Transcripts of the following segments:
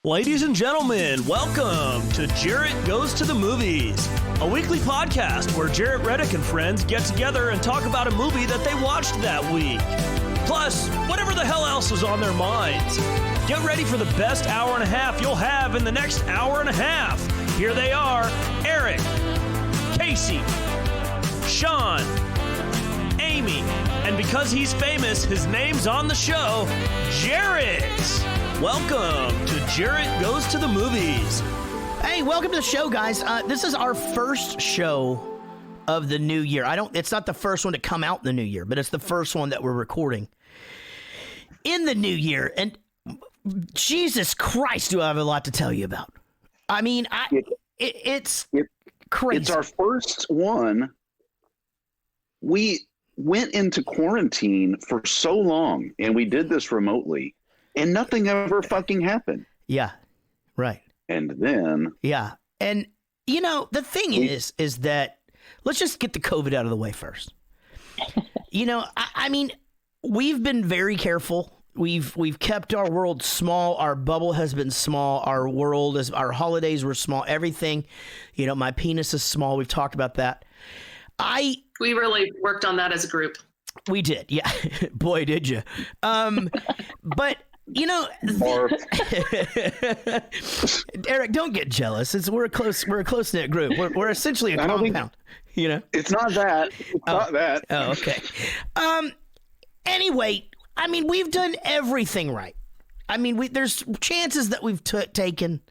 Ladies and gentlemen, welcome to Jarrett Goes to the Movies, a weekly podcast where Jarrett Reddick and friends get together and talk about a movie that they watched that week. Plus, whatever the hell else is on their minds. Get ready for the best hour and a half you'll have in the next hour and a half. Here they are, Eric, Casey, Sean, Amy, and because he's famous, his name's on the show, Jarrett. Welcome to Jarrett Goes to the Movies. Hey, welcome to the show, guys. This is our first show of the new year. It's not the first one to come out in the new year, but it's the first one that we're recording in the new year. And Jesus Christ, do I have a lot to tell you about. I mean, it's crazy. It's our first one. We went into quarantine for so long, and we did this remotely. And nothing ever fucking happened. Yeah, right. And then... Yeah. And, you know, the thing is that... Let's just get the COVID out of the way first. You know, I mean, we've been very careful. We've kept our world small. Our bubble has been small. Our world, our holidays were small. Everything. You know, my penis is small. We've talked about that. We really worked on that as a group. We did. Yeah. Boy, did you. But... You know, Eric, don't get jealous. We're a close knit group. We're essentially a compound. You know, it's not that. It's not that. Oh, okay. Anyway, I mean, we've done everything right. I mean, there's chances that we've taken,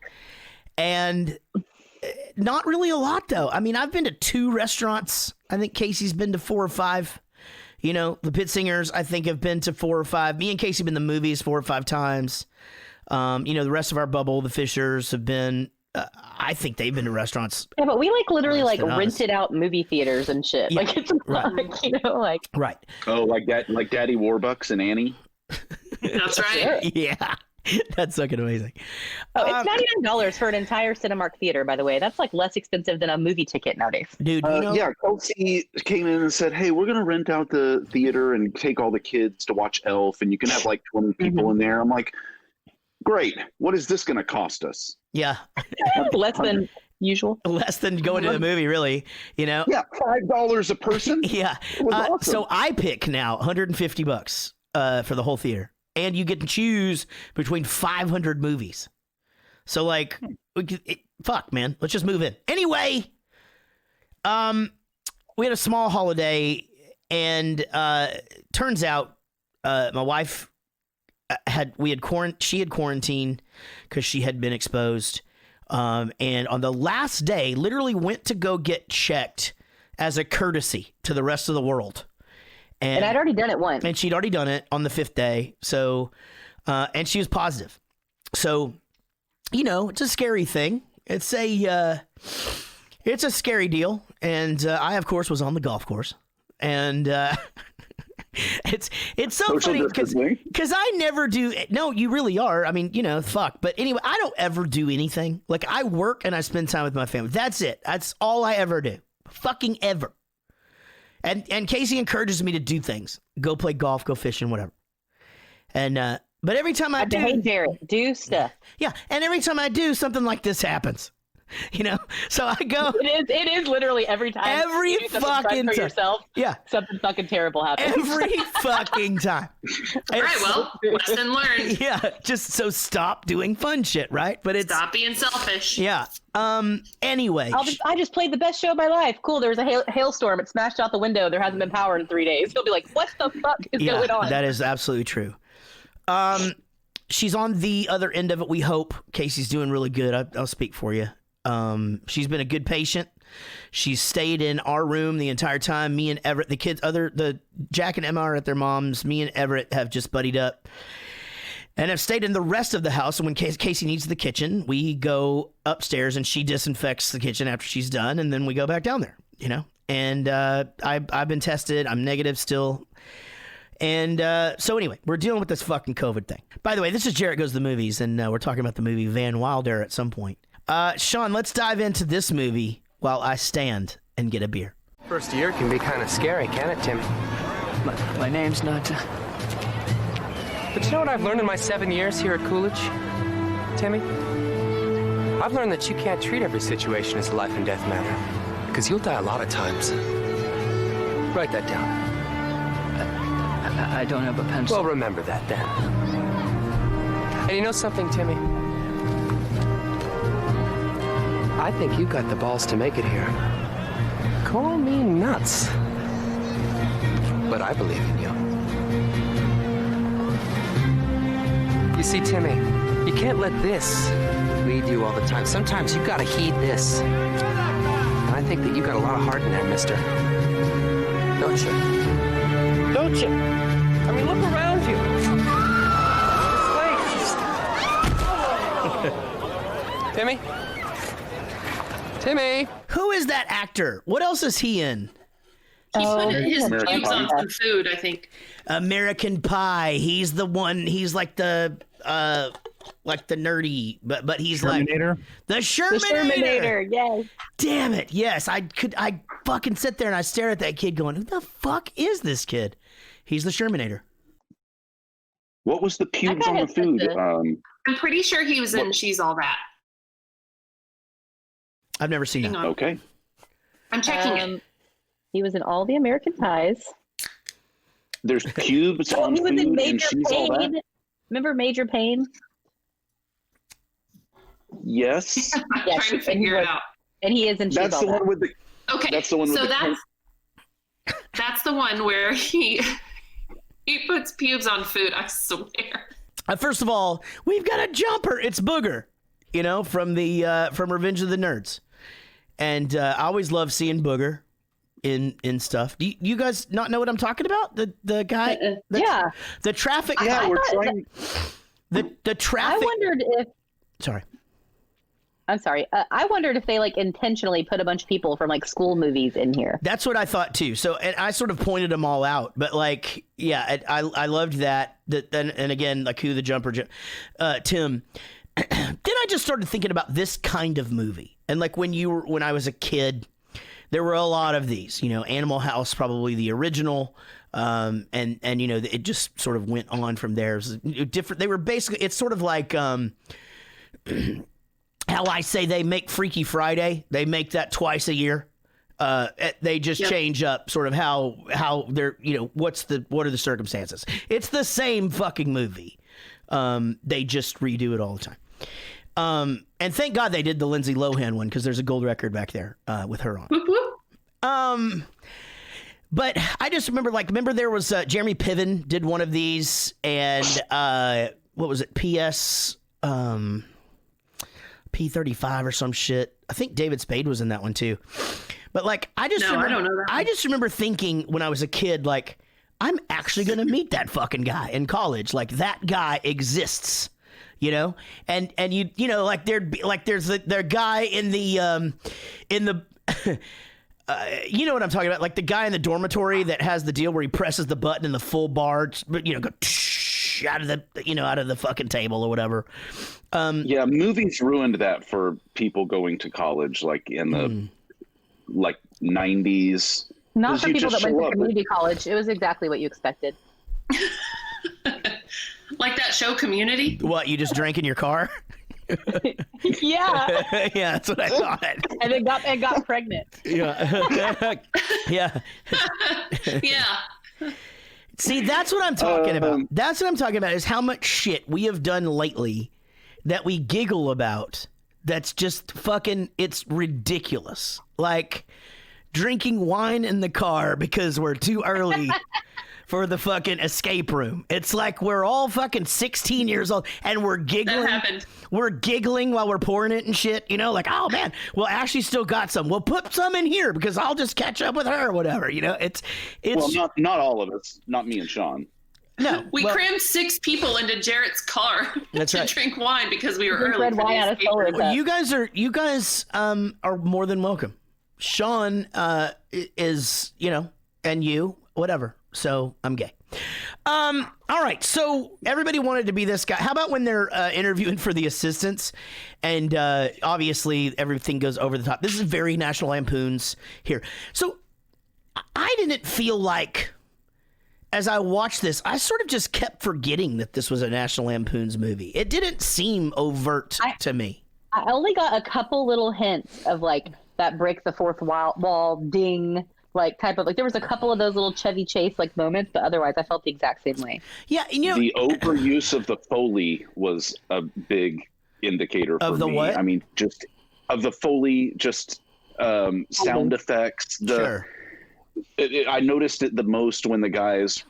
and not really a lot though. I mean, I've been to 2 restaurants. I think Casey's been to 4 or 5. You know, the Pit Singers, I think, have been to 4 or 5. Me and Casey have been to the movies 4 or 5 times. You know, the rest of our bubble, the Fishers, have been, I think they've been to restaurants. Yeah, but we literally rented out movie theaters and shit. Yeah, like, it's not, right. You know, like. Right. Oh, like Daddy Warbucks and Annie? That's right. Yeah. That's fucking amazing. Oh, it's $99 for an entire Cinemark theater, by the way. That's like less expensive than a movie ticket nowadays. Dude, you know, yeah, Kelsey came in and said, hey, we're going to rent out the theater and take all the kids to watch Elf, and you can have like 20 people in there. I'm like, great. What is this going to cost us? Yeah. Less than usual. Less than going to the movie, really, you know? Yeah, $5 a person. Yeah. Awesome. So I pick now $150 for the whole theater. And you get to choose between 500 movies. So, like, fuck, man. Let's just move in. Anyway, we had a small holiday, and turns out my wife she had quarantined because she had been exposed. And on the last day, literally went to go get checked as a courtesy to the rest of the world. And I'd already done it once. And she'd already done it on the 5th day. So, and she was positive. So, you know, it's a scary thing. It's a scary deal. And I, of course, was on the golf course. And it's so funny because I never do. No, you really are. I mean, you know, fuck. But anyway, I don't ever do anything. Like, I work and I spend time with my family. That's it. That's all I ever do. Fucking ever. And Casey encourages me to do things. Go play golf, go fishing, whatever. And but every time I do, hey, Jared, do stuff. Yeah, and every time I do, something like this happens. You know, so I go. It is literally every time. Every fucking time. Yourself, yeah, something fucking terrible happens. Every fucking time. All right, well, lesson learned. Yeah, just so stop doing fun shit, right? But it's stop being selfish. Yeah. Anyway, I just played the best show of my life. Cool. There was a hailstorm. It smashed out the window. There hasn't been power in 3 days. He'll be like, "What the fuck is going on?" That is absolutely true. She's on the other end of it. We hope. Casey's doing really good. I'll speak for you. She's been a good patient. She's stayed in our room the entire time. Me and Everett, the kids, the Jack and Emma are at their mom's. Me and Everett have just buddied up and have stayed in the rest of the house. And when Casey needs the kitchen, we go upstairs and she disinfects the kitchen after she's done. And then we go back down there, you know, and, I've been tested. I'm negative still. And so anyway, we're dealing with this fucking COVID thing. By the way, this is Jarrett Goes to the Movies, and we're talking about the movie Van Wilder at some point. Sean, let's dive into this movie while I stand and get a beer. First year can be kind of scary, can it, Timmy? My name's not... But you know what I've learned in my 7 years here at Coolidge? Timmy, I've learned that you can't treat every situation as a life and death matter, because you'll die a lot of times. Write that down. I don't have a pencil. Well, remember that then. And you know something, Timmy? I think you got the balls to make it here. Call me nuts, but I believe in you. You see, Timmy, you can't let this lead you all the time. Sometimes you gotta heed this. And I think that you got a lot of heart in there, mister. Don't you? Don't you? I mean, look around you. This place. Timmy? Timmy? Who is that actor? What else is he in? He put his American pubes on Pie. some food, I think. American Pie. He's the one. He's like the nerdy, but he's Terminator? like the Shermanator. Terminator, yes. Damn it! Yes, I fucking sit there and I stare at that kid, going, "Who the fuck is this kid?" He's the Shermanator. What was the pubes on the has food? such a- I'm pretty sure he was in She's All That. I've never seen Hang it. on. Okay. I'm checking it. He was in all the American Pies. There's pubes Oh, on he was food in and Major she's all that? Payne. Remember Major Payne? Yes. I'm Yes, trying to figure it out. And he is in She's That's All the That. one with the Okay, That's the one with so the that's the one where he puts pubes on food. I swear. First of all, we've got a jumper. It's Booger, from the from Revenge of the Nerds, and I always love seeing Booger in stuff. Do you guys not know what I'm talking about? The guy, Yeah. the traffic. Yeah, I we're thought trying. The I traffic. wondered if Sorry. I'm sorry. I wondered if they intentionally put a bunch of people from school movies in here. That's what I thought too. So, and I sort of pointed them all out, but yeah, I loved that. And again, who the jumper, Tim. Then I just started thinking about this kind of movie, and when I was a kid, there were a lot of these. Animal House, probably the original, and it just sort of went on from there. It was different. They were basically. It's sort of like. How I say they make Freaky Friday. They make that twice a year. They just change up sort of how they're, what are the circumstances. It's the same fucking movie. They just redo it all the time. And thank God they did the Lindsay Lohan one, because there's a gold record back there with her on. Whoop, whoop. But I just remember there was Jeremy Piven did one of these, and what was it? P35 or some shit. I think David Spade was in that one too. But I just remember, I don't know that I one. just remember thinking when I was a kid, I'm actually gonna meet that fucking guy in college. That guy exists, and there'd be there's the guy in the you know what I'm talking about, the guy in the dormitory that has the deal where he presses the button and the full bar, go out of the fucking table or whatever. Yeah, movies ruined that for people going to college, in the 90s. Not for You people just that went show to up. community college. It was exactly what you expected. Like that show Community. What, you just drank in your car? Yeah. Yeah, that's what I thought. And then got pregnant. Yeah. Yeah. Yeah. See, that's what I'm talking about. That's what I'm talking about, is how much shit we have done lately that we giggle about. That's just fucking, it's ridiculous. Drinking wine in the car because we're too early for the fucking escape room. It's we're all fucking 16 years old and we're giggling. That happened. We're giggling while we're pouring it and shit. Oh man, well Ashley still got some. Well, put some in here because I'll just catch up with her or whatever. It's Well, not all of us. Not me and Sean. no. We well, crammed 6 people into Jarrett's car That's to right. drink wine because we were Drink early. red for the wine out of escape solar room. cup. you guys are more than welcome. Sean is, and you, whatever. So I'm gay. All right. So everybody wanted to be this guy. How about when they're interviewing for the assistants, and obviously everything goes over the top. This is very National Lampoon's here. So I didn't feel like as I watched this, I sort of just kept forgetting that this was a National Lampoon's movie. It didn't seem overt to me. I only got a couple little hints of like that break the fourth wall ding, like type of like there was a couple of those little Chevy Chase like moments, but otherwise I felt the exact same way. Yeah, you know, the overuse of the Foley was a big indicator for of the me. what? I mean, just of the Foley, just sound effects. Sure. I noticed it the most when the guys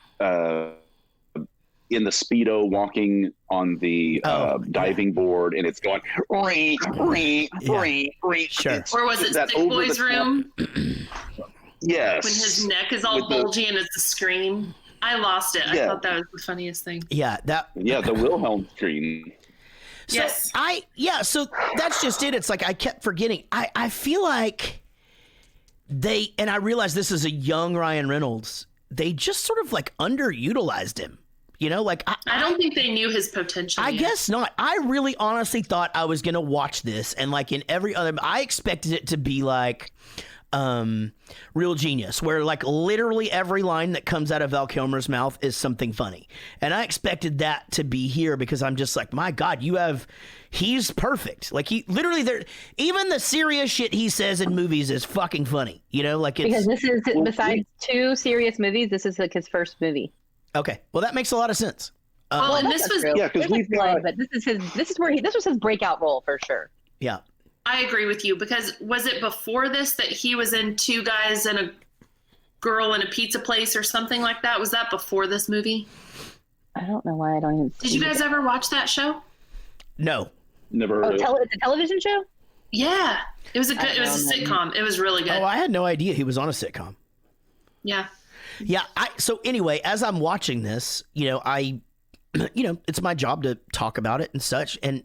in the Speedo walking on the diving board, and it's going ring, ring, ring, ring. Sure. Or was it Sick Boy's room? Yes. When his neck is all bulgy and it's a scream. I lost it. Yeah. I thought that was the funniest thing. Yeah, the Wilhelm scream. So Yes. So that's just it. It's like I kept forgetting. I feel like and I realized this is a young Ryan Reynolds. They just sort of like underutilized him. You know, like I don't think they knew his potential. I yet. guess not. I really honestly thought I was going to watch this, and like in every other, I expected it to be like Real Genius, where like literally every line that comes out of Val Kilmer's mouth is something funny. And I expected that to be here because I'm just like, my God, he's perfect. Like he literally even the serious shit he says in movies is fucking funny. You know, like Because this is, besides two serious movies, this is like his first movie. Okay. Well, that makes a lot of sense. Well, and this was True. Yeah, because There's a flood, but this was his breakout role for sure. Yeah. I agree with you, because was it before this that he was in Two Guys and a Girl in a Pizza Place or something like that? Was that before this movie? I don't know why I don't even. Did you guys ever watch that show? No. Never heard of it. It's a television show? Yeah, it was a sitcom. It was really good. Oh, I had no idea he was on a sitcom. Yeah. Yeah. So anyway, as I'm watching this, it's my job to talk about it and such. And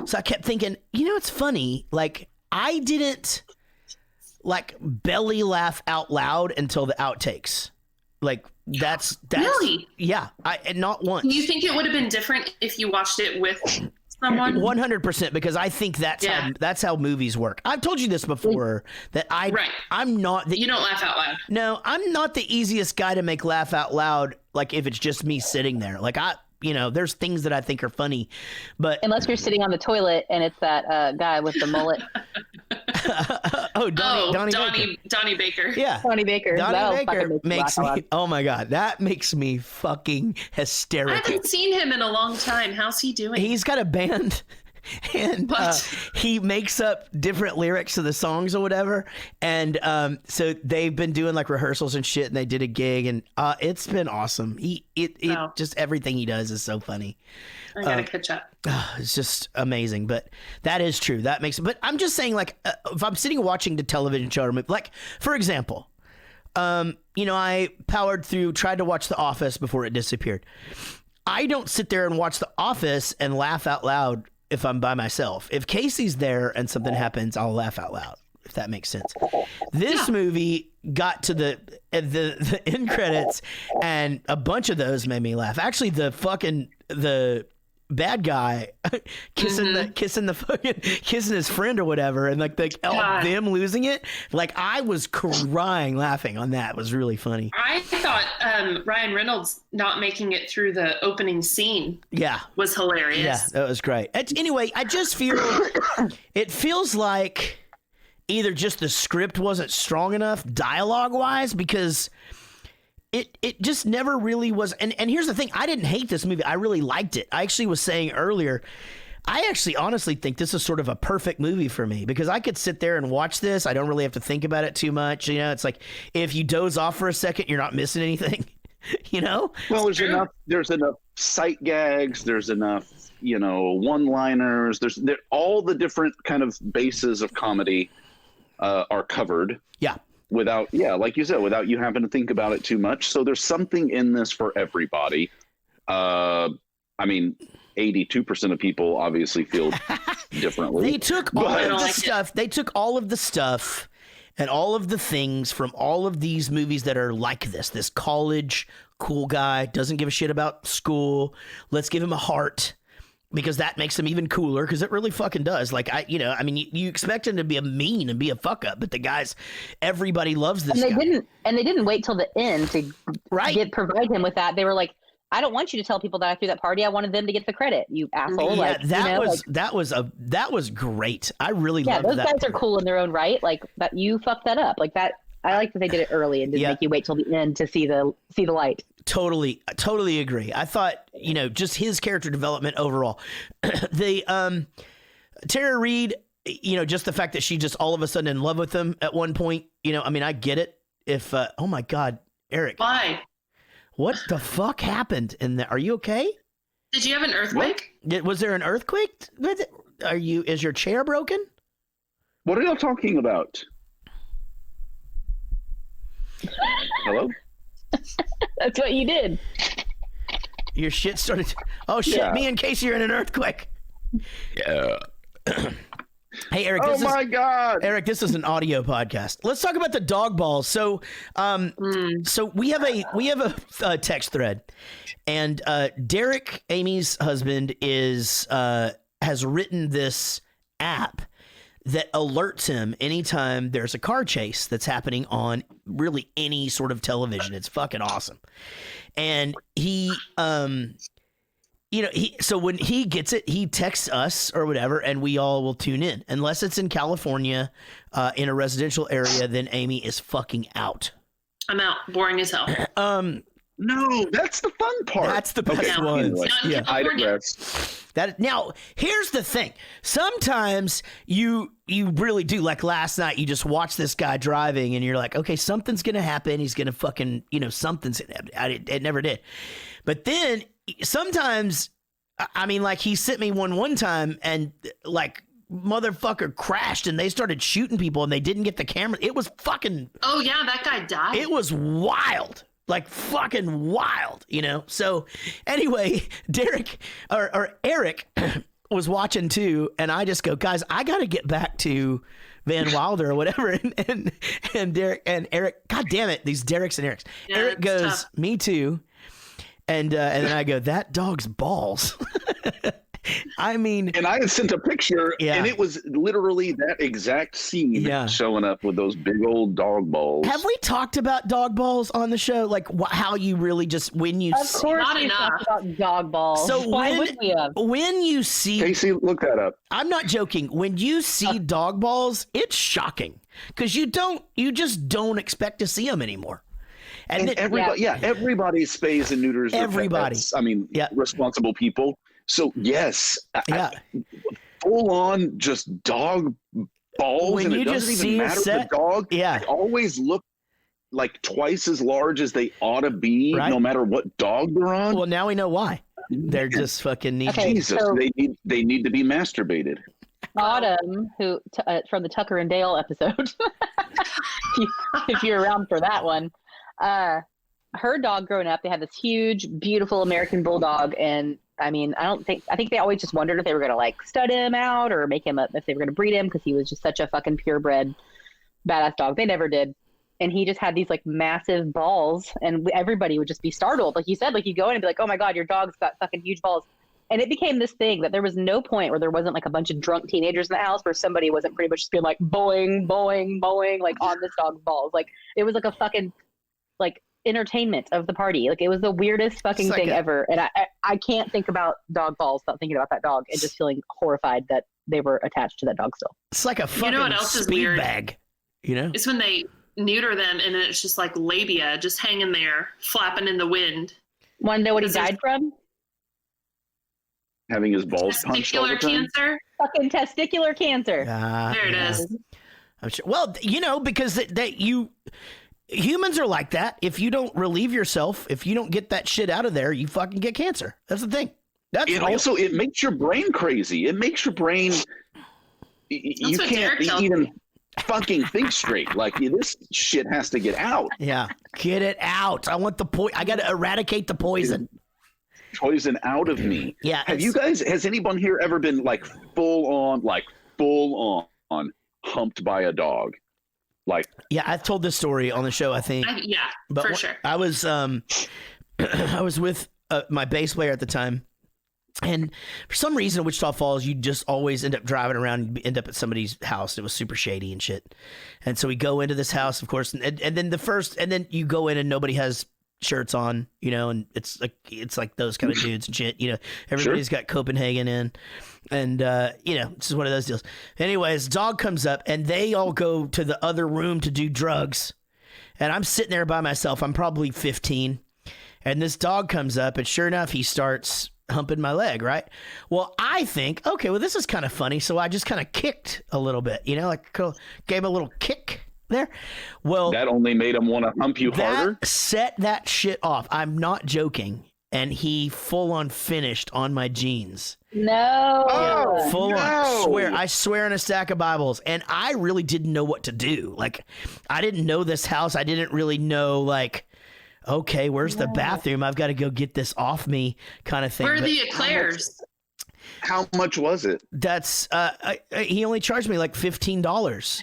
so I kept thinking, it's funny. Like I didn't like belly laugh out loud until the outtakes. Like that's really? Yeah. Not once. Do you think it would have been different if you watched it with someone? 100%, because I think that's how movies work. I've told you this before that I'm not you don't laugh out loud. No, I'm not the easiest guy to make laugh out loud. Like if it's just me sitting there, like there's things that I think are funny, but unless you're sitting on the toilet and it's that guy with the mullet. Donnie Baker. Yeah, Donnie Baker. Donnie Baker makes me. Oh my God, that makes me fucking hysterical. I haven't seen him in a long time. How's he doing? He's got a band. And he makes up different lyrics to the songs or whatever. And so they've been doing like rehearsals and shit, and they did a gig, and it's been awesome. Just everything he does is so funny. I gotta catch up. It's just amazing. But that is true. That makes it. But I'm just saying, like, if I'm sitting watching the television show, like, for example, I tried to watch The Office before it disappeared. I don't sit there and watch The Office and laugh out loud if I'm by myself. If Casey's there and something happens, I'll laugh out loud, if that makes sense. This movie got to the end credits, and a bunch of those made me laugh. Actually, the bad guy kissing his friend or whatever, and like them losing it, like I was crying laughing on that. It was really funny. I thought Ryan Reynolds not making it through the opening scene was hilarious. Yeah, that was great. Anyway, I just feel it feels like either just the script wasn't strong enough dialogue wise, because it just never really was. And here's the thing. I didn't hate this movie. I really liked it. I actually was saying earlier, I actually honestly think this is sort of a perfect movie for me, because I could sit there and watch this. I don't really have to think about it too much. It's like if you doze off for a second, you're not missing anything, Well, there's enough sight gags. There's enough, one-liners. There's all the different kind of bases of comedy are covered. Yeah. Like you said, without you having to think about it too much. So there's something in this for everybody. 82% of people obviously feel differently. They took all of the stuff. They took all of the stuff and all of the things from all of these movies that are like this college cool guy, doesn't give a shit about school. Let's give him a heart. because that makes him even cooler, because it really fucking does. Like, you expect him to be a mean and be a fuck up, but the guys, everybody loves this guy. They didn't wait till the end to provide him with that. They were like, I don't want you to tell people that I threw that party. I wanted them to get the credit, you asshole. Yeah, that was great. I really loved that. Those guys are cool in their own right. Like, that you fucked that up. Like that. I like that they did it early and didn't make you wait till the end to see the light. Totally agree. I thought, just his character development overall. The Tara Reid, just the fact that she just all of a sudden in love with him at one point, I get it. If oh my God, Eric. Why? What the fuck happened in there? Are you okay? Did you have an earthquake? Was there an earthquake? Is your chair broken? What are y'all talking about? Hello? That's what you did. Your shit started. Oh shit! Yeah. Me and Casey are in an earthquake. Yeah. Hey Eric. God, Eric, this is an audio podcast. Let's talk about the dog balls. So, so we have a text thread, and Derek, Amy's husband, has written this app that alerts him anytime there's a car chase that's happening on really any sort of television. It's fucking awesome. And he, so when he gets it, he texts us or whatever, and we all will tune in. Unless it's in California, in a residential area, then Amy is fucking out. I'm out. Boring as hell. No, that's the fun part. That's the best one. Yeah. I digress. Now, here's the thing. Sometimes you really do. Like last night, you just watch this guy driving and you're like, okay, something's going to happen. He's going to fucking, something's going to happen. It never did. But then sometimes, like he sent me one time and like motherfucker crashed and they started shooting people and they didn't get the camera. It was fucking. Oh, yeah. That guy died. It was wild. Like fucking wild, So anyway, Derek or Eric was watching too, and I just go, guys, I got to get back to Van Wilder or whatever, and Derek and Eric, god damn it, these Dereks and Erics. Yeah, Eric goes, tough. Me too, and then I go, that dog's balls. And I had sent a picture, and it was literally that exact scene showing up with those big old dog balls. Have we talked about dog balls on the show? Like how you really just when you of course we talked about dog balls. So when you see Casey, look that up. I'm not joking. When you see dog balls, it's shocking because you just don't expect to see them anymore. And everybody, everybody spays and neuters. Everybody. Responsible people. So yes, full on just dog balls, when and you it doesn't even matter the dog. Yeah, they always look like twice as large as they ought to be, no matter what dog they're on. Well, now we know why. They're just fucking neat. Okay, Jesus, so they need to be masturbated. Autumn, who from the Tucker and Dale episode, if you're around for that one, her dog growing up, they had this huge, beautiful American bulldog, and I think they always just wondered if they were going to like stud him out or make him if they were going to breed him because he was just such a fucking purebred badass dog. They never did. And he just had these like massive balls and everybody would just be startled. Like you said, like you go in and be like, oh my God, your dog's got fucking huge balls. And it became this thing that there was no point where there wasn't like a bunch of drunk teenagers in the house where somebody wasn't pretty much just being like boing, boing, boing, like on this dog's balls. Like it was like a fucking like entertainment of the party. Like it was the weirdest fucking thing ever, and I can't think about dog balls without thinking about that dog and just feeling horrified that they were attached to that dog still. It's like a fucking what else is speed weird? Bag, It's when they neuter them and it's just like labia just hanging there flapping in the wind. Want to know what he died from? Having his balls punched all the time? Cancer. Fucking testicular cancer. There it is. I'm sure. Well, because humans are like that. If you don't relieve yourself, if you don't get that shit out of there, you fucking get cancer. That's the thing. It makes your brain crazy. It makes your brain. You can't even fucking think straight. Like this shit has to get out. Yeah, get it out. I want the I got to eradicate the poison. Poison out of me. Yeah. Has anyone here ever been like full on humped by a dog? Like, yeah, I've told this story on the show, I think. For sure. I was with my bass player at the time, And for some reason in Wichita Falls, you just always end up driving around and end up at somebody's house. It was super shady and shit. And so we go into this house, of course, and then you go in and nobody has shirts on, you know, and it's like those kind of dudes and shit, you know. Everybody's got Copenhagen in, and you know, it's just one of those deals. Anyways, dog comes up and they all go to the other room to do drugs, and I'm sitting there by myself. I'm probably 15, and this dog comes up, and sure enough, he starts humping my leg, right? Well, I think, okay, well, this is kind of funny, so I just kind of kicked a little bit, you know, like gave him a little kick there. Well, that only made him want to hump you harder. Set that shit off. I'm not joking. And he full on finished on my jeans. No. Oh, full no. on. I swear on a stack of Bibles. And I really didn't know what to do. Like, I didn't know this house. I didn't really know, like, okay, where's the bathroom? I've got to go get this off me kind of thing. Where are the eclairs? How much was it? That's he only charged me like $15.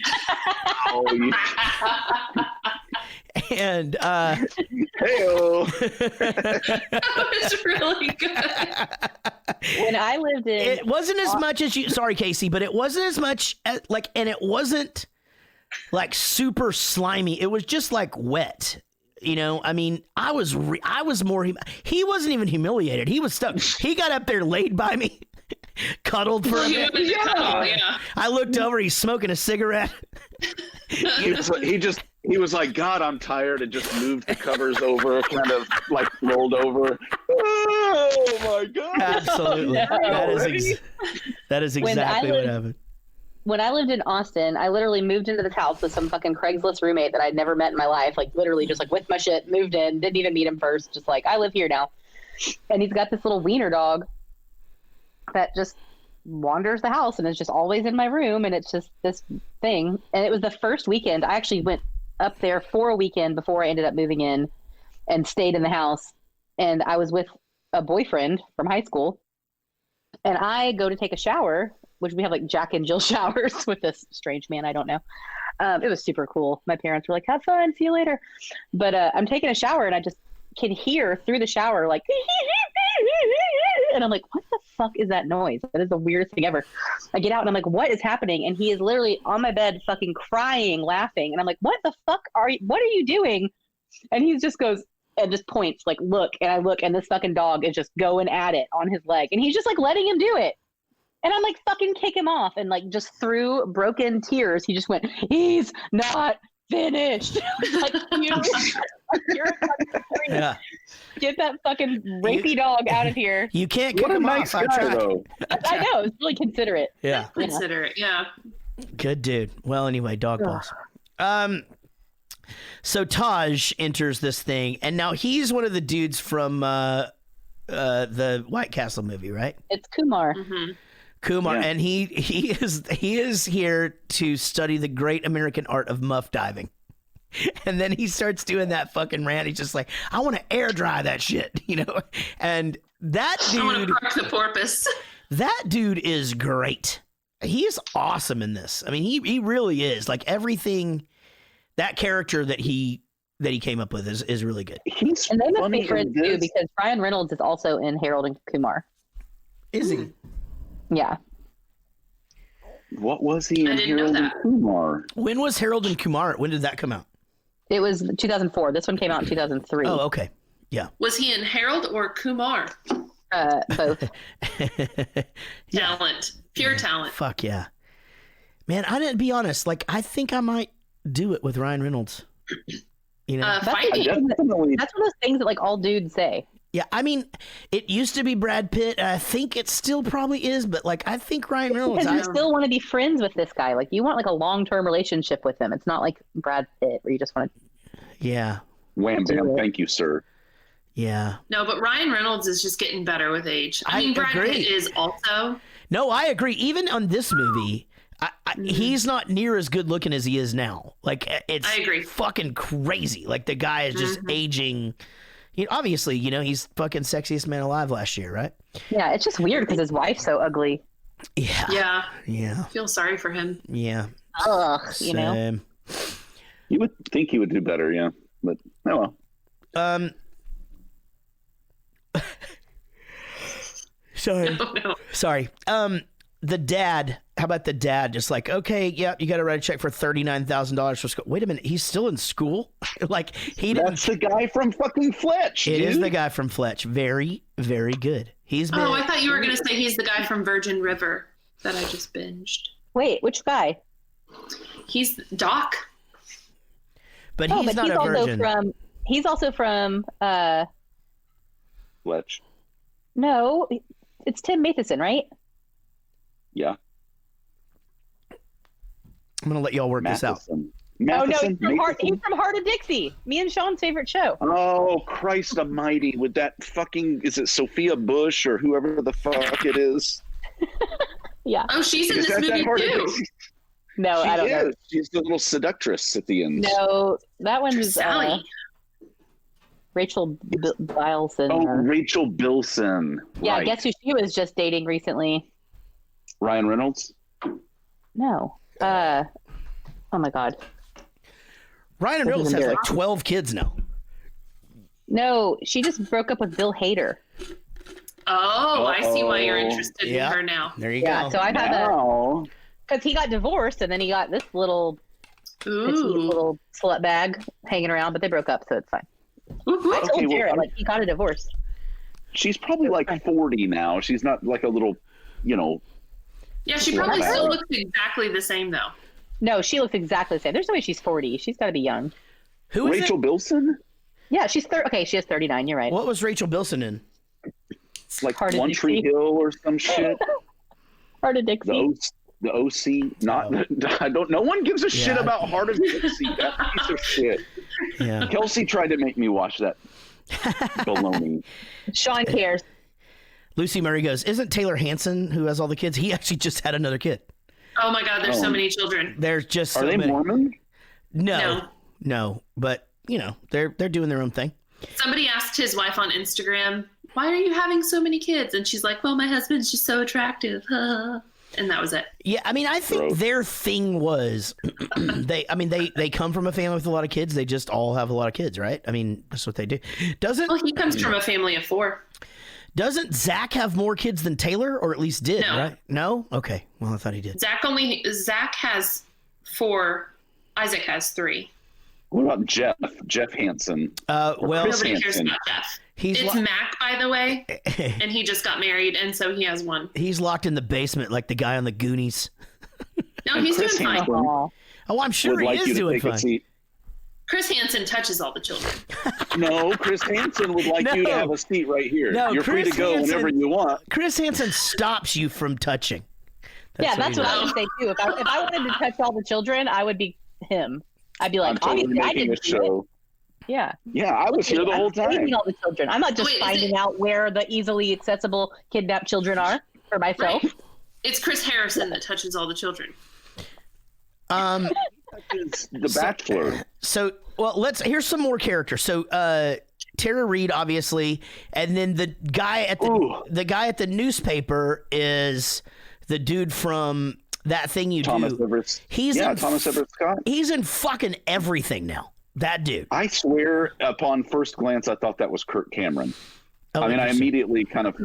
Oh, and hey-o. That was really good. When I lived in, it wasn't as much as you. Sorry, Casey, but it wasn't as much as, like, and it wasn't like super slimy. It was just like wet. You know, I mean, I was more. He wasn't even humiliated. He was stuck. He got up there, laid by me, cuddled for a minute. Yeah. I looked over. He's smoking a cigarette. He was like, God, I'm tired, and just moved the covers over, kind of like rolled over. Oh my God! Absolutely, that is exactly what happened. When I lived in Austin, I literally moved into this house with some fucking Craigslist roommate that I'd never met in my life. Like, literally just like with my shit, moved in, didn't even meet him first. Just like, I live here now. And he's got this little wiener dog that just wanders the house and is just always in my room. And it's just this thing. And it was the first weekend. I actually went up there for a weekend before I ended up moving in and stayed in the house. And I was with a boyfriend from high school. And I go to take a shower, which we have like Jack and Jill showers with this strange man I don't know. It was super cool. My parents were like, have fun, see you later. But I'm taking a shower and I just can hear through the shower like, and I'm like, what the fuck is that noise? That is the weirdest thing ever. I get out and I'm like, what is happening? And he is literally on my bed fucking crying, laughing. And I'm like, what the fuck what are you doing? And he just goes and just points like, look. And I look and this fucking dog is just going at it on his leg. And he's just like letting him do it. And I'm like, fucking kick him off. And like, just through broken tears, he just went, he's not finished. Like, you're a fucking Yeah. Get that fucking rapey dog out of here. You can't kick What a him nice off. guy, though. I know. It's really considerate. Yeah. Consider it, yeah. Good dude. Well, anyway, dog balls. So Taj enters this thing, and now he's one of the dudes from the White Castle movie, right? It's Kumar. Mm-hmm. Kumar, Yeah. and he is here to study the great American art of muff diving. And then he starts doing that fucking rant. He's just like, I want to air dry that shit, you know? And that I want to dude, park the porpoise. that dude is great. He's awesome in this. I mean, he really is. Like, everything, that character that he came up with is really good. He's And they must funny be friends in too, this. because Ryan Reynolds is also in Harold and Kumar. Is he? Yeah. What was he I in didn't know Harold and that. Kumar? When was Harold and Kumar? When did that come out? It was 2004. This one came out in 2003. Oh, okay. Yeah. Was he in Harold or Kumar? Both. Talent. Pure talent. Fuck yeah. Man, I didn't be honest. Like, I think I might do it with Ryan Reynolds. You know? That's Fighting. Definitely. That's one of those things that like all dudes say. Yeah, I mean, it used to be Brad Pitt. I think it still probably is, but like, I think Ryan Reynolds. Because you still want to be friends with this guy. Like, you want like a long-term relationship with him. It's not like Brad Pitt where you just want to. Yeah, Wham bam. Thank you, sir. yeah. No, but Ryan Reynolds is just getting better with age. I mean, Brad agree. Pitt is also. No, I agree. Even on this movie, he's not near as good looking as he is now. Like, it's I agree. fucking crazy. Like, the guy is just aging. You know, obviously, you know, he's fucking sexiest man alive last year, right? Yeah, it's just weird because his wife's so ugly. Yeah. Yeah. Yeah. I feel sorry for him. Yeah. Ugh, you know. Same. You would think he would do better, yeah. But, oh well. Sorry. No. Sorry. The dad, how about the dad? Just like, okay, yeah, you got to write a check for $39,000 for school. Wait a minute, he's still in school? Like, he didn't. That's the guy from fucking Fletch. It dude. is the guy from Fletch. Very, very good. He's been. Oh, I thought you were going to say he's the guy from Virgin River that I just binged. Wait, which guy? He's Doc. But he's not a virgin. He's also from. Fletch. No, it's Tim Matheson, right? Yeah. I'm going to let y'all work this out. Matheson, He's from Heart of Dixie. Me and Sean's favorite show. Oh, Christ almighty. With that fucking, is it Sophia Bush or whoever the fuck it is? Yeah. Oh, she's in Is this that movie Heart of too. Dixie? No, I don't know. She's the little seductress at the end. No, that one's Sally. Rachel Bilson. Oh, Rachel Bilson. Yeah, Right. guess who she was just dating recently? Ryan Reynolds? No. Oh my God. Ryan Reynolds has like 12 kids now. No, she just broke up with Bill Hader. Oh, I see why you're interested Yeah. in her now. There you Yeah, go. so I've had Now, because he got divorced and then he got this little petite Ooh. little slut bag hanging around, but they broke up, so it's fine. Woo-hoo. I told Okay, well, Jared, like, he got a divorce. she's probably like 40 now. She's not like a little, Yeah, she probably Wow. still looks exactly the same though. No, she looks exactly the same. There's no way she's 40. She's got to be young. Who is Rachel it? Bilson? Yeah, she's okay. She is 39. You're right. What was Rachel Bilson in? It's like Heart of One Tree Dixie. Hill or some shit. Heart of Dixie. The OC. Not. I don't. No one gives a shit Yeah. about Heart of Dixie. That piece of shit. Yeah. Kelsey tried to make me watch that baloney. Sean cares. Lucy Murray goes, isn't Taylor Hanson who has all the kids? He actually just had another kid. Oh my God, there's Oh. so many children. There's just Are so they many. Mormon? No, but they're doing their own thing. Somebody asked his wife on Instagram, "Why are you having so many kids?" And she's like, "Well, my husband's just so attractive." And that was it. Yeah, I mean, I think Gross. their thing was they come from a family with a lot of kids. They just all have a lot of kids, right? I mean, that's what they do. Well, he comes from a family of 4. Doesn't Zach have more kids than Taylor, or at least did, No. right? No? Okay. Well, I thought he did. Zach has 4. Isaac has 3. What about Jeff? Jeff Hansen. Well, Chris Nobody cares Hansen. about Jeff. he's It's Mac, by the way, and he just got married, and so he has 1. he's locked in the basement like the guy on the Goonies. No, And he's Chris doing fine. Hansen Aw. Oh, I'm sure would he like is you to doing take a fine. seat. Chris Hansen touches all the children. No, Chris Hansen would like you to No. have a seat right here. No, You're free to Chris go Hansen- whenever you want. Chris Hansen stops you from touching. Yeah, that's he what does. I would say too. If I wanted to touch all the children, I would be him. I'd be I'm like, totally obviously, I making a didn't do it. show. Yeah. Yeah, I was here the I'm whole time. saving all the children. I'm not just Wait, is finding it- out where the easily accessible kidnapped children are for myself. Right. It's Chris Harrison that touches all the children. It's The Bachelor. So, well, here's some more characters. So, Tara Reid, obviously, and then the guy at Ooh. the guy at the newspaper is the dude from That Thing You Thomas Do. Everett. He's in Thomas Everett Scott. He's in fucking everything now. That dude. I swear, upon first glance, I thought that was Kirk Cameron. Oh, I mean, I interesting. immediately kind of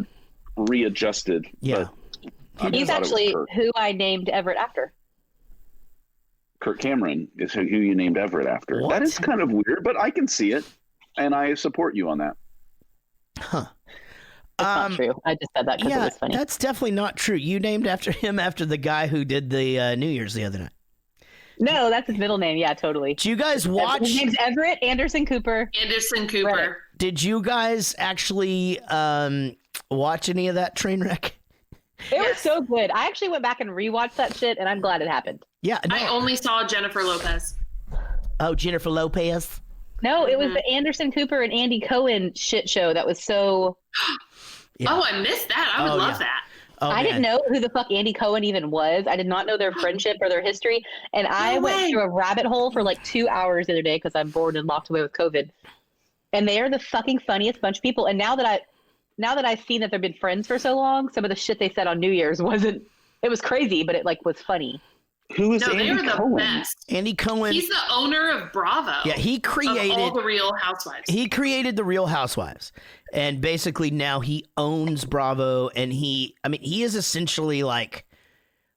readjusted. Yeah. but I He's thought it was actually Kirk. who I named Everett after. Kirk Cameron is who you named Everett after. What? That is kind of weird, but I can see it, and I support you on that. Huh. That's not true. I just said that because it Yeah, was funny. that's definitely not true. You named after him after the guy who did the New Year's the other night. No, that's his middle name. Yeah, totally. Did you guys watch? His name's Everett Anderson Cooper. Anderson Cooper. Right. Did you guys actually watch any of that train wreck? It was Yes. so good. I actually went back and rewatched that shit, and I'm glad it happened. Yeah. No. I only saw Jennifer Lopez. Oh, Jennifer Lopez. No, it was the Anderson Cooper and Andy Cohen shit show that was so. Yeah. Oh, I missed that. I would Oh, love yeah. that. Oh, I didn't know who the fuck Andy Cohen even was. I did not know their friendship or their history. And I went way. through a rabbit hole for like 2 hours the other day because I'm bored and locked away with COVID. And they are the fucking funniest bunch of people. And now that I've seen that they've been friends for so long, some of the shit they said on New Year's it was crazy, but it like was funny. Who is No, they Andy are the Cohen? best. Andy Cohen. He's the owner of Bravo. Yeah, he created of all the Real Housewives. He created the Real Housewives, and basically now he owns Bravo, and he is essentially like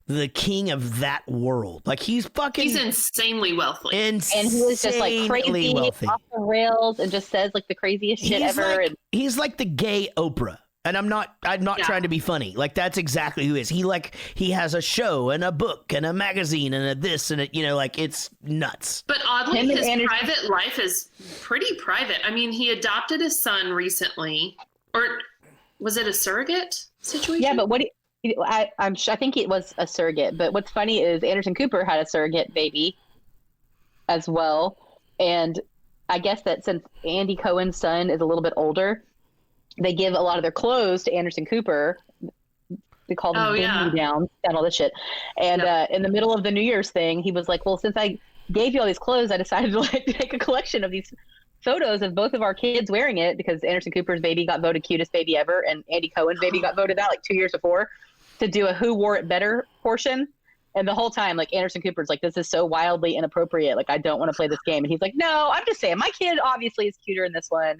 the king of that world. Like he's insanely wealthy. And he was just like crazy, wealthy. off the rails, and just says like the craziest shit ever. He's like the gay Oprah. And I'm not trying to be funny. Like that's exactly who he is. He has a show and a book and a magazine and a this and a, like it's nuts. But oddly, his private life is pretty private. I mean, he adopted his son recently, or was it a surrogate situation? Yeah, but I think it was a surrogate. But what's funny is Anderson Cooper had a surrogate baby as well, and I guess that since Andy Cohen's son is a little bit older, they give a lot of their clothes to Anderson Cooper. They call them Vinnie down and all this shit. And in the middle of the New Year's thing, he was like, well, since I gave you all these clothes, I decided to make a collection of these photos of both of our kids wearing it, because Anderson Cooper's baby got voted cutest baby ever, and Andy Cohen's baby got voted out like 2 years before, to do a who wore it better portion. And the whole time, like, Anderson Cooper's like, this is so wildly inappropriate. Like, I don't want to play this game. And he's like, no, I'm just saying, my kid obviously is cuter in this one.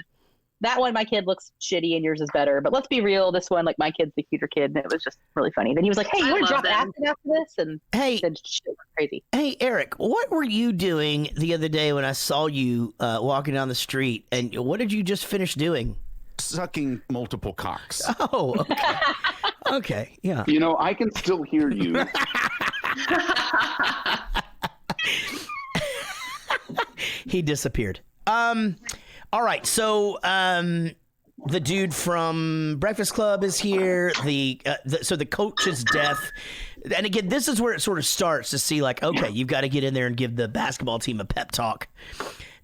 That one, my kid looks shitty and yours is better. But let's be real, this one, like, my kid's the cuter kid. And it was just really funny. Then he was like, hey, you want to drop acid after this? And said, shit was crazy. Hey, Eric, what were you doing the other day when I saw you walking down the street? And what did you just finish doing? Sucking multiple cocks. Oh, okay. Okay, yeah. I can still hear you. He disappeared. All right, so the dude from Breakfast Club is here. So the coach's death, and again, this is where it sort of starts to see like, okay, you've got to get in there and give the basketball team a pep talk.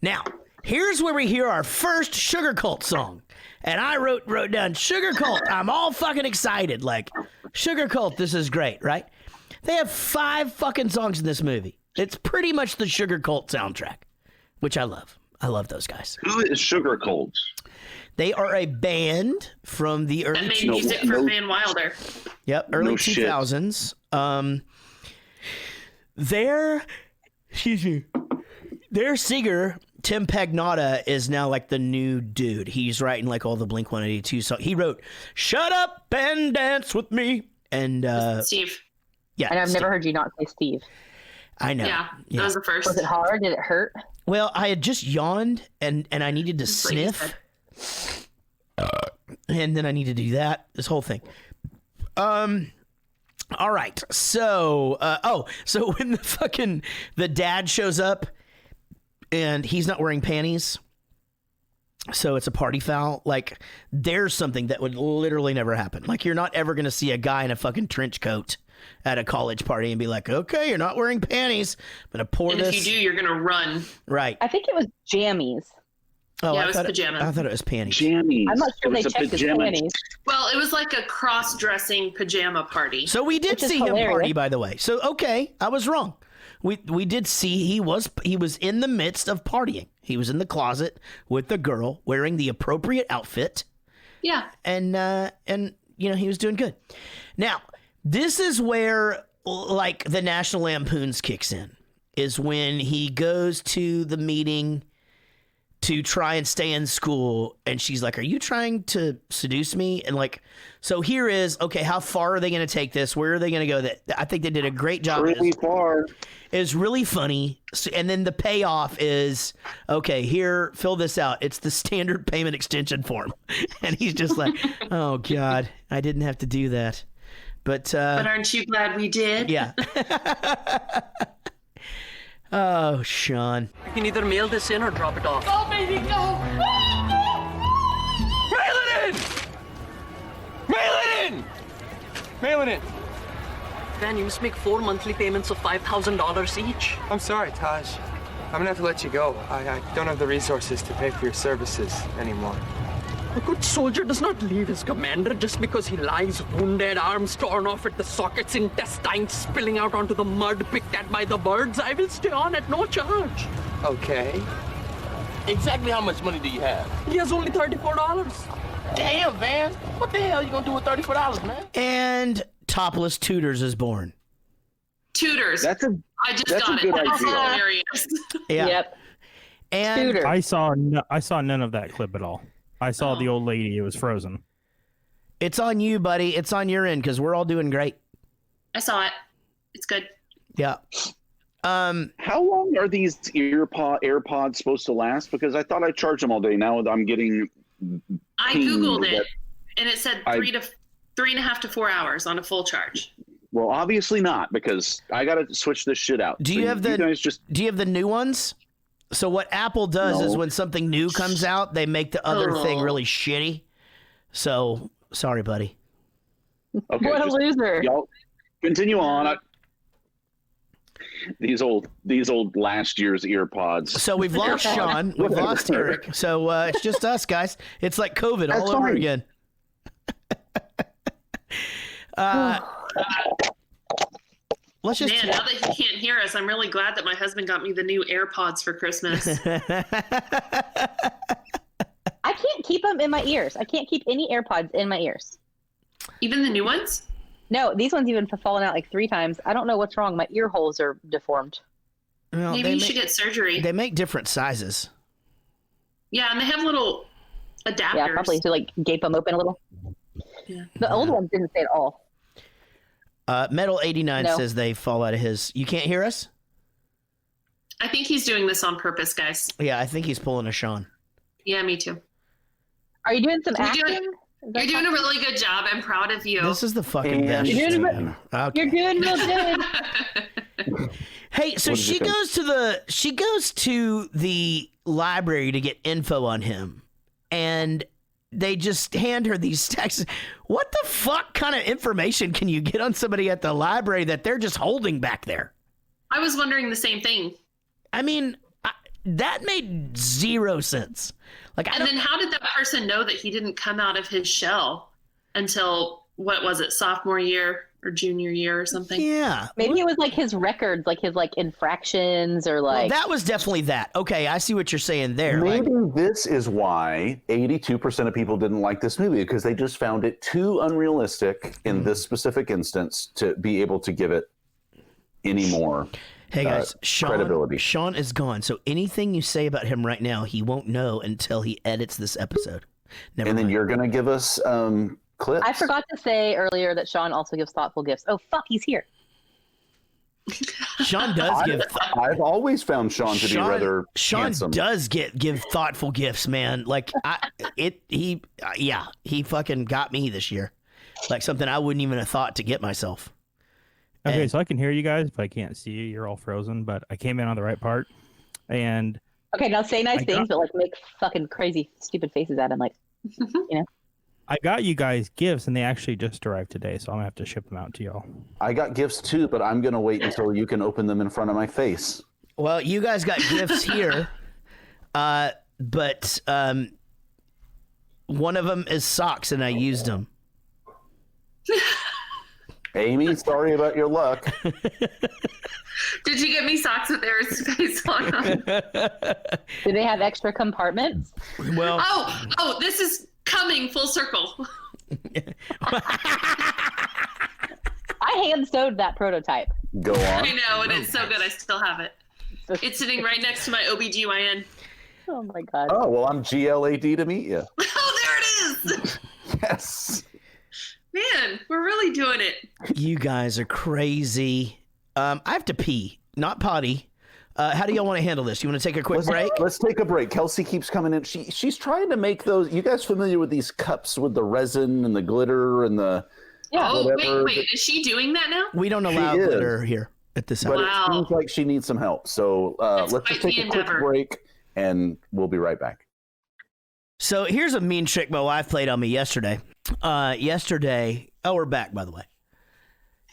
Now, here's where we hear our first Sugar Cult song, and I wrote down Sugar Cult. I'm all fucking excited, like Sugar Cult. This is great, right? They have 5 fucking songs in this movie. It's pretty much the Sugar Cult soundtrack, which I love. I love those guys. Who is Sugar Cult? They are a band from the early that made music for Van Wilder. Yep, early 2000s. Their singer Tim Pagnotta is now like the new dude. He's writing like all the Blink-182 songs. He wrote "Shut Up and Dance with Me" and Steve. Yeah, and I've never heard you not say Steve. I know. Yeah, that was the first. Was it hard? Did it hurt? Well, I had just yawned and I needed to sniff. And then I need to do that. This whole thing. All right. So, so when the dad shows up and he's not wearing panties, so it's a party foul. Like, there's something that would literally never happen. Like, you're not ever going to see a guy in a fucking trench coat at a college party and be like, okay, you're not wearing panties. I'm going to pour this. And if you do, you're going to run. Right. I think it was jammies. Oh, yeah, it was pajamas. I thought it was panties. Jammies. I'm not sure they checked his panties. Well, it was like a cross-dressing pajama party. So we did see him party, by the way. So, okay, I was wrong. We did see he was in the midst of partying. He was in the closet with the girl wearing the appropriate outfit. Yeah. And he was doing good. Now, this is where like the National Lampoons kicks in, is when he goes to the meeting to try and stay in school, and she's like, are you trying to seduce me? And like, so here is, okay, how far are they going to take this? Where are they going to go? That I think they did a great job. Really far. It's really funny. And then the payoff is, okay, here, fill this out. It's the standard payment extension form. And he's just like, oh God, I didn't have to do that. But aren't you glad we did? Yeah. Oh, Sean. You can either mail this in or drop it off. Go, baby, go! Mail it in! Mail it in! Mail it in! Van, you must make 4 monthly payments of $5,000 each. I'm sorry, Taj. I'm gonna have to let you go. I don't have the resources to pay for your services anymore. A good soldier does not leave his commander just because he lies wounded, arms torn off at the sockets, intestines spilling out onto the mud picked at by the birds. I will stay on at no charge. Okay. Exactly how much money do you have? He has only $34. Damn, Van. What the hell are you gonna do with $34, man? And Topless Tutors is born. Tutors. I just that's got a good it. That's idea. hilarious. Yeah. Yep. And Tutor. I saw none of that clip at all. I saw the old lady. It was frozen. it's on you, buddy. It's on your end because we're all doing great. I saw it. It's good. Yeah. How long are these AirPods supposed to last? Because I thought I charged them all day. Now I'm getting. I Googled it, and it said 3.5 to 4 hours on a full charge. Well, obviously not, because I got to switch this shit out. Do you have the? guys just? Do you have the new ones? So what Apple does is when something new comes out, they make the other thing really shitty. So sorry, buddy. Okay, What a loser. Y'all continue on. These old last year's earpods. So we've lost Sean. We've lost Eric. So it's just us, guys. It's like COVID all over again. Let's just. Man, now that he can't hear us, I'm really glad that my husband got me the new AirPods for Christmas. I can't keep them in my ears. I can't keep any AirPods in my ears. Even the new ones? No, these ones even have fallen out like 3 times. I don't know what's wrong. My ear holes are deformed. Well, Maybe you should get surgery. They make different sizes. Yeah, and they have little adapters. Yeah, probably to like gape them open a little. Yeah. The old ones didn't say at all. Metal 89 No. says they fall out of his. You can't hear us? I think he's doing this on purpose, guys. Yeah, I think he's pulling a Sean. Yeah, me too. Are you doing some You're acting? doing- You're doing a really good job. I'm proud of you. This is the fucking best. You're doing, Okay. you're doing real good. Hey, so she goes to the library to get info on him, and they just hand her these texts. What the fuck kind of information can you get on somebody at the library that they're just holding back there? I was wondering the same thing. I mean, that made zero sense. Like, And then how did that person know that he didn't come out of his shell until, what was it, sophomore year or junior year or something? Yeah. Maybe it was like his records, like his like infractions or like. Well, that was definitely that. Okay, I see what you're saying there. Maybe this is why 82% of people didn't like this movie, because they just found it too unrealistic in this specific instance to be able to give it any more. Hey guys, credibility. Sean is gone, so anything you say about him right now, he won't know until he edits this episode. Never And then mind. you're going to give us clips. I forgot to say earlier that Sean also gives thoughtful gifts. Oh fuck, he's here. Sean does give. I've always found Sean to be rather handsome. Does give thoughtful gifts, man. Like he fucking got me this year, like something I wouldn't even have thought to get myself. Okay, so I can hear you guys, but I can't see you. You're all frozen, but I came in on the right part. And Okay, now say nice things, but like make fucking crazy, stupid faces at him, like you know. I got you guys gifts, and they actually just arrived today, so I'm going to have to ship them out to y'all. I got gifts too, but I'm going to wait until you can open them in front of my face. Well, you guys got gifts here, but one of them is socks, and I used them. Amy, sorry about your luck. Did you get me socks with Eric's face on them? Do they have extra compartments? Well, oh, this is coming full circle. I hand sewed that prototype. Go on. I know, and it's so good. I still have it. It's sitting right next to my OBGYN. Oh my god. Oh, well, I'm GLAD to meet you. Oh, there it is. Yes. Man, we're really doing it. you guys are crazy. I have to pee, not potty. How do y'all want to handle this? You want to take a quick break? Let's take a break. Kelsey keeps coming in. She's trying to make those. You guys familiar with these cups with the resin and the glitter and the Wait, is she doing that now? We don't allow glitter here at this house. But it seems like she needs some help. So let's just take a quick break, and we'll be right back. So here's a mean trick my wife played on me yesterday. We're back, by the way.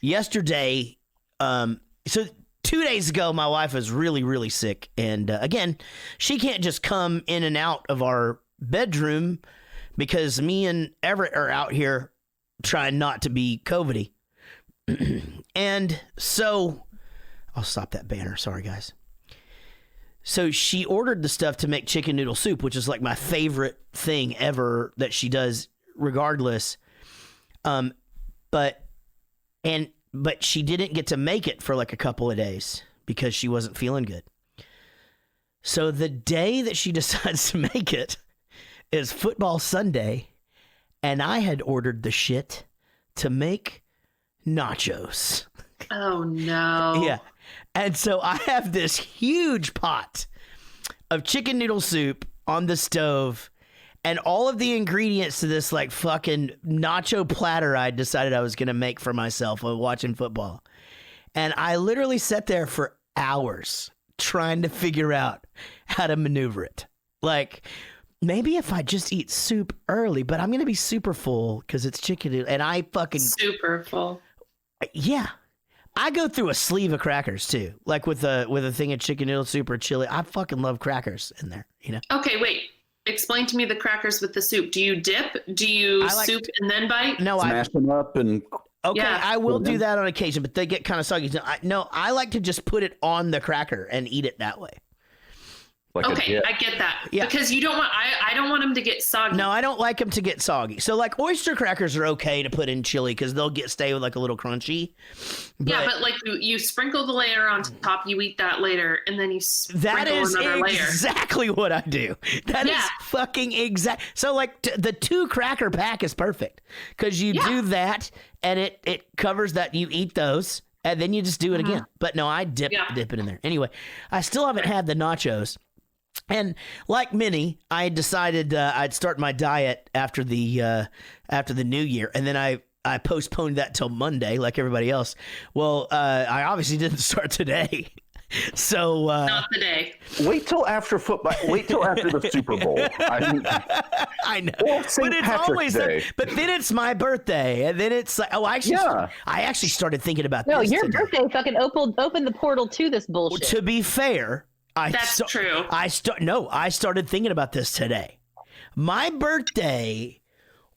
Yesterday, so 2 days ago, my wife was really, really sick. And again, she can't just come in and out of our bedroom because me and Everett are out here trying not to be COVID-y. And so, I'll stop that banner. Sorry, guys. So she ordered the stuff to make chicken noodle soup, which is like my favorite thing ever that she does regardless. And but she didn't get to make it for like a couple of days because she wasn't feeling good. So the day that she decides to make it is football Sunday, and I had ordered the shit to make nachos. Oh no. Yeah. And so I have this huge pot of chicken noodle soup on the stove and all of the ingredients to this like fucking nacho platter I decided I was going to make for myself while watching football. And I literally sat there for hours trying to figure out how to maneuver it. Like, maybe if I just eat soup early, but I'm going to be super full because it's chicken noodle. And I fucking... Super full. Yeah. I go through a sleeve of crackers too. Like with a thing of chicken noodle soup or chili. I fucking love crackers in there, you know? Okay, wait. Explain to me the crackers with the soup. Do you dip? Do you soup and then bite? No, Smash them up and... Okay, Yeah. I will do that on occasion, but they get kind of soggy. No, I like to just put it on the cracker and eat it that way. Like Okay, I get that. Yeah. Because you don't want, I don't want them to get soggy. No, I don't like them to get soggy. So like oyster crackers are okay to put in chili because they'll stay with like a little crunchy. Yeah, but like you sprinkle the layer on top, you eat that later, and then you sprinkle that is another layer. exactly what I do. That is fucking exact. So like the 2 cracker pack is perfect because you do that and it covers that. You eat those and then you just do it again. But no, I dip it in there. Anyway, I still haven't had the nachos. And like Minnie, I decided I'd start my diet after the new year, and then I postponed that till Monday, like everybody else. Well, I obviously didn't start today, so not today. Wait till after football. Wait till after the Super Bowl. I know, or St. but it's Patrick's always Day. but then it's my birthday, and then it's like, I actually started thinking about this. No, your today. birthday fucking opened the portal to this bullshit. To be fair. That's true. I started thinking about this today. My birthday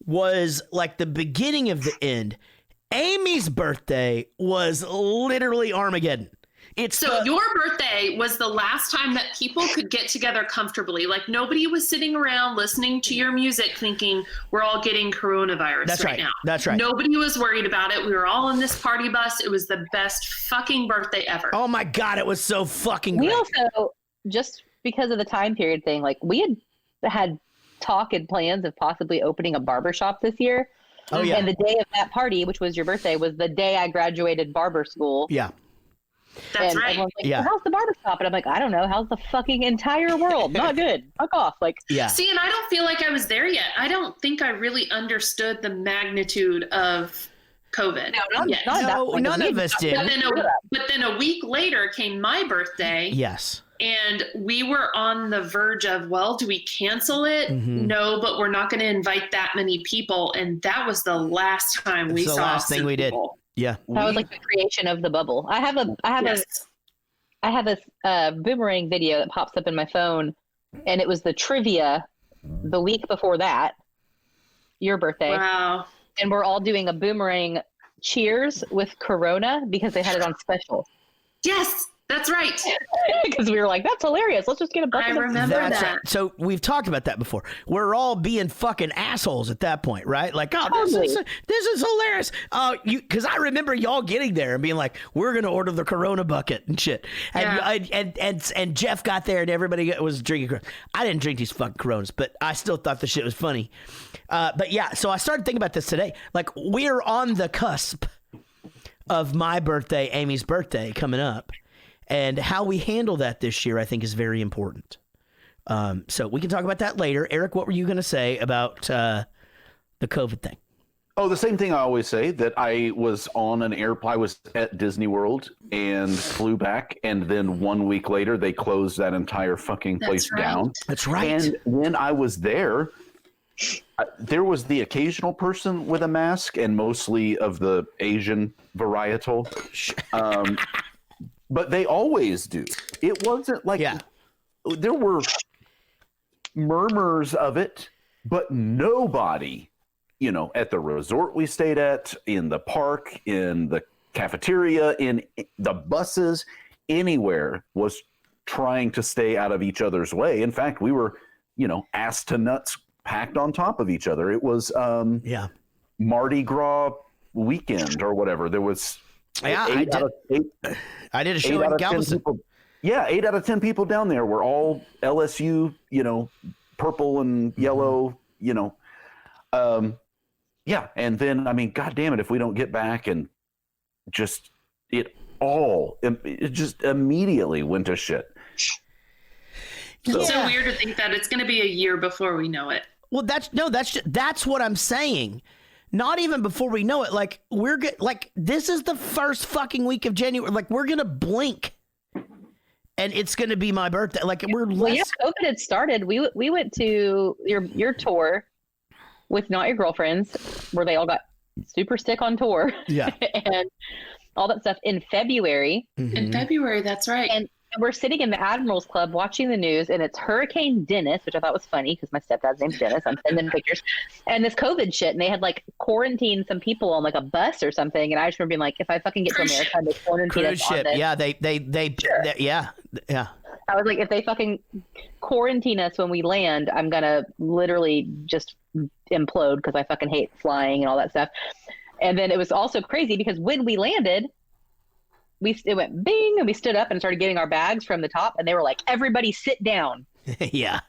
was like the beginning of the end. Amy's birthday was literally Armageddon. So your birthday was the last time that people could get together comfortably. Like nobody was sitting around listening to your music thinking we're all getting coronavirus right now. That's right. Nobody was worried about it. We were all in this party bus. It was the best fucking birthday ever. Oh my God, it was so fucking great. We also, just because of the time period thing, like we had talk and plans of possibly opening a barbershop this year. Oh yeah. And the day of that party, which was your birthday, was the day I graduated barber school. Yeah. That's and right. everyone's like, well, how's the barbershop? And I'm like, I don't know. How's the fucking entire world? Not good. Fuck off. Like, yeah. See, and I don't feel like I was there yet. I don't think I really understood the magnitude of COVID. None of us did. But then a week later came my birthday. Yes. And we were on the verge of, well, do we cancel it? Mm-hmm. No, but we're not going to invite that many people. And that was the last time we saw the last thing we did. Yeah. That was like the creation of the bubble. I have a boomerang video that pops up in my phone, and it was the trivia the week before that, your birthday. Wow. And we're all doing a boomerang cheers with Corona because they had it on special. Yes, that's right. Because we were like, that's hilarious. Let's just get a bucket. I remember that. Right. So we've talked about that before. We're all being fucking assholes at that point, right? Like, oh, this is hilarious. Because I remember y'all getting there and being like, we're gonna order the Corona bucket and shit. And and Jeff got there and everybody was drinking Corona. I didn't drink these fucking Coronas, but I still thought the shit was funny. But yeah, so I started thinking about this today. Like, we're on the cusp of my birthday, Amy's birthday coming up. And how we handle that this year, I think, is very important. So we can talk about that later. Eric, what were you going to say about the COVID thing? Oh, the same thing I always say, that I was on an airplane. I was at Disney World and flew back. And then 1 week later, they closed that entire fucking place down. That's right. And when I was there, there was the occasional person with a mask, and mostly of the Asian varietal. But they always do. It wasn't like there were murmurs of it, but nobody, at the resort we stayed at, in the park, in the cafeteria, in the buses, anywhere was trying to stay out of each other's way. In fact, we were, ass to nuts packed on top of each other. It was Mardi Gras weekend or whatever. There was Yeah, I did a show in Galveston. 8 out of 10 people down there were all LSU, purple and yellow, yeah. And then, I mean, God damn it, if we don't get back and just it just immediately went to shit. It's so weird to think that it's going to be a year before we know it. Well, that's what I'm saying. Not even before we know it. Like, this is the first fucking week of January. Like, we're going to blink and it's going to be my birthday. Like, COVID had started. We went to your tour with Not Your Girlfriends, where they all got super sick on tour. Yeah. And all that stuff in February. Mm-hmm. In February, that's right. And we're sitting in the Admirals Club watching the news, and it's Hurricane Dennis, which I thought was funny because my stepdad's name's Dennis. I'm sending pictures. And this COVID shit, and they had like quarantined some people on like a bus or something. And I just remember being like, if I fucking get to America, they quarantine us on this. Yeah, yeah. I was like, if they fucking quarantine us when we land, I'm gonna literally just implode because I fucking hate flying and all that stuff. And then it was also crazy because when we landed, it went bing, and we stood up and started getting our bags from the top, and they were like, everybody sit down. Yeah.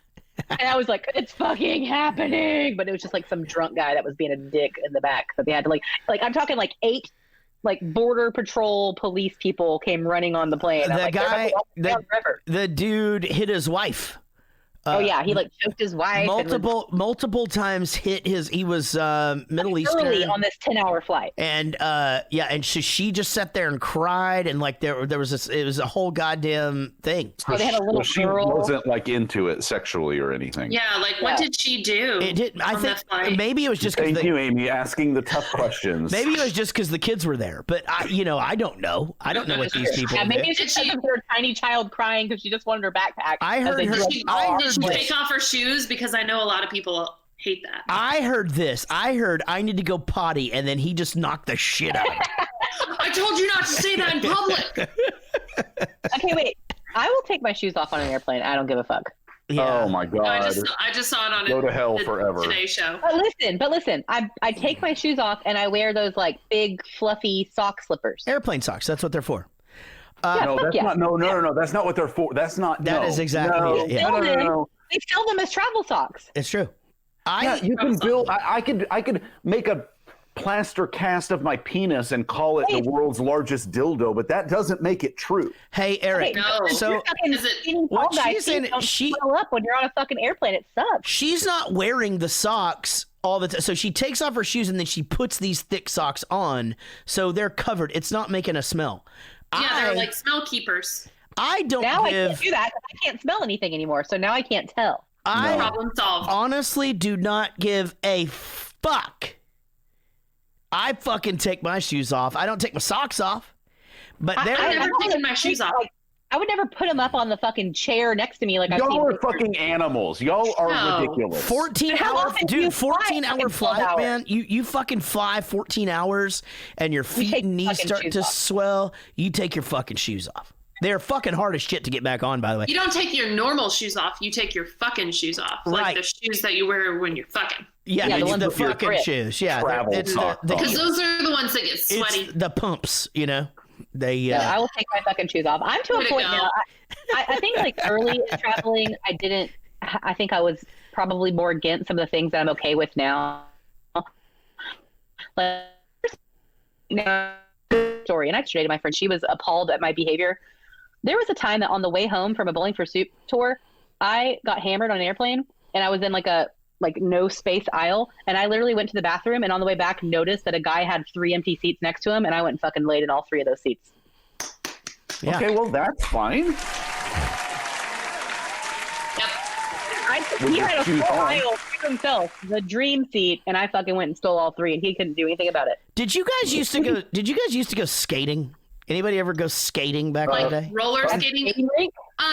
And I was like, it's fucking happening. But it was just like some drunk guy that was being a dick in the back. But they had to like I'm talking like 8 like border patrol police people came running on the plane. The dude hit his wife. Oh yeah, he like choked his wife. Multiple times he was Middle Eastern early on this 10-hour flight. And and she just sat there and cried, and like there was it was a whole goddamn thing. So they had a little she girl. wasn't like into it sexually or anything. Yeah, like what did she do? It didn't. I think maybe it was just because Thank you, Amy, asking the tough questions. Maybe it was just because the kids were there, but I don't know. I don't know what these people. Yeah, maybe did. it's just because of her tiny child crying because she just wanted her backpack. I heard her. Did she take off her shoes? Because I know a lot of people hate that. I heard this. I heard I need to go potty, and then he just knocked the shit out of me. I told you not to say that in public. Okay, wait. I will take my shoes off on an airplane. I don't give a fuck. Yeah. Oh my god! I just saw it on Go to hell forever. Today Show. But listen. I take my shoes off and I wear those like big fluffy sock slippers. Airplane socks. That's what they're for. No, that's not. No. That's not what they're for. That's not. That is exactly it. Yeah. No. They sell them as travel socks. It's true. You can build. I could make a plaster cast of my penis and call it the world's largest dildo, but that doesn't make it true. Hey, Eric. No. So what she's saying, she swell up when you're on a fucking airplane. It sucks. She's not wearing the socks all the time. So she takes off her shoes and then she puts these thick socks on, so they're covered. It's not making a smell. Yeah, they're like smell keepers. I don't now I can't do that. I can't smell anything anymore, so now I can't tell. Problem solved. Honestly do not give a fuck. I fucking take my shoes off. I don't take my socks off. But I've never taken my shoes off. I would never put them up on the fucking chair next to me. Like y'all are fucking animals. Y'all are ridiculous. 14-hour flight, man. You fucking fly 14 hours and your feet and knees start to swell. You take your fucking shoes off. They're fucking hard as shit to get back on, by the way. You don't take your normal shoes off. You take your fucking shoes off. Right. Like the shoes that you wear when you're fucking. Yeah, the fucking shoes. Yeah. Because those are the ones that get sweaty. It's the pumps, They. I will take my fucking shoes off. I'm to a point now. I think like early in traveling, I think I was probably more against some of the things that I'm okay with now. Like, story. And I straight to my friend, she was appalled at my behavior. There was a time that on the way home from a Bowling for Soup tour, I got hammered on an airplane, and I was in like no space aisle, and I literally went to the bathroom, and on the way back noticed that a guy had 3 empty seats next to him, and I went and fucking laid in all 3 of those seats. Yeah. Okay, well that's fine. He had a full aisle to himself, the dream seat, and I fucking went and stole all 3, and he couldn't do anything about it. Did you guys used to go skating? Anybody ever go skating back in the day? Roller skating?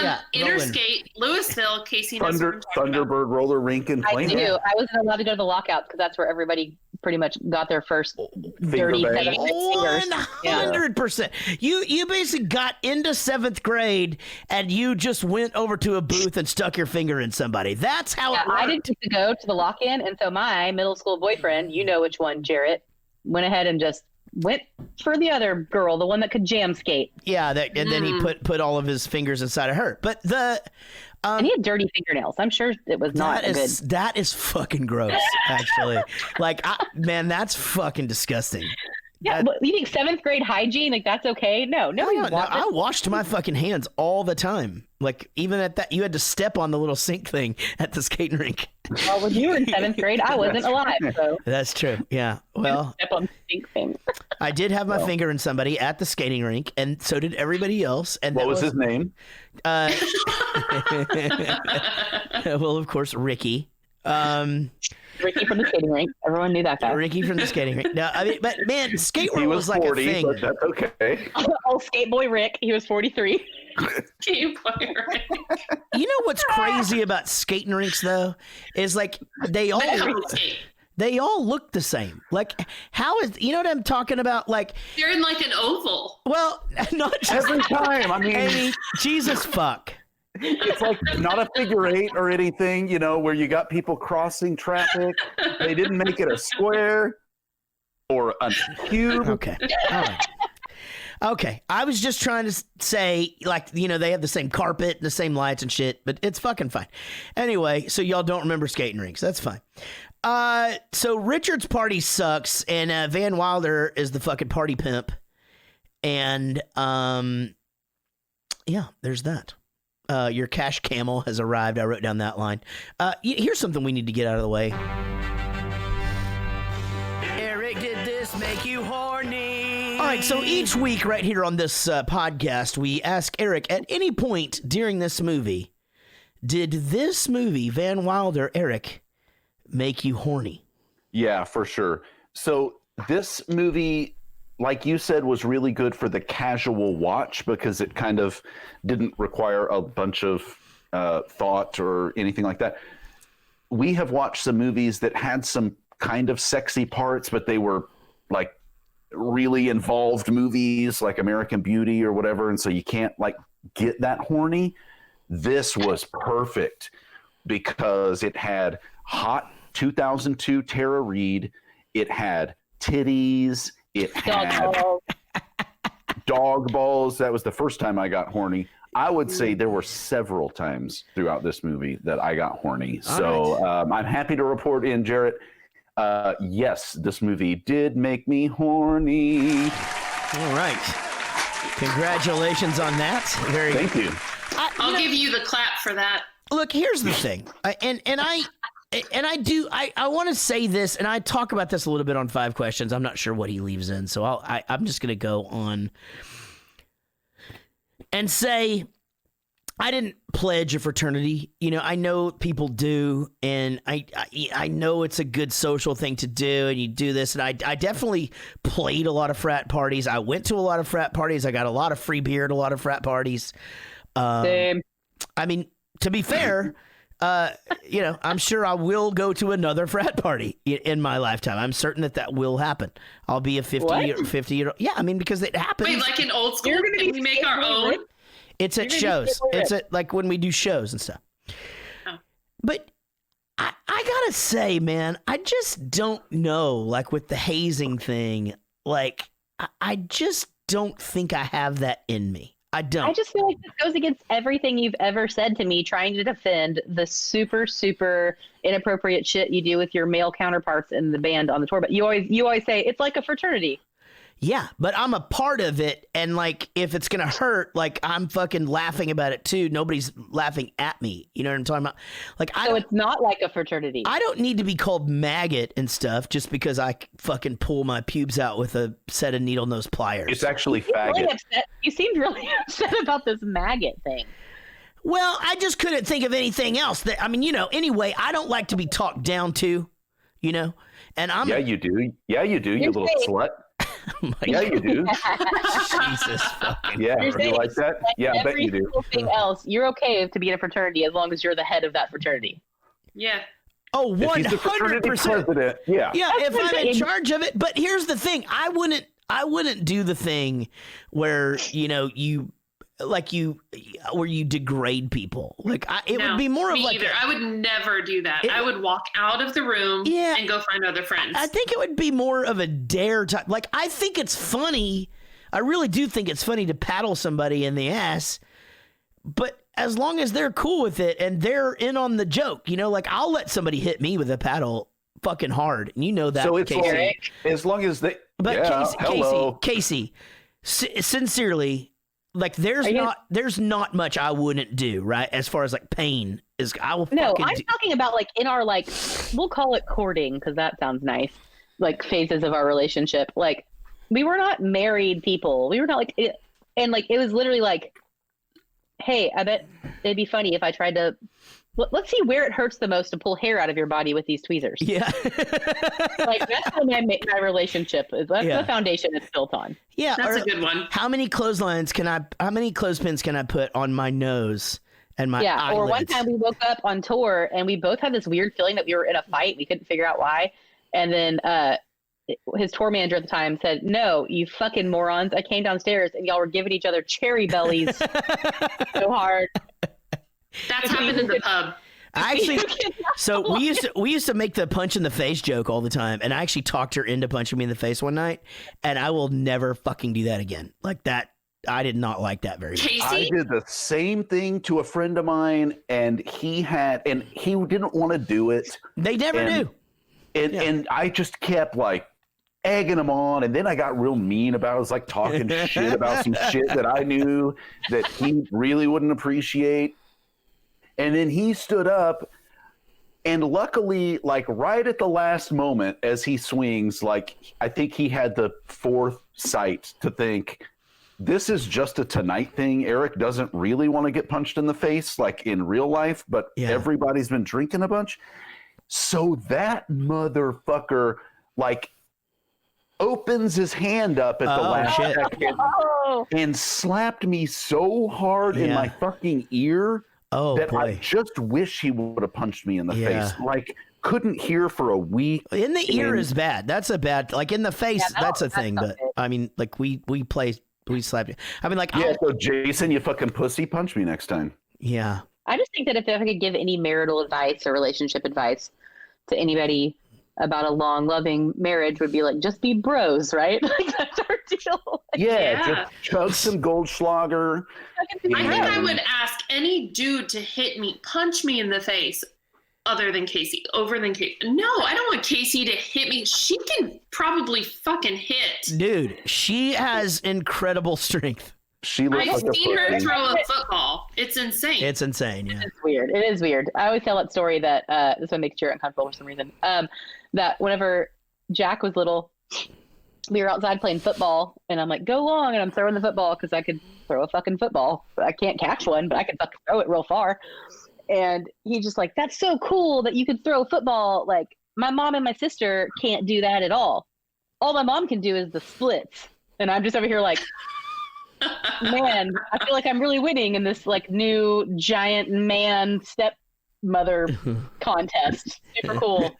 Yeah, Interstate, Louisville, Casey. Thunderbird roller rink and plane. I do. I wasn't allowed to go to the lockouts because that's where everybody pretty much got their first dirty 100%. You basically got into 7th grade and you just went over to a booth and stuck your finger in somebody. That's how it worked. I didn't get to go to the lock-in, and so my middle school boyfriend, you know which one, Jarrett, went ahead and just went for the other girl, the one that could jam skate. Yeah, and then he put all of his fingers inside of her. But and he had dirty fingernails. I'm sure it was not good. That is fucking gross, actually. Like, man, that's fucking disgusting. Yeah, but you think 7th grade hygiene, like, that's okay? No, I washed my fucking hands all the time. Like, even at that, you had to step on the little sink thing at the skating rink. Well, when you were in 7th grade, I wasn't alive, so. That's true, yeah. Well, step on the sink thing. I did have my finger in somebody at the skating rink, and so did everybody else. And what was his name? Well, of course, Ricky. Ricky from the skating rink. Everyone knew that guy. Ricky from the skating rink. No, I mean, but man, skate roll was like 40, a thing. but that's okay. Oh, skate boy Rick. He was 43. Skate boy Rick. You know what's crazy about skating rinks though? Is like they all look the same. Like, how is, you know what I'm talking about? Like, they're in like an oval. Well, not just every time. I mean, Jesus fuck. It's like not a figure 8 or anything, you know, where you got people crossing traffic. They didn't make it a square or a cube. Okay. All right. Okay. I was just trying to say, like, you know, they have the same carpet and the same lights and shit, but it's fucking fine. Anyway, so y'all don't remember skating rinks. That's fine. So Richard's party sucks, and Van Wilder is the fucking party pimp. And, yeah, there's that. Your cash camel has arrived. I wrote down that line. Here's something we need to get out of the way. Eric, did this make you horny? All right, so each week right here on this podcast, we ask Eric, at any point during this movie, did this movie, Van Wilder, Eric, make you horny? Yeah, for sure. So this movie, like you said, was really good for the casual watch because it kind of didn't require a bunch of thought or anything like that. We have watched some movies that had some kind of sexy parts, but they were like really involved movies like American Beauty or whatever. And so you can't like get that horny. This was perfect because it had hot 2002 Tara Reid. It had titties. It had dog balls. That was the first time I got horny. I would say there were several times throughout this movie that I got horny. So I'm happy to report in, Jarrett. Yes, this movie did make me horny. All right. Congratulations on that. Thank you. I'll give you the clap for that. Look, here's the thing. I want to say this, and I talk about this a little bit on 5 Questions. I'm not sure what he leaves in, so I'm just going to go on and say I didn't pledge a fraternity. You know, I know people do, and I know it's a good social thing to do, and you do this, and I definitely played a lot of frat parties. I went to a lot of frat parties. I got a lot of free beer at a lot of frat parties. Same. I mean, to be fair, you know, I'm sure I will go to another frat party in my lifetime. I'm certain that will happen. I'll be a 50-year-old. Yeah, I mean, because it happens. Wait, like in old school, can we make our own? It's at shows. It's at like when we do shows and stuff. Oh. But I gotta say, man, I just don't know. Like with the hazing thing, like I just don't think I have that in me. I don't. I just feel like this goes against everything you've ever said to me, trying to defend the super, super inappropriate shit you do with your male counterparts in the band on the tour. But you always say it's like a fraternity. Yeah, but I'm a part of it, and like if it's gonna hurt, like I'm fucking laughing about it too. Nobody's laughing at me. You know what I'm talking about? Like, so it's not like a fraternity. I don't need to be called maggot and stuff just because I fucking pull my pubes out with a set of needle nose pliers. It's actually faggot. Really upset. You seemed really upset about this maggot thing. Well, I just couldn't think of anything else. That I mean, you know. Anyway, I don't like to be talked down to, you know. And I'm you do. Yeah, you do. You little slut. Yeah, you do. Jesus fucking. Yeah, you like that? Yeah, I bet you do. Everything else, you're okay to be in a fraternity as long as you're the head of that fraternity. Yeah. Oh, 100%. Yeah. Yeah, if I'm in charge of it. But here's the thing: I wouldn't do the thing where you know you where you degrade people. Like it would be more of like either. I would never do that. I would walk out of the room and go find other friends. I think it would be more of a dare type. Like, I think it's funny. I really do think it's funny to paddle somebody in the ass, but as long as they're cool with it and they're in on the joke, like I'll let somebody hit me with a paddle fucking hard. And you know that. So it's Casey. As long as they, but hello. Casey, sincerely, like there's not much I wouldn't do, right? As far as like pain is, I will. No, I'm talking about like in our we'll call it courting because that sounds nice. Like phases of our relationship. Like we were not married people. We were not like, and like it was literally like, hey, I bet it'd be funny if I tried to. Let's see where it hurts the most to pull hair out of your body with these tweezers. Yeah. Like that's what my relationship is. That's the foundation it's built on. Yeah. That's a good one. How many clothespins can I put on my nose and my eyelids? Or one time we woke up on tour and we both had this weird feeling that we were in a fight. We couldn't figure out why. And then his tour manager at the time said, "No, you fucking morons. I came downstairs and y'all were giving each other cherry bellies so hard." That's happened in the pub. So we used to make the punch in the face joke all the time, and I actually talked her into punching me in the face one night, and I will never fucking do that again. Like that, I did not like that very much. I did the same thing to a friend of mine, and he didn't want to do it. They never do. And I just kept like egging him on, and then I got real mean about it. I was like talking shit about some shit that I knew that he really wouldn't appreciate. And then he stood up, and luckily, like right at the last moment as he swings, like I think he had the foresight to think, this is just a tonight thing. Eric doesn't really want to get punched in the face like in real life, but everybody's been drinking a bunch. So that motherfucker like opens his hand up at the last second and slapped me so hard in my fucking ear. I just wish he would have punched me in the face. Like, couldn't hear for a week. In the ear is bad. That's a bad. Like in the face, that's a thing. But I mean, like we slap you. I mean, like so Jason, you fucking pussy, punch me next time. Yeah. I just think that if I could give any marital advice or relationship advice to anybody about a long, loving marriage, would be like, just be bros, right? Like that's our deal. Just chug some Goldschlager. I think I would ask any dude to punch me in the face over than Casey. No, I don't want Casey to hit me. She can probably fucking hit. Dude, she has incredible strength. I've seen her throw a football. It's insane. It's insane, yeah. It's weird. It is weird. I always tell that story that this one makes Jared uncomfortable for some reason. That whenever Jack was little, we were outside playing football, and I'm like, go long, and I'm throwing the football because I could throw a fucking football. I can't catch one, but I can fucking throw it real far. And he's just like, that's so cool that you could throw a football. Like, my mom and my sister can't do that at all. All my mom can do is the splits. And I'm just over here like, man, I feel like I'm really winning in this like new giant man stepmother contest. Super cool.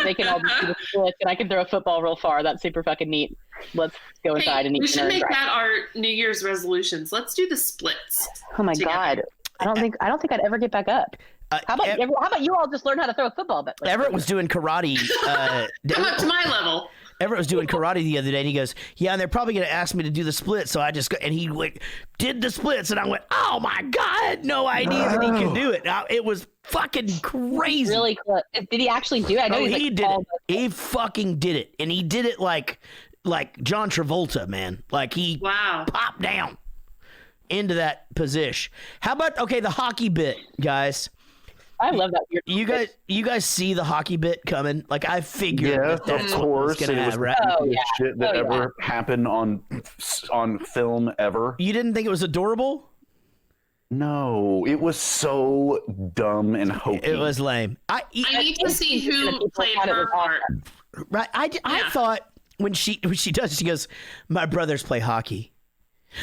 They can all just do the splits, and I can throw a football real far. That's super fucking neat. Let's go inside and eat. We should make that our New Year's resolutions. Let's do the splits. Oh my god, I don't think I'd ever get back up. How about you all just learn how to throw a football? But Everett was doing karate. Come up to my level. Everett was doing karate the other day, and he goes, "Yeah, and they're probably going to ask me to do the splits." So I just go, and he did the splits, and I went, "Oh my god, I had no idea that he could do it." It was fucking crazy. Really cool. Did he actually do it? I know he did it. He fucking did it, and he did it like John Travolta, man. Like he popped down into that position. How about the hockey bit, guys? I love that. You guys see the hockey bit coming? Like I figured that's of course what was gonna happen. Shit that ever happened on film ever. You didn't think it was adorable? No, it was so dumb and hokey. It was lame. I need to see who played her part. Right. I thought when she does, she goes, "My brothers play hockey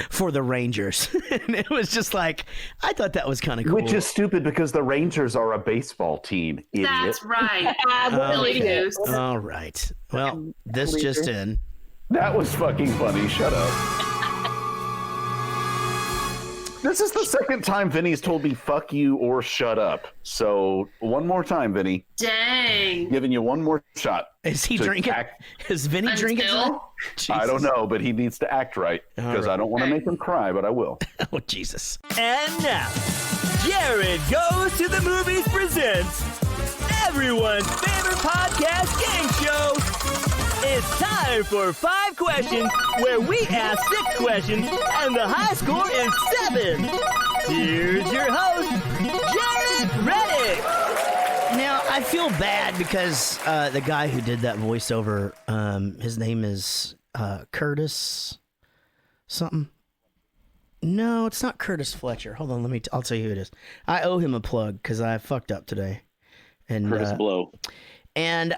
for the Rangers." And it was just like, I thought that was kind of cool. Which is stupid because the Rangers are a baseball team. Idiot. That's right. All right. Well, this just in. That was fucking funny. Shut up. This is the second time Vinny's told me "fuck you" or "shut up." So one more time, Vinny. Dang. Giving you one more shot. Is he drinking? Is Vinny drinking? I don't know, but he needs to act right because I don't want to make him cry, but I will. Oh, Jesus. And now, Jared Goes to the Movies presents everyone's favorite podcast game show. It's time for 5 questions where we ask 6 questions and the high score is 7. Here's your host, Jared Reddick. Now, I feel bad because the guy who did that voiceover, his name is Curtis something. No, it's not Curtis Fletcher. Hold on, I'll tell you who it is. I owe him a plug because I fucked up today. And Curtis Blow. And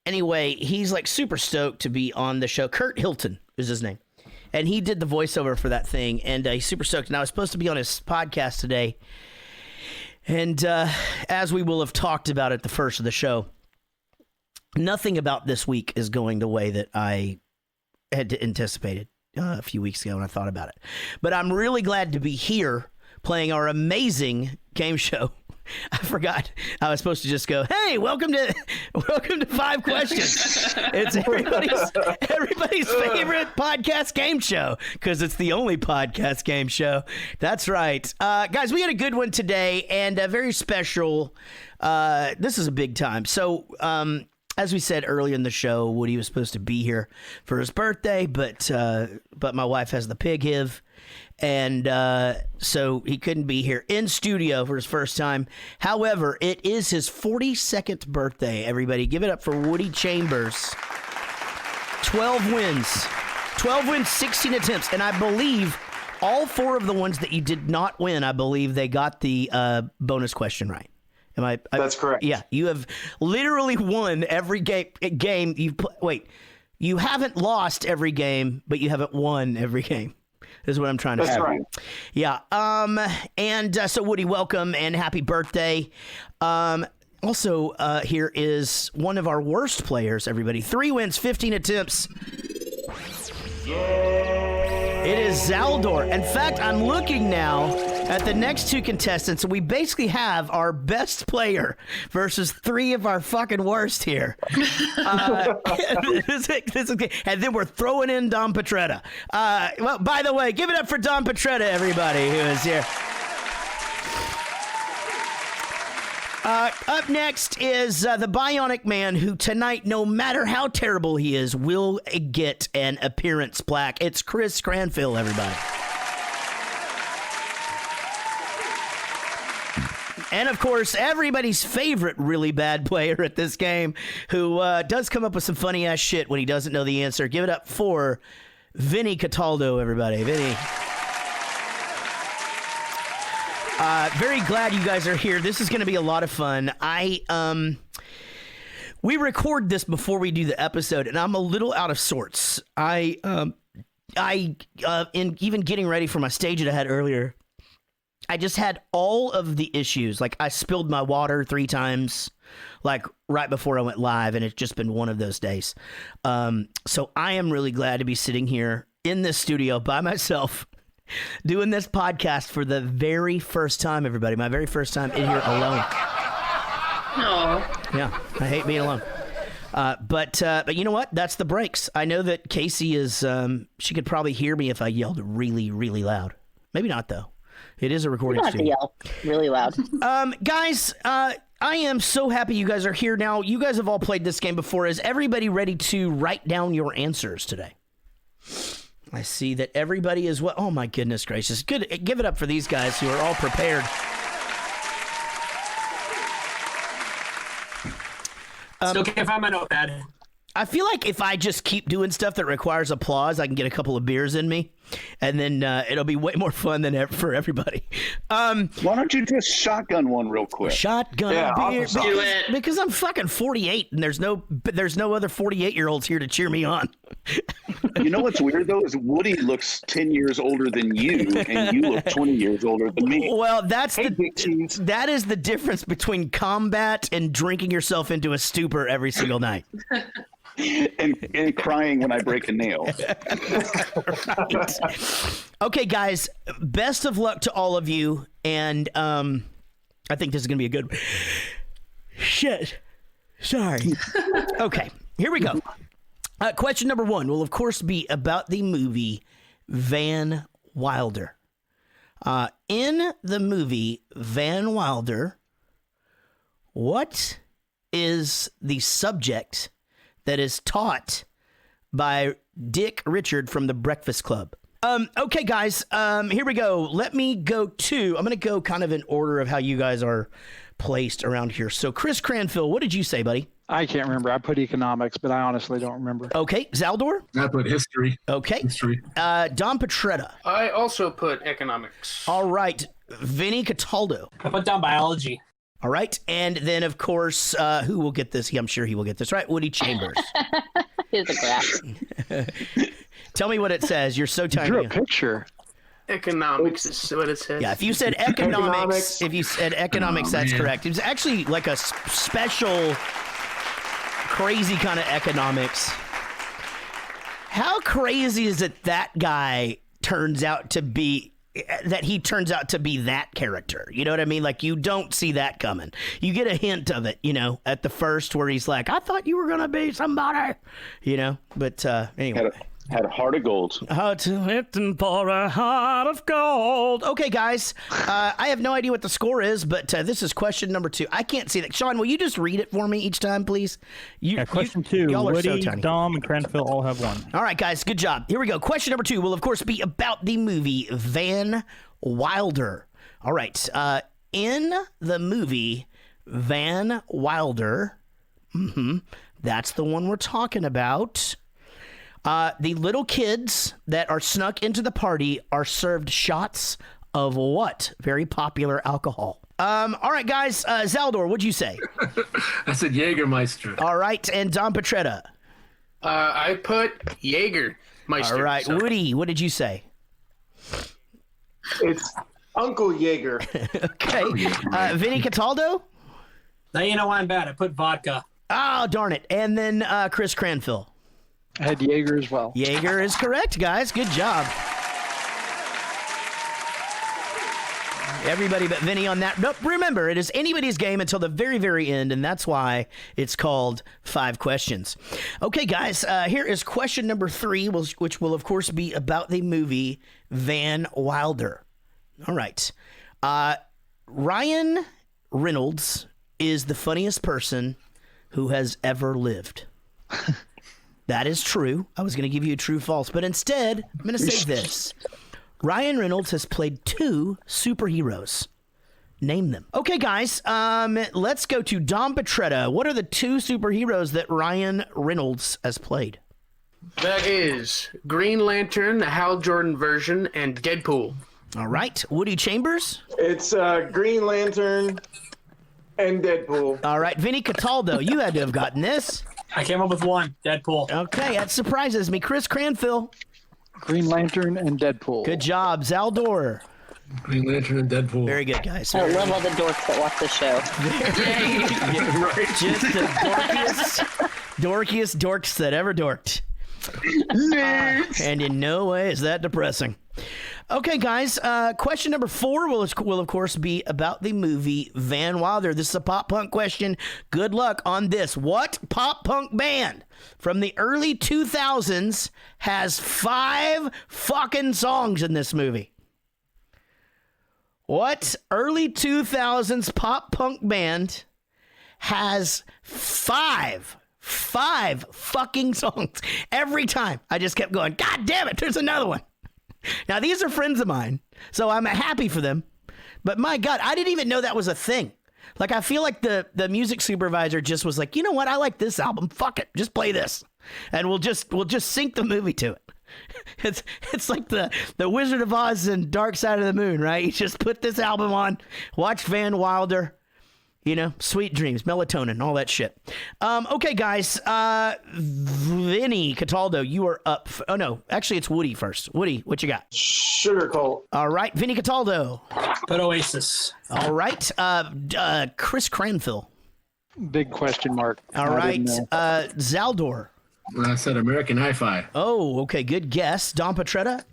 anyway, he's like super stoked to be on the show. Kurt Hilton is his name. And he did the voiceover for that thing. And he's super stoked. And I was supposed to be on his podcast today. And as we will have talked about at the first of the show, nothing about this week is going the way that I had anticipated a few weeks ago when I thought about it. But I'm really glad to be here playing our amazing game show. I forgot I was supposed to just go, hey, welcome to 5 questions. It's everybody's favorite podcast game show because it's the only podcast game show. That's right. Guys, we had a good one today and a very special. This is a big time. So as we said earlier in the show, Woody was supposed to be here for his birthday, but my wife has the pig HIV. And so he couldn't be here in studio for his first time. However, it is his 42nd birthday, everybody. Give it up for Woody Chambers. 12 wins. 12 wins, 16 attempts. And I believe all 4 of the ones that you did not win, I believe they got the bonus question right. That's correct. Yeah, you have literally won every game you've played. Wait, you haven't lost every game, but you haven't won every game. Is what I'm trying to say. That's right. Yeah. And so Woody, welcome and happy birthday. Also, here is one of our worst players, everybody. 3 wins, 15 attempts. It is Zaldor. In fact, I'm looking now at the next 2 contestants. We basically have our best player versus 3 of our fucking worst here. And then we're throwing in Dom Petretta. Well, by the way, give it up for Dom Petretta, everybody who is here. Up next is the Bionic Man, who tonight, no matter how terrible he is, will get an appearance plaque. It's Chris Cranfill, everybody. And, of course, everybody's favorite really bad player at this game, who does come up with some funny-ass shit when he doesn't know the answer. Give it up for Vinnie Cataldo, everybody. Vinnie. Very glad you guys are here. This is going to be a lot of fun. We record this before we do the episode, and I'm a little out of sorts. In even getting ready for my stage that I had earlier, I just had all of the issues. Like, I spilled my water 3 times, like, right before I went live, and it's just been one of those days. So I am really glad to be sitting here in this studio by myself, doing this podcast for the very first time, everybody. My very first time in here alone. No. Yeah, I hate being alone. But you know what? That's the breaks. I know that Casey is, she could probably hear me if I yelled really, really loud. Maybe not, though. It is a recording studio. You don't have to yell really loud. Guys, I am so happy you guys are here now. You guys have all played this game before. Is everybody ready to write down your answers today? I see that everybody is what? Oh my goodness gracious! Good, give it up for these guys who are all prepared. It's okay if I'm a notepad. I feel like if I just keep doing stuff that requires applause, I can get a couple of beers in me, and then it'll be way more fun than for everybody. Why don't you just shotgun one real quick? Shotgun beer, do it. because I'm fucking 48, and there's no other 48-year-olds here to cheer me on. You know what's weird though is Woody looks 10 years older than you, and you look 20 years older than me. Well, that is the difference between combat and drinking yourself into a stupor every single night. and crying when I break a nail. Okay, guys, best of luck to all of you, and I think this is gonna be a good. Shit, sorry. Okay, here we go. Question number 1 will, of course, be about the movie Van Wilder. In the movie Van Wilder, what is the subject that is taught by Dick Richard from the Breakfast Club? Okay, guys, here we go. Let me go I'm going to go kind of in order of how you guys are placed around here. So, Chris Cranfill, what did you say, buddy? I can't remember. I put economics, but I honestly don't remember. Okay, Zaldor? I put history. Okay. History. Don Petretta. I also put economics. All right, Vinnie Cataldo. I put down biology. All right, and then, of course, who will get this? I'm sure he will get this, right? Woody Chambers. Here's a graph. Tell me what it says. You're so tiny. Drew a picture. Economics is what it says. Yeah, if you said economics, that's correct. It was actually like a special, crazy kind of economics. How crazy is it that guy turns out to be that character? You know what I mean? Like, you don't see that coming. You get a hint of it, at the first where he's like, I thought you were going to be somebody, but anyway. Had a heart of gold. How to hit and pour a heart of gold. Okay, guys, I have no idea what the score is, but this is question number 2. I can't see that. Sean, will you just read it for me each time, please? Question 2. Y'all are Woody, so tiny. Dom, and Cranfill all have 1. All right, guys, good job. Here we go. Question number 2 will, of course, be about the movie Van Wilder. All right. In the movie Van Wilder, that's the one we're talking about. The little kids that are snuck into the party are served shots of what? Very popular alcohol. All right, guys. Zaldor, what'd you say? I said Jägermeister. All right, and Don Petretta. I put Jägermeister. All right, Woody, what did you say? It's Uncle Jaeger. Okay. Vinnie Cataldo? Now you know why I'm bad. I put vodka. Oh, darn it. And then Chris Cranfill. I had Jaeger as well. Jaeger is correct, guys. Good job. Everybody but Vinny on that. Nope, remember, it is anybody's game until the very, very end, and that's why it's called 5 questions. Okay, guys, here is question number 3, which will, of course, be about the movie Van Wilder. All right. Ryan Reynolds is the funniest person who has ever lived. That is true. I was going to give you a true false, but instead, I'm going to say this. Ryan Reynolds has played 2 superheroes. Name them. Okay, guys, let's go to Dom Petretta. What are the 2 superheroes that Ryan Reynolds has played? That is Green Lantern, the Hal Jordan version, and Deadpool. All right. Woody Chambers? It's Green Lantern and Deadpool. All right. Vinnie Cataldo, you had to have gotten this. I came up with 1. Deadpool. Okay, that surprises me. Chris Cranfill. Green Lantern and Deadpool. Good job. Zaldor. Green Lantern and Deadpool. Very good, guys. I love all the dorks that watch the show. Just the dorkiest dorks that ever dorked. And in no way is that depressing. Okay, guys, question number 4 will, of course, be about the movie Van Wilder. This is a pop punk question. Good luck on this. What pop punk band from the early 2000s has 5 fucking songs in this movie? What early 2000s pop punk band has 5 fucking songs? Every time I just kept going, God damn it, there's another one. Now, these are friends of mine, so I'm happy for them. But my God, I didn't even know that was a thing. Like, I feel like the music supervisor just was like, you know what? I like this album. Fuck it. Just play this. And we'll just sync the movie to it. It's like the Wizard of Oz and Dark Side of the Moon, right? You just put this album on, watch Van Wilder, Sweet Dreams, Melatonin, all that shit. Okay, guys. Vinnie Cataldo, you are up. Oh, no. Actually, it's Woody first. Woody, what you got? Sugar Cult. All right. Vinnie Cataldo. Put Oasis. All right. Chris Cranfill. Big question mark. All right. Zaldor. I said American Hi-Fi. Oh, okay. Good guess. Don Petretta?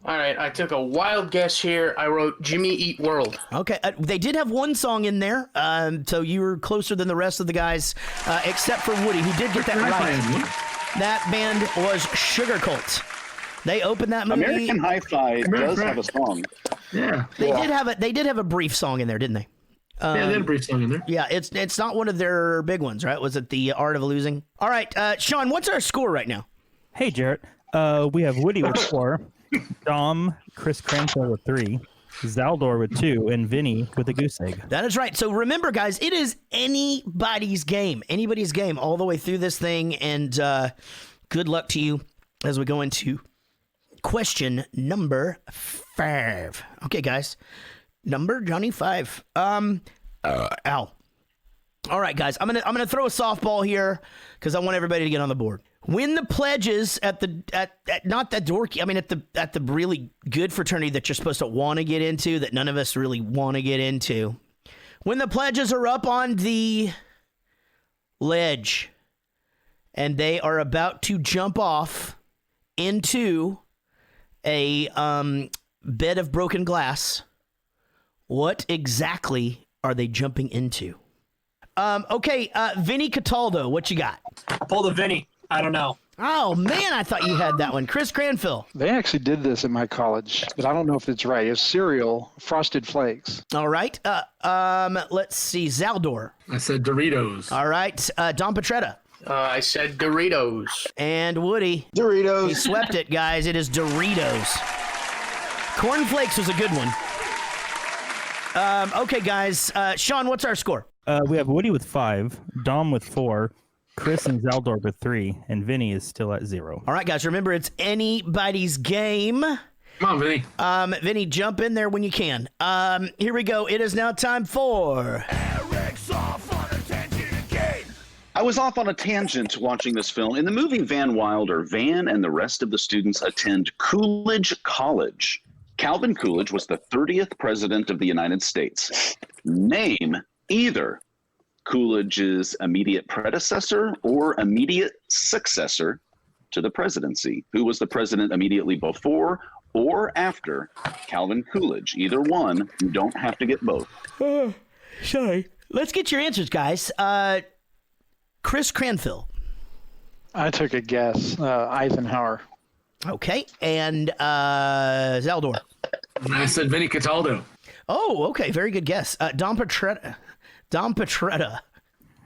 All right, I took a wild guess here. I wrote Jimmy Eat World. Okay. They did have one song in there, so you were closer than the rest of the guys, except for Woody, who did get that right. That band was Sugar Cult. They opened that movie. American Hi-Fi does have a song. Yeah. They did have a brief song in there, didn't they? Yeah, they had a brief song in there. Yeah, it's not one of their big ones, right? Was it The Art of Losing? All right, Sean, what's our score right now? Hey, Jarrett. We have Woody with 4, Dom, Chris Cranfill with 3, Zaldor with 2, and Vinnie with a goose egg. That is right. So remember, guys, it is anybody's game all the way through this thing. And good luck to you as we go into question number 5. Okay, guys. Number Johnny 5. Ow. All right, guys. I'm gonna throw a softball here because I want everybody to get on the board. When the pledges at not that dorky, I mean at the really good fraternity that you're supposed to want to get into, that none of us really want to get into. When the pledges are up on the ledge and they are about to jump off into a bed of broken glass, what exactly are they jumping into? Okay, Vinnie Cataldo, what you got? Pull the Vinnie. I don't know. Oh, man, I thought you had that one. Chris Cranfill. They actually did this in my college, but I don't know if it's right. It's cereal, Frosted Flakes. All right. Let's see. Zaldor. I said Doritos. All right. Don Petretta. I said Doritos. And Woody. Doritos. He swept it, guys. It is Doritos. Cornflakes was a good one. Okay, guys. Sean, what's our score? We have Woody with 5, Dom with 4, Chris and Zaldor with 3, and Vinnie is still at 0. All right, guys. Remember, it's anybody's game. Come on, Vinnie. Vinnie, jump in there when you can. Here we go. It is now time for Eric's Off on a Tangent Again. I was off on a tangent watching this film. In the movie Van Wilder, Van and the rest of the students attend Coolidge College. Calvin Coolidge was the 30th president of the United States. Name either Coolidge's immediate predecessor or immediate successor to the presidency. Who was the president immediately before or after Calvin Coolidge? Either one. You don't have to get both. Sorry. Let's get your answers, guys. Chris Cranfill. I took a guess. Eisenhower. Okay. And Zaldor. I said Vinnie Cataldo. Oh, okay. Very good guess. Don Petretta.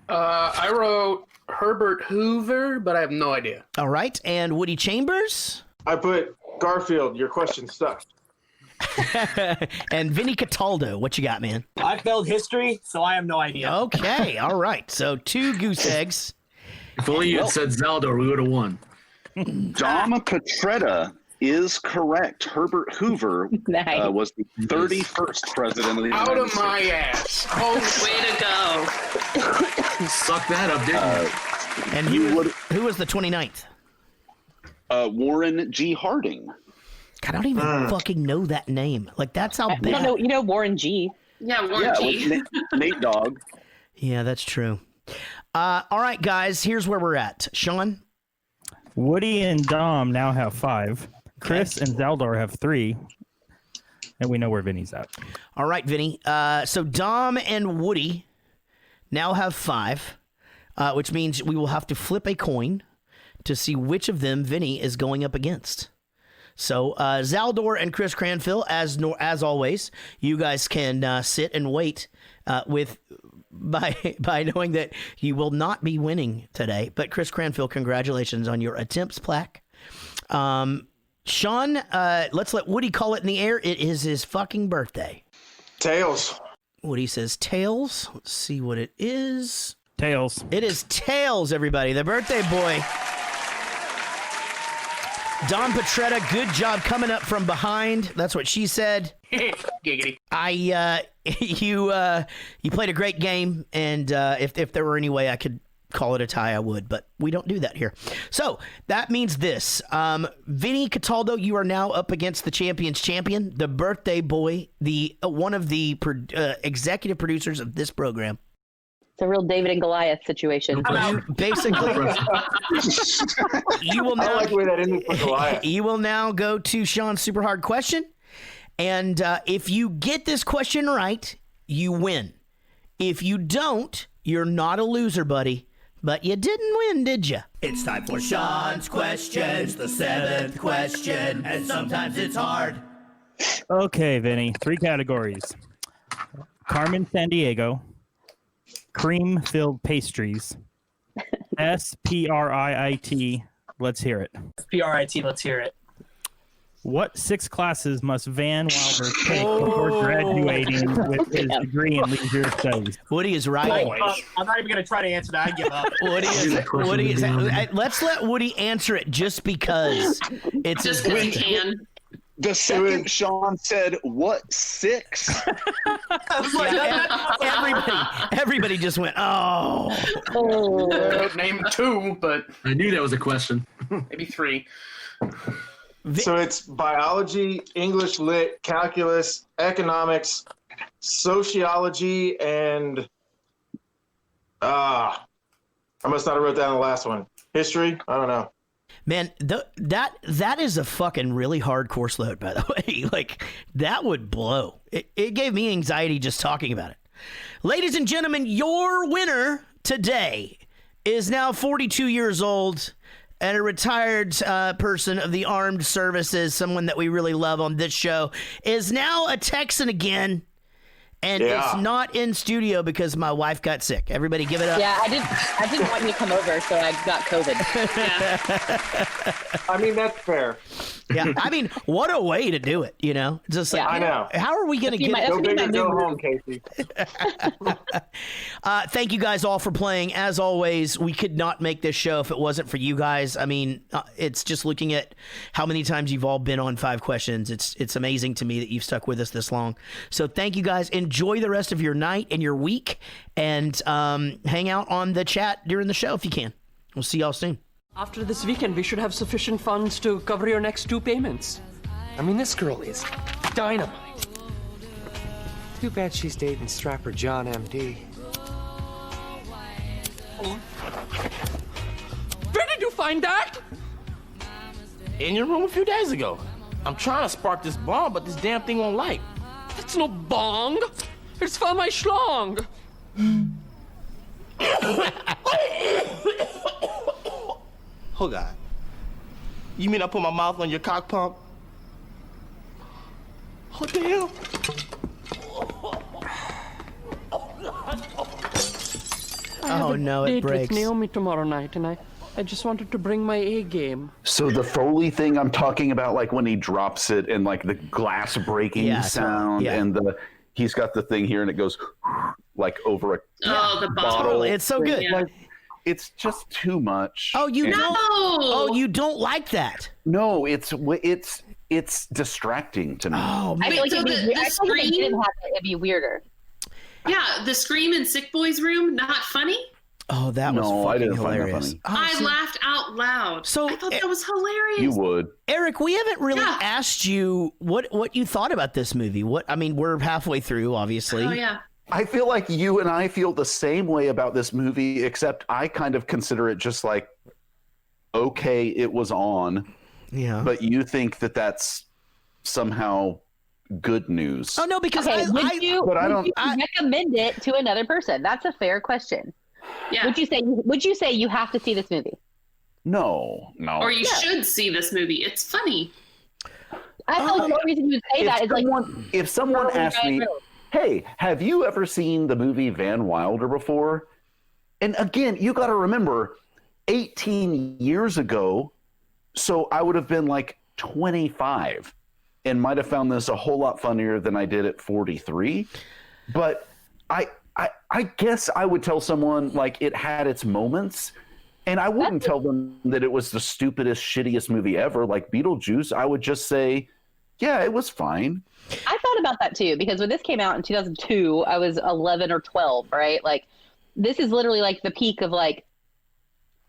I wrote Herbert Hoover, but I have no idea. All right. And Woody Chambers. I put Garfield. Your question sucked. And Vinnie Cataldo. What you got, man? I failed history, so I have no idea. Okay. All right. So 2 goose eggs. If only you had said Zaldor, we would have won. Dom Petretta is correct. Herbert Hoover was the 31st president of the United States. Out of my ass. Oh, way to go. Suck that up, didn't you? And who was the 29th? Warren G. Harding. God, I don't even fucking know that name. Like, that's how bad. I don't know. You know Warren G. Yeah, Warren G. Nate Dogg. Yeah, that's true. All right, guys, here's where we're at. Sean? Woody and Dom now have 5. Chris and Zaldor have 3. And we know where Vinnie's at. All right, Vinnie. So Dom and Woody now have 5, which means we will have to flip a coin to see which of them Vinnie is going up against. So Zaldor and Chris Cranfill, as always, you guys can sit and wait by knowing that you will not be winning today. But Chris Cranfill, congratulations on your attempts plaque. Sean, let's let Woody call it in the air. It is his fucking birthday. Tails. Woody says tails. Let's see what it is. Tails. It is tails, everybody. The birthday boy. Don Petretta, good job coming up from behind. That's what she said. Giggity. You played a great game, and if there were any way I could call it a tie, I would, but we don't do that here. So that means this. Vinnie Cataldo, you are now up against the champion's champion, the birthday boy, the one of the executive producers of this program. It's a real David and Goliath situation. Basically, you will now. I like the way that ended for Goliath. You will now go to Sean's super hard question, and if you get this question right, you win. If you don't, you're not a loser, buddy. But you didn't win, did you? It's time for Sean's questions, the 7th question, and sometimes it's hard. Okay, Vinny. 3 categories. Carmen Sandiego, cream-filled pastries, SPRIT, let's hear it. PRIT, let's hear it. What 6 classes must Van Wilder take before graduating with his degree in leisure studies? Woody is right. I'm not even going to try to answer that. I give up. Woody is. Let's let Woody answer it just because it's Just because he can. The second Sean said, "What 6?" Everybody just went, oh. Name 2, but I knew that was a question. maybe 3. So it's biology, English lit, calculus, economics, sociology, and I must not have wrote down the last one. History? I don't know. Man, that is a fucking really hard course load, by the way. Like, that would blow. It gave me anxiety just talking about it. Ladies and gentlemen, your winner today is now 42 years old and a retired person of the armed services, someone that we really love on this show, is now a Texan again. And it's not in studio because my wife got sick. Everybody give it up. Yeah, I didn't want you to come over, so I got COVID. I mean, that's fair. Yeah, I mean, what a way to do it, you know? Just like, I know. How are we going to get it? Go big or go home, Casey. Thank you guys all for playing. As always, we could not make this show if it wasn't for you guys. I mean, it's just looking at how many times you've all been on 5 questions. It's amazing to me that you've stuck with us this long. So thank you guys. Enjoy the rest of your night and your week, and hang out on the chat during the show if you can. We'll see y'all soon. After this weekend, we should have sufficient funds to cover your next 2 payments. I mean, this girl is dynamite. Too bad she's dating strapper John M.D. Where did you find that? In your room a few days ago. I'm trying to spark this bomb, but this damn thing won't light. That's no bong. It's for my schlong. Oh, God. You mean I put my mouth on your cock pump? What the hell? Oh, no, it date breaks. with Naomi tomorrow night, and I just wanted to bring my A game. So the Foley thing I'm talking about, like when he drops it and like the glass breaking sound, and he's got the thing here and it goes like over a the bottle. It's so good. Like, it's just too much. Oh, you And- don't? Oh, you don't like that? No, it's distracting to me. Oh, I man. feel like it'd be, the I feel like if you screen- didn't have it, it'd be weirder. Yeah, the scream in Sick Boy's room, not funny. Oh, that was No, I fucking didn't find that hilarious. funny. Oh, I see, laughed out loud. So, I thought that was hilarious. You would. Eric, we haven't really asked you what you thought about this movie. I mean, we're halfway through, obviously. Oh, yeah. I feel like you and I feel the same way about this movie, except I kind of consider it just like, okay, it was on. Yeah. But you think that that's somehow good news. Oh, no, because would you recommend it to another person? That's a fair question. Yeah. Would you say you have to see this movie? No. Or you should see this movie. It's funny. I feel like the only reason you would say that is like if someone asked me, hey, have you ever seen the movie Van Wilder before? And again, you got to remember, 18 years ago, so I would have been like 25 and might have found this a whole lot funnier than I did at 43. But I guess I would tell someone like it had its moments, and I wouldn't tell them that it was the stupidest, shittiest movie ever, like Beetlejuice. I would just say, yeah, it was fine. I thought about that too, because when this came out in 2002, I was 11 or 12, right? Like, this is literally like the peak of like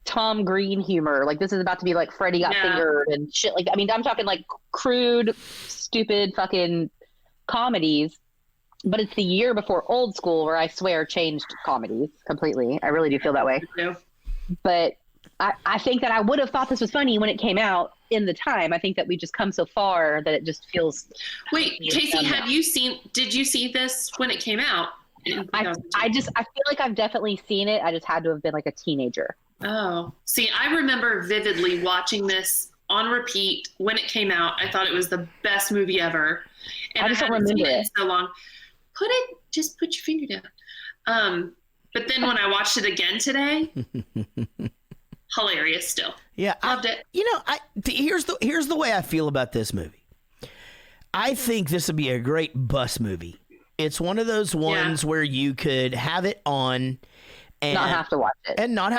Tom Green humor. Like, this is about to be like Freddy Got Fingered and shit. Like, I mean, I'm talking like crude, stupid fucking comedies. but it's the year before Old School, where I swear changed comedies completely. I really do feel that way. Yeah. But I think that I would have thought this was funny when it came out in the time. I think that we just come so far that it just feels. Wait, Casey, did you see this when it came out? I feel like I've definitely seen it. I just had to have been like a teenager. Oh, see, I remember vividly watching this on repeat when it came out. I thought it was the best movie ever. And I just don't hadn't remember seen it in so long. Just put your finger down. But then when I watched it again today, hilarious still. Yeah, loved it. Here's the way I feel about this movie. I think this would be a great bus movie. It's one of those ones where you could have it on and not have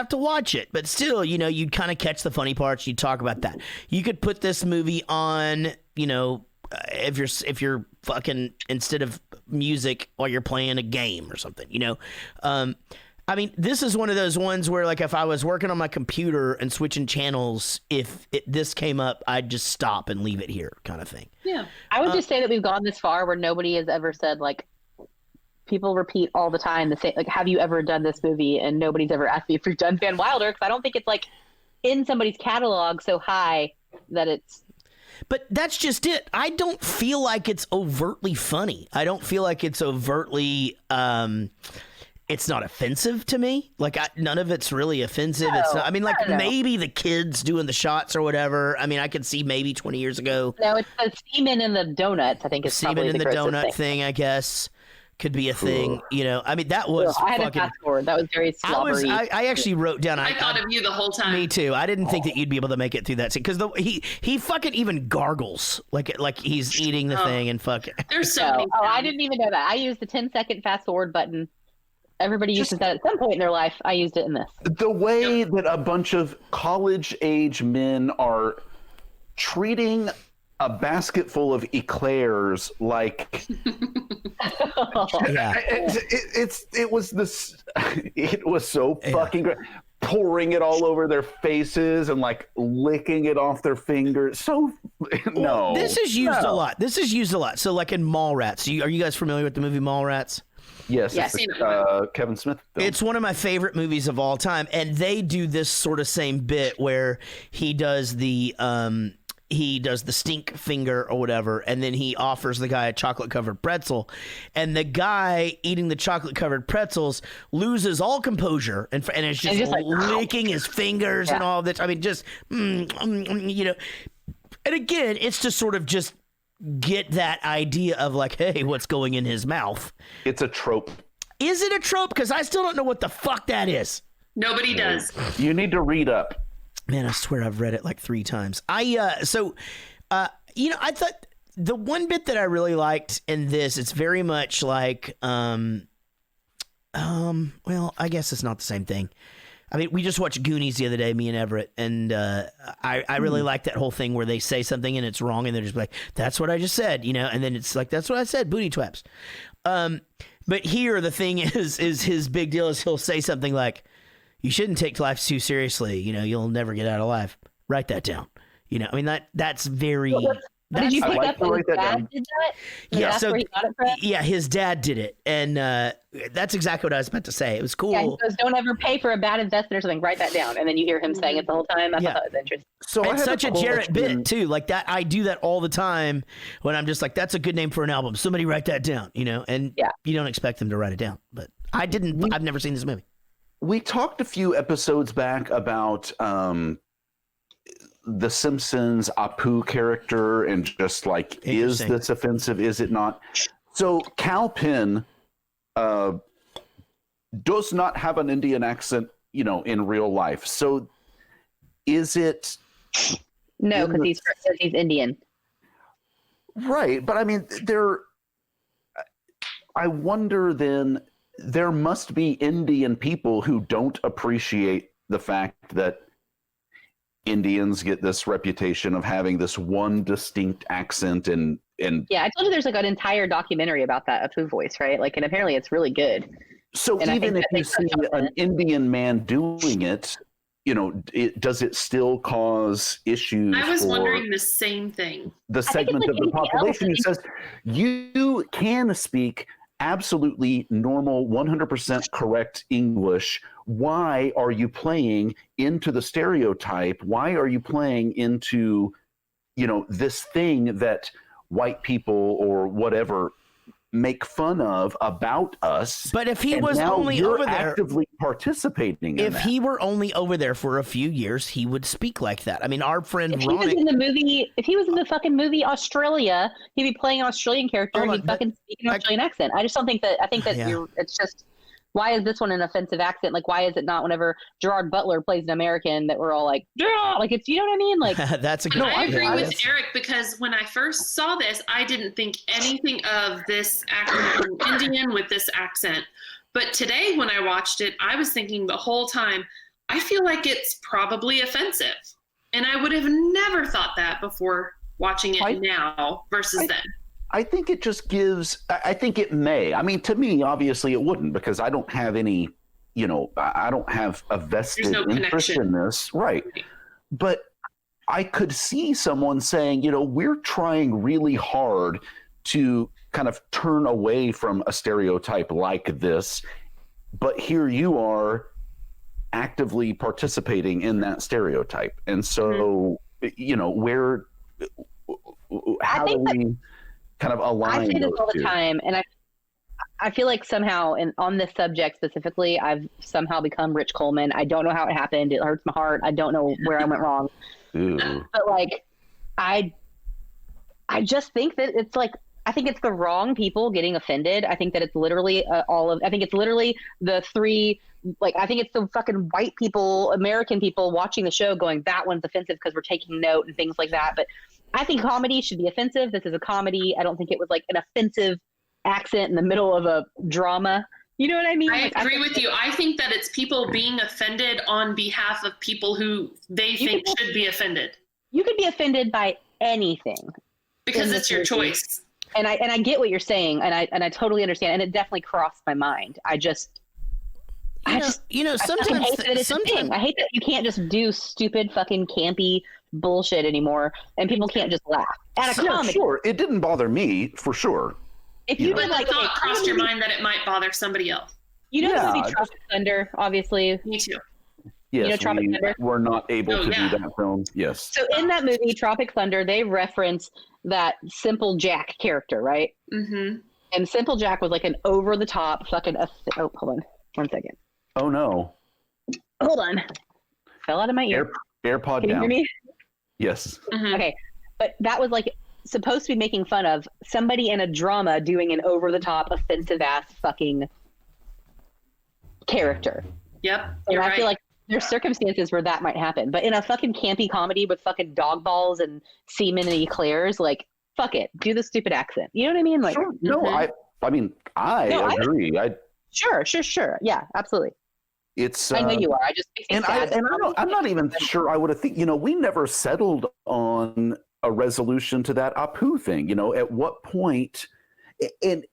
to watch it. But still, you'd kind of catch the funny parts. You'd talk about that. You could put this movie on, if you're fucking, instead of music, while you're playing a game or something, I mean, this is one of those ones where, like, if I was working on my computer and switching channels, if this came up, I'd just stop and leave it here, kind of thing. Yeah. I would just say that we've gone this far where nobody has ever said, like, people repeat all the time the same, like, have you ever done this movie? And nobody's ever asked me if you've done Van Wilder, because I don't think it's, like, in somebody's catalog so high that it's. But that's just it. I don't feel like it's overtly funny. I don't feel like it's overtly. It's not offensive to me. Like, none of it's really offensive. No, it's not. I mean, like, no. maybe the kids doing the shots or whatever. I mean, I could see maybe 20 years ago. No, it's the semen in the donuts. I think it's semen in the donut thing. I guess could be a thing. I mean, that was. I had to fast forward. That was very slobbery. I actually wrote down. I thought of you the whole time. Me too. I didn't think that you'd be able to make it through that scene because he fucking even gargles like he's eating the thing and fucking. There's so many. Oh, I didn't even know that. I used the 10-second fast forward button. Everybody uses that at some point in their life. I used it in this. The way that a bunch of college-age men are treating a basket full of eclairs like it was so fucking great. Pouring it all over their faces and like licking it off their fingers. So no. This is used a lot. So like in Mallrats. Are you guys familiar with the movie Mallrats? Yes. Kevin Smith film. It's one of my favorite movies of all time, and they do this sort of same bit where he does the stink finger or whatever, and then he offers the guy a chocolate covered pretzel, and the guy eating the chocolate covered pretzels loses all composure and is just like licking his fingers and all this. I mean, just and again, it's to sort of just get that idea of like, hey, what's going in his mouth. It's a trope. Is it a trope? Because I still don't know what the fuck that is. Nobody does. You need to read up. Man, I swear I've read it like 3 times. I thought the one bit that I really liked in this, it's very much like, well, I guess it's not the same thing. I mean, we just watched Goonies the other day, me and Everett, and I really like that whole thing where they say something and it's wrong, and they're just like, that's what I just said, and then it's like, that's what I said, booty twaps. But here, the thing is his big deal is he'll say something like, you shouldn't take life too seriously, you'll never get out alive. Write that down. I mean, that's very... Did you pick up that his dad did that? Yeah, that's where he got it from? Yeah, his dad did it, and that's exactly what I was about to say. It was cool. Yeah, he goes, don't ever pay for a bad investment or something. Write that down, and then you hear him saying it the whole time. I thought that was interesting. So it's such a Jarrett bit too. Like that, I do that all the time when I'm just like, that's a good name for an album. Somebody write that down, and you don't expect them to write it down. But I didn't. I've never seen this movie. We talked a few episodes back about the Simpsons Apu character and just like, is this offensive? Is it not? So Cal Penn does not have an Indian accent, in real life. So is it? No, because he's Indian. Right. But I mean, I wonder then, there must be Indian people who don't appreciate the fact that Indians get this reputation of having this one distinct accent and yeah, I told you there's like an entire documentary about that Apu voice, right? Like, and apparently it's really good. So and even if you see an Indian man doing it, does it still cause issues? I was wondering the same thing. The segment of the population who says you can speak absolutely normal, 100% correct English. Why are you playing into the stereotype? Why are you playing into, this thing that white people or whatever make fun of about us? But if he and was now only you're over there, actively participating in if that. he were only over there for a few years, he would speak like that. I mean, our friend If he was in the movie, if he was in the fucking movie Australia, he'd be playing an Australian character and he'd fucking speak an Australian accent. I just don't think that. I think that it's just. Why is this one an offensive accent? Like, why is it not whenever Gerard Butler plays an American that we're all like, yeah, like it's, you know what I mean? Like, that's a good. I agree with Eric, because when I first saw this, I didn't think anything of this actor being Indian with this accent. But today, when I watched it, I was thinking the whole time, I feel like it's probably offensive, and I would have never thought that before watching it now versus then. I think it just gives, I think it may. I mean, to me, obviously it wouldn't, because I don't have any, I don't have a vested interest in this. Right. But I could see someone saying, we're trying really hard to kind of turn away from a stereotype like this, but here you are actively participating in that stereotype. And so, how do we kind of align? I say this all the two? time, and I feel like somehow, and on this subject specifically, I've somehow become Rich Coleman. I don't know how it happened. It hurts my heart. I don't know where I went wrong. Ooh. But like, I just think that it's like, I think it's the wrong people getting offended. I think that it's literally I think it's literally the three, like, I think it's the fucking white people, American people watching the show going, that one's offensive because we're taking note and things like that. But I think comedy should be offensive. This is a comedy. I don't think it was like an offensive accent in the middle of a drama. You know what I mean? I agree with you. I think that it's people being offended on behalf of people who they think should be offended. You could be offended by anything. Because it's your choice. And I get what you're saying, and I totally understand, and it definitely crossed my mind. I sometimes I hate that you can't just do stupid fucking campy bullshit anymore, and people can't just laugh at a comedy. Sure, it didn't bother me for sure. If you But the thought crossed your mind that it might bother somebody else. You know the movie Tropic Thunder, obviously. Me too. Yes, Tropic Thunder? we're not able to do that film. Yes. So in that movie, Tropic Thunder, they reference that Simple Jack character, right? Mm-hmm. And Simple Jack was like an over-the-top fucking... hold on. 1 second. Oh, no. Hold on. Fell out of my ear. AirPod Can down. you hear me? Yes. Mm-hmm. Okay. But that was like supposed to be making fun of somebody in a drama doing an over-the-top, offensive-ass fucking character. Yep. And I feel like there's circumstances where that might happen. But in a fucking campy comedy with fucking dog balls and semen and eclairs, like, fuck it. Do the stupid accent. You know what I mean? Like, Sure. No, I mean, I agree. Sure. Yeah, absolutely. It's I know you are. I just makes me sad. I'm not even sure I would have think. We never settled on a resolution to that Apu thing. At what point? And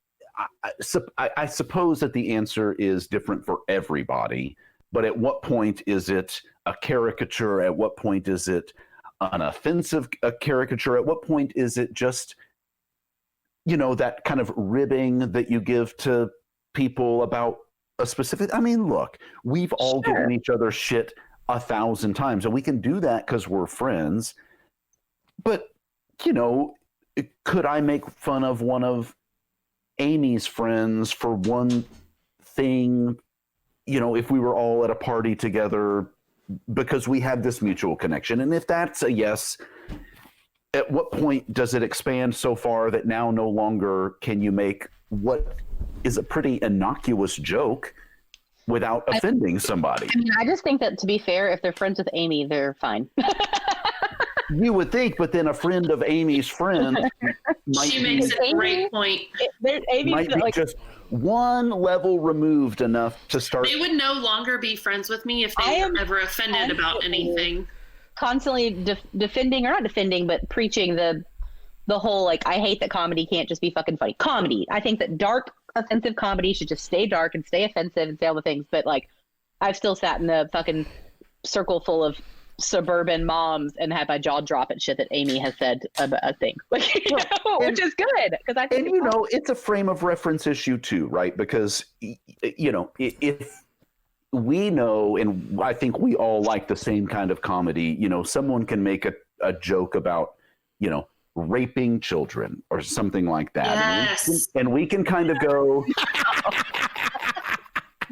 I suppose that the answer is different for everybody. But at what point is it a caricature? At what point is it an offensive caricature? At what point is it just, that kind of ribbing that you give to people about a specific? I mean, look, we've all given each other shit 1,000 times, and we can do that because we're friends. But, could I make fun of one of Amy's friends for one thing? If we were all at a party together because we have this mutual connection. And if that's a yes, at what point does it expand so far that now no longer can you make what is a pretty innocuous joke without offending somebody? I mean, I just think that, to be fair, if they're friends with Amy, they're fine. You would think, but then a friend of Amy's friend she makes a great point. Might be just one level removed enough to start. They would no longer be friends with me if they were ever offended about anything. Constantly defending, or not defending, but preaching the whole, like, I hate that comedy can't just be fucking funny. Comedy. I think that dark, offensive comedy should just stay dark and stay offensive and say all the things. But, like, I've still sat in a fucking circle full of suburban moms and had my jaw drop at shit that Amy has said about things, like, which is good because I think it's a frame of reference issue too, right? Because if we know, and I think we all like the same kind of comedy, someone can make a joke about, raping children or something like that. Yes. And we can kind of go,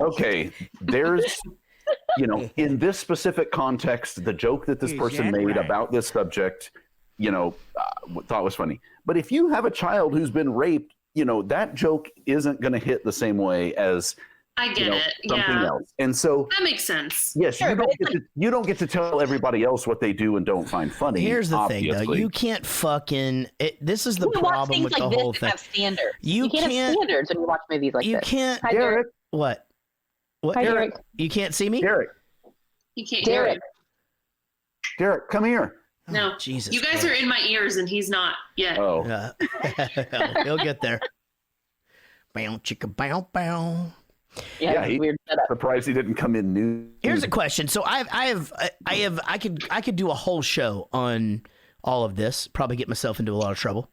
okay, there's, in this specific context, the joke that this person made about this subject, thought was funny. But if you have a child who's been raped, that joke isn't going to hit the same way as I get it. Something else. And so that makes sense. Yes, sure, you don't get to tell everybody else what they do and don't find funny. Here's the obviously. thing, though. You can't fucking. This is the problem with like the this whole to thing. have standards. You can't have standards when you watch movies like you this. can't. Hi, Derek. What? Hi, Derek. You can't see me? Derek. You can't hear it. Derek, come here. No, Jesus. You guys are in my ears, and he's not yet. Oh. He'll get there. Bow, chicka, bow, bow. Yeah, he weird setup. Surprised he didn't come in new. Here's a question. So I could do a whole show on all of this. Probably get myself into a lot of trouble.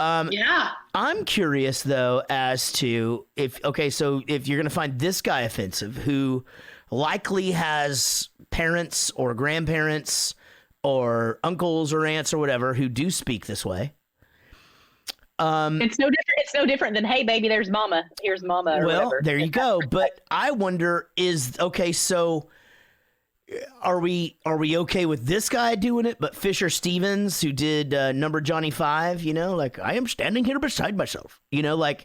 Yeah. I'm curious though as to if you're gonna find this guy offensive, who likely has parents or grandparents or uncles or aunts or whatever who do speak this way. It's no different than, hey baby, there's mama. Here's mama. Or Well, whatever. there you go. But I wonder so are we okay with this guy doing it? But Fisher Stevens, who did Number Johnny 5, like, I am standing here beside myself. Like,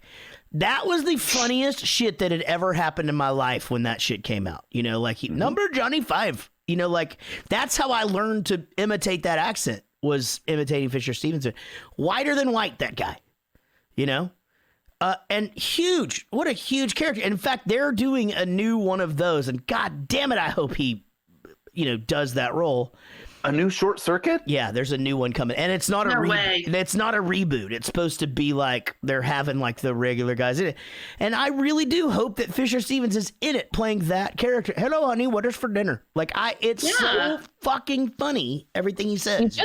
that was the funniest shit that had ever happened in my life when that shit came out. Number Johnny 5. Like, that's how I learned to imitate that accent, was imitating Fisher Stevens. Whiter than white, that guy. And huge. What a huge character. And in fact, they're doing a new one of those. And God damn it, I hope he, does that role. A new Short Circuit? Yeah, there's a new one coming. And it's not it's not a reboot. It's supposed to be like they're having like the regular guys in it. And I really do hope that Fisher Stevens is in it playing that character. Hello, honey, what is for dinner? It's so fucking funny, everything he says.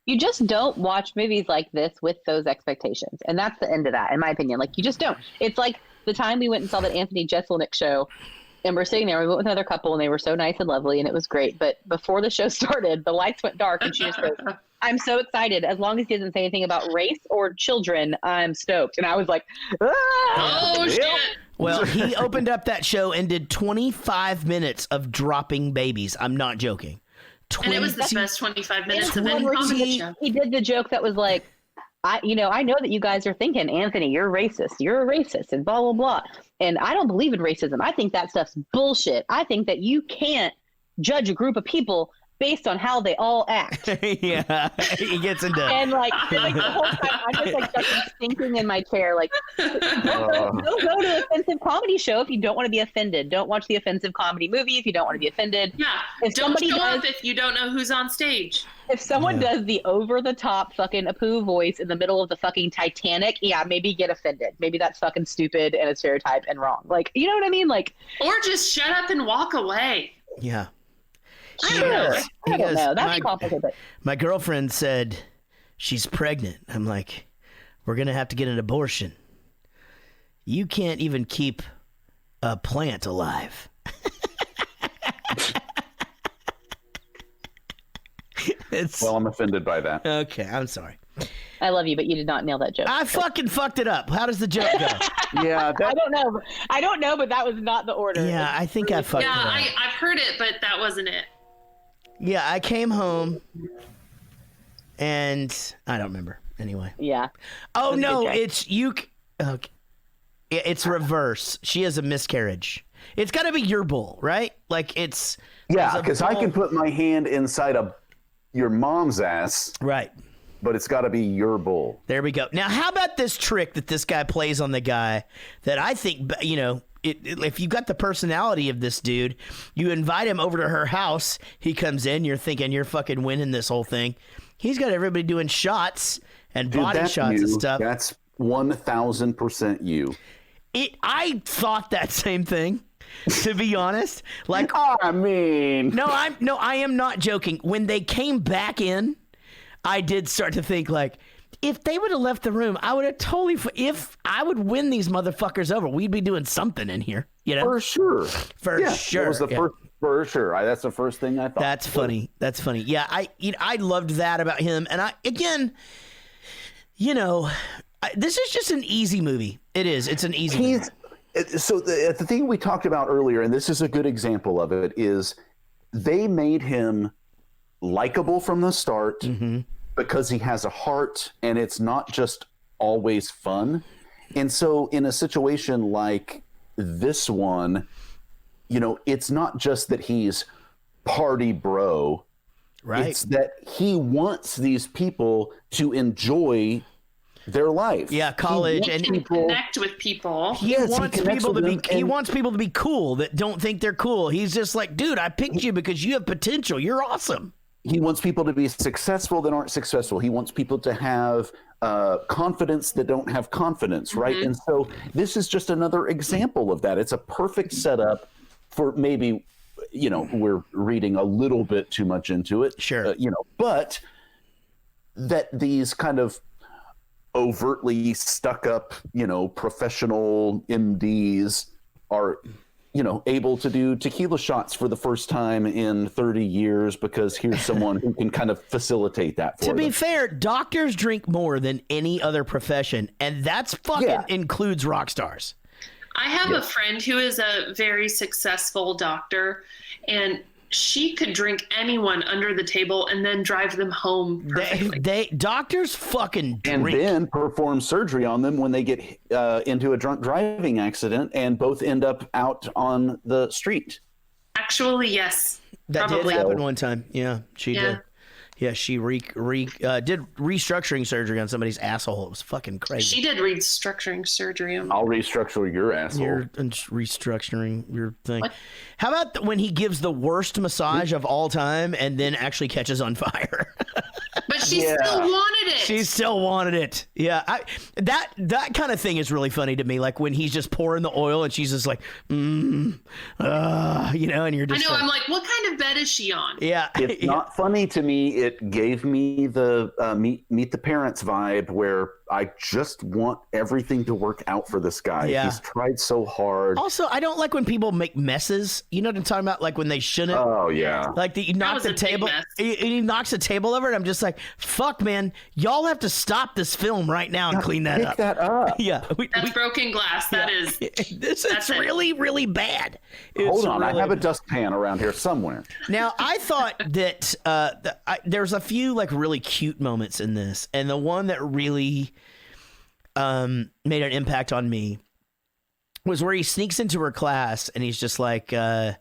You just don't watch movies like this with those expectations. And that's the end of that, in my opinion. Like, you just don't. It's like the time we went and saw that Anthony Jeselnik show, and we're sitting there, we went with another couple, and they were so nice and lovely, and it was great. But before the show started, the lights went dark, and she just goes, I'm so excited. As long as he doesn't say anything about race or children, I'm stoked. And I was like, oh, shit. Well, he opened up that show and did 25 minutes of dropping babies. I'm not joking. And it was the best 25 minutes of any comedy show. He did the joke that was like, I know that you guys are thinking, Anthony, you're a racist, and blah, blah, blah. And I don't believe in racism. I think that stuff's bullshit. I think that you can't judge a group of people based on how they all act. Yeah, he gets into and like the whole time I'm just like fucking stinking in my chair. Like, don't go to an offensive comedy show if you don't want to be offended. Don't watch the offensive comedy movie if you don't want to be offended. Yeah, don't show up if you don't know who's on stage. If someone does the over-the-top fucking Apu voice in the middle of the fucking Titanic, yeah, maybe get offended. Maybe that's fucking stupid and a stereotype and wrong. Like, you know what I mean? Like, or just shut up and walk away. Yeah. Sure. I don't know. That's complicated. My girlfriend said she's pregnant. I'm like, we're going to have to get an abortion. You can't even keep a plant alive. Well, I'm offended by that. Okay, I'm sorry. I love you, but you did not nail that joke. I fucking fucked it up. How does the joke go? Yeah, I don't know, but that was not the order. Yeah, I think I fucked it up. Yeah, I've heard it, but that wasn't it. Yeah, I came home, and I don't remember. Anyway. Yeah. Oh, no, it's you. Okay. It's reverse. She has a miscarriage. It's got to be your bull, right? Like, it's... Yeah, because I can put my hand inside your mom's ass. Right. But it's got to be your bull. There we go. Now, how about this trick that this guy plays on the guy that I think, if you got the personality of this dude, you invite him over to her house, he comes in, you're thinking you're fucking winning this whole thing. He's got everybody doing shots and body shots and stuff. That's 1,000% you. I thought that same thing. To be honest, like I mean, I am not joking. When they came back in, I did start to think like, if they would have left the room, I would have totally. If I would win these motherfuckers over, we'd be doing something in here, you know? For sure. For sure. That was the first. For sure. That's the first thing I thought. That's funny. That's funny. Yeah, I loved that about him. And this is just an easy movie. It is. It's an easy movie. So the thing we talked about earlier, and this is a good example of it, is they made him likable from the start because he has a heart and it's not just always fun. And so in a situation like this one, it's not just that he's party bro. Right. It's that he wants these people to enjoy their life. Yeah, college and connect with people. He wants people to be cool that don't think they're cool. He's just like, dude, I picked you because you have potential. You're awesome. He wants people to be successful that aren't successful. He wants people to have confidence that don't have confidence, right? And so this is just another example of that. It's a perfect setup for maybe, we're reading a little bit too much into it. Sure. But that these kind of overtly stuck up, professional MDs are, able to do tequila shots for the first time in 30 years because here's someone who can kind of facilitate that for them. To be fair, doctors drink more than any other profession, and that's fucking includes rock stars. I have a friend who is a very successful doctor, and she could drink anyone under the table and then drive them home perfectly. Doctors fucking drink. And then perform surgery on them when they get into a drunk driving accident and both end up out on the street. Actually, yes. That probably. did happen one time. Yeah, she did. Yeah, she did restructuring surgery on somebody's asshole. It was fucking crazy. She did restructuring surgery on. I'll restructure your asshole. You're restructuring your thing. What? How about when he gives the worst massage of all time and then actually catches on fire? But she still wanted it. She still wanted it. Yeah, that kind of thing is really funny to me. Like when he's just pouring the oil and she's just like, and you're just. I know. Like, I'm like, what kind of bed is she on? Yeah, it's not funny to me. It gave me the meet the parents vibe where I just want everything to work out for this guy. Yeah. He's tried so hard. Also, I don't like when people make messes. You know what I'm talking about? Like when they shouldn't. Oh, yeah. Like he knocks the table. He knocks the table over, and I'm just like, fuck, man. Y'all have to stop this film right now and clean that pick up. that up. Yeah. That's broken glass. That is. This is really, really bad. Hold on. I have a dustpan around here somewhere. Now, I thought that there's a few like really cute moments in this, and the one that really made an impact on me was where he sneaks into her class and he's just like, hey,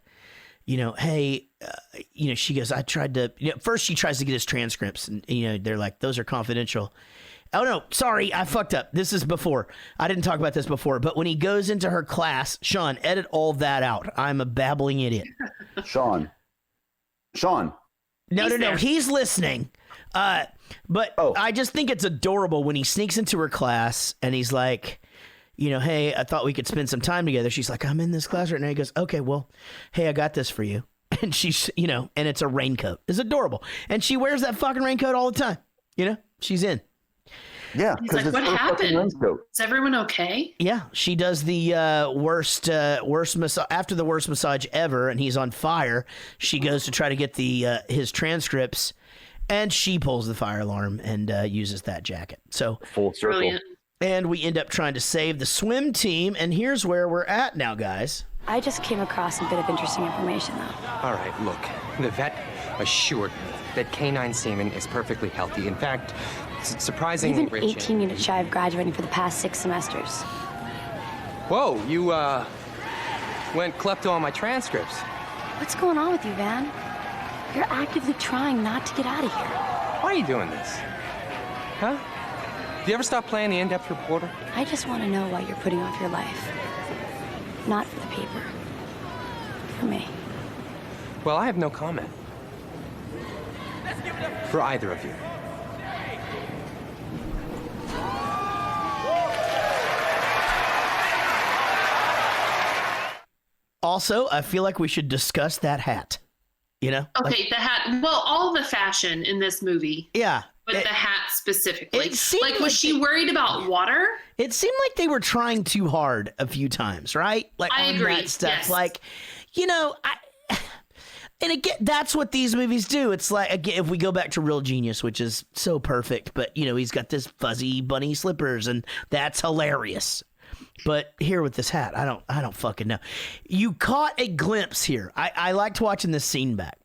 she goes, I tried to, first she tries to get his transcripts and, they're like, those are confidential. Oh no, sorry, I fucked up. This is before. I didn't talk about this before, but when he goes into her class, Sean, edit all that out. I'm a babbling idiot. Sean. No, he's listening. But I just think it's adorable when he sneaks into her class and he's like, hey, I thought we could spend some time together. She's like, I'm in this class right now. He goes, okay, well, hey, I got this for you. And she's, and it's a raincoat. It's adorable. And she wears that fucking raincoat all the time. She's in. Yeah. He's like, what happened? Is everyone okay? Yeah. She does the worst massage after the worst massage ever. And he's on fire. She goes to try to get his transcripts. And she pulls the fire alarm and uses that jacket. So full circle. Brilliant. And we end up trying to save the swim team. And here's where we're at now, guys. I just came across a bit of interesting information, though. All right, look. The vet assured me that canine semen is perfectly healthy. In fact, it's surprisingly You've been 18 units shy of graduating for the past 6 semesters. Whoa, you went klepto on my transcripts. What's going on with you, Van? You're actively trying not to get out of here. Why are you doing this? Huh? Do you ever stop playing the in-depth reporter? I just want to know why you're putting off your life. Not for the paper. For me. Well, I have no comment. For either of you. Also, I feel like we should discuss that hat. You know? Okay, the hat. Well, all the fashion in this movie. Yeah. But the hat specifically. It seemed Like, was she worried about water? It seemed like they were trying too hard a few times, right? Like I on agree. that stuff. Yes. Like, you know, and again, that's what these movies do. It's like, again, if we go back to Real Genius, which is so perfect, but you know, he's got this fuzzy bunny slippers, and that's hilarious. But here with this hat, I don't fucking know. You caught a glimpse here. I liked watching this scene back.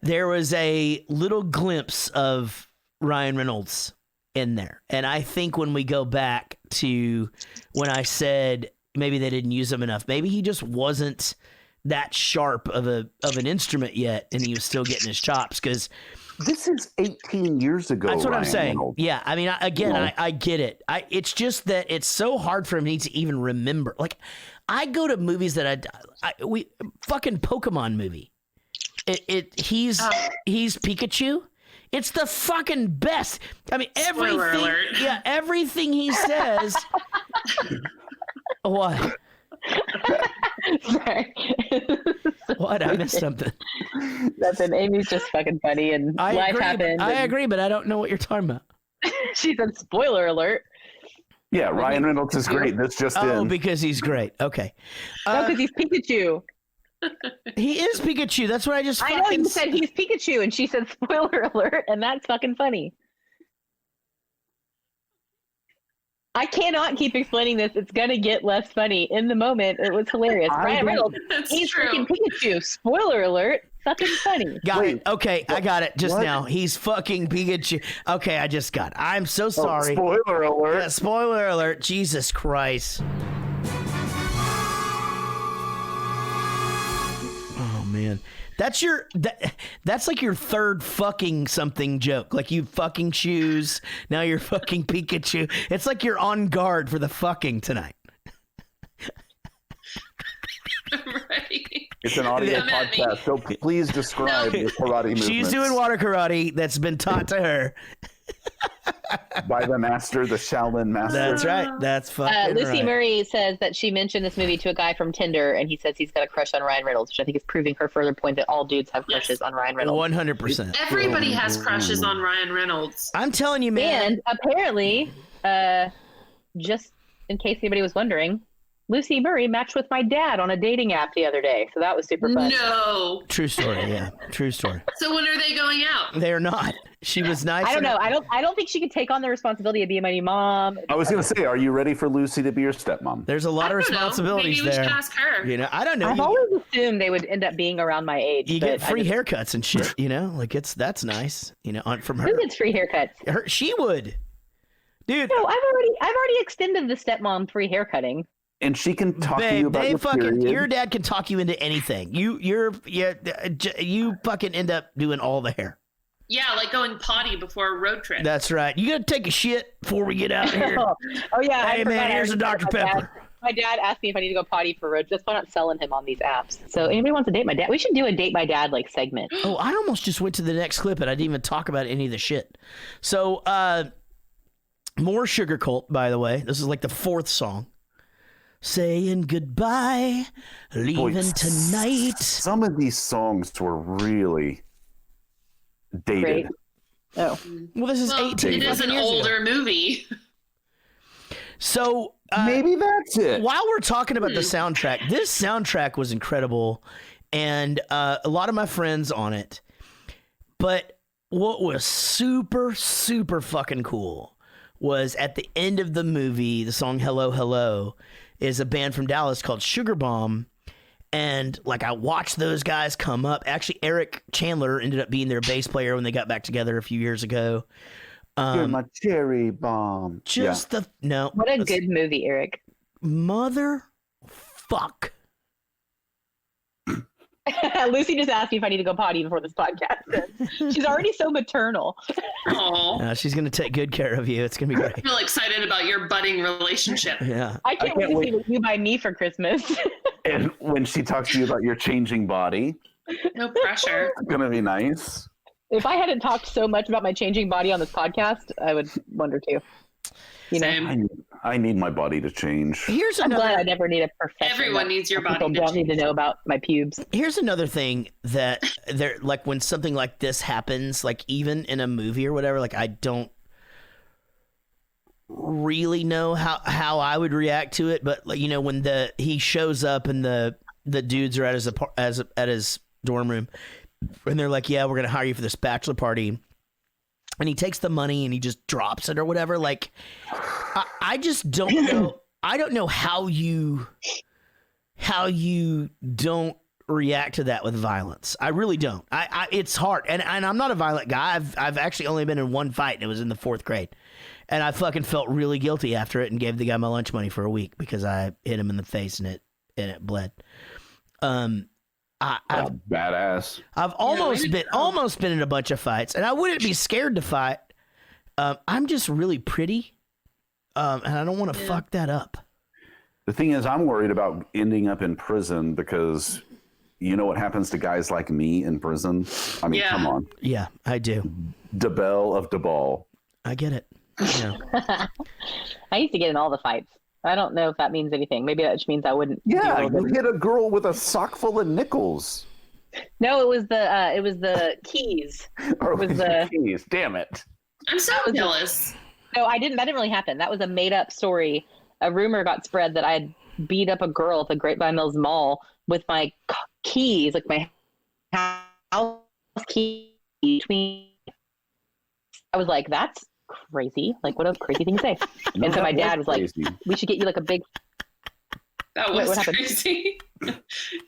There was a little glimpse of Ryan Reynolds in there. And I think when we go back to when I said maybe they didn't use him enough, maybe he just wasn't that sharp of an instrument yet, and he was still getting his chops, because this is 18 years ago. That's what Ryan I'm saying. Reynolds. Yeah, I mean, I get it. It's just that it's so hard for me to even remember. Like, I go to movies that we fucking Pokemon movie. He's Pikachu. It's the fucking best. I mean, Spoiler alert. Yeah, everything he says. What? Sorry. What? I missed something. Nothing. Amy's just fucking funny, and life happened. I agree, but I don't know what you're talking about. She said, "Spoiler alert." Yeah, Ryan Reynolds is great. That's just in. Because he's great. Okay. No, because he's Pikachu. He is Pikachu. That's what I just. I know you said he's Pikachu, and she said spoiler alert, and that's fucking funny. I cannot keep explaining this. It's gonna get less funny. In the moment, it was hilarious. Ryan Reynolds, he's freaking Pikachu. Spoiler alert. Fucking funny. Got it. Okay, I got it just now. He's fucking Pikachu. Okay, I just got it. I'm so sorry. Spoiler alert. Yeah, spoiler alert. Jesus Christ. Oh man. That's like your third fucking something joke. Like you fucking shoes. Now you're fucking Pikachu. It's like you're on guard for the fucking tonight. Right. It's an audio podcast, so please describe the karate movements. She's doing water karate that's been taught to her by the master, the Shaolin master. That's right. That's fucking Lucy right. Murray says that she mentioned this movie to a guy from Tinder, and he says he's got a crush on Ryan Reynolds, which I think is proving her further point that all dudes have crushes on Ryan Reynolds. 100%. Everybody has crushes on Ryan Reynolds. I'm telling you, man. And apparently, just in case anybody was wondering, Lucy Murray matched with my dad on a dating app the other day, so that was super fun. No. True story. Yeah, true story. So when are they going out? They're not. She was nice. I don't know. I don't think she could take on the responsibility of being my new mom. I was going to say, are you ready for Lucy to be your stepmom? There's a lot of responsibilities Maybe we there. should ask her. You know, I don't know. I've always assumed they would end up being around my age. You get free haircuts and shit. You know, like that's nice. You know, from her. Who gets free haircuts? She would, dude. No, I've already extended the stepmom free haircutting. And she can talk to you about your period. Your dad can talk you into anything. You fucking end up doing all the hair. Yeah, like going potty before a road trip. That's right. You got to take a shit before we get out here. Oh yeah. Hey man, here's a Dr. Pepper. My dad asked me if I need to go potty for road. That's why I'm not selling him on these apps. So anybody wants to date my dad? We should do a date my dad like segment. Oh, I almost just went to the next clip and I didn't even talk about any of the shit. So more Sugar Cult, by the way. This is like the fourth song. Saying goodbye, leaving tonight. Some of these songs were really dated. Great. Oh, well, this is 18. It is an older movie. So maybe that's it. While we're talking about the soundtrack, this soundtrack was incredible, and a lot of my friends on it. But what was super, super fucking cool was at the end of the movie, the song "Hello, Hello" is a band from Dallas called Sugar Bomb. And like I watched those guys come up. Actually, Eric Chandler ended up being their bass player when they got back together a few years ago. You're my cherry bomb. What a good movie, Eric. Mother fuck. Lucy just asked me if I need to go potty before this podcast. She's already so maternal. She's gonna take good care of you. It's gonna be great. I feel excited about your budding relationship. Yeah. I can't wait to see what you buy me for Christmas. And when she talks to you about your changing body, no pressure. It's gonna be nice. If I hadn't talked so much about my changing body on this podcast, I would wonder too. You know, I need my body to change. Here's I'm another. glad I never need a professional. Everyone needs your body People to don't need to know about my pubes. Here's another thing that there, like when something like this happens, like even in a movie or whatever, like I don't really know how I would react to it, but like, you know, when he shows up and the dudes are at his dorm room, and they're like, "Yeah, we're gonna hire you for this bachelor party," and he takes the money and he just drops it or whatever. Like, I just don't know. I don't know how you don't react to that with violence. I really don't. It's hard, and I'm not a violent guy. I've actually only been in one fight, and it was in the 4th grade. And I fucking felt really guilty after it and gave the guy my lunch money for a week because I hit him in the face and it bled. I've badass. I've almost been in a bunch of fights, and I wouldn't be scared to fight. I'm just really pretty, and I don't want to fuck that up. The thing is, I'm worried about ending up in prison because you know what happens to guys like me in prison? I mean, come on. Yeah, I do. DeBelle of DeBall. I get it. Yeah. I used to get in all the fights. I don't know if that means anything. Maybe that just means I wouldn't. Yeah, you hit a girl with a sock full of nickels. No, it was the keys. Or it was the keys. Damn it. I'm so jealous. No, I didn't. That didn't really happen. That was a made up story. A rumor got spread that I had beat up a girl at the Grapevine Mills Mall with my keys, like my house key between. I was like, that's crazy. Like, what a crazy thing to say. And so my dad was like, we should get you like a big. That was crazy.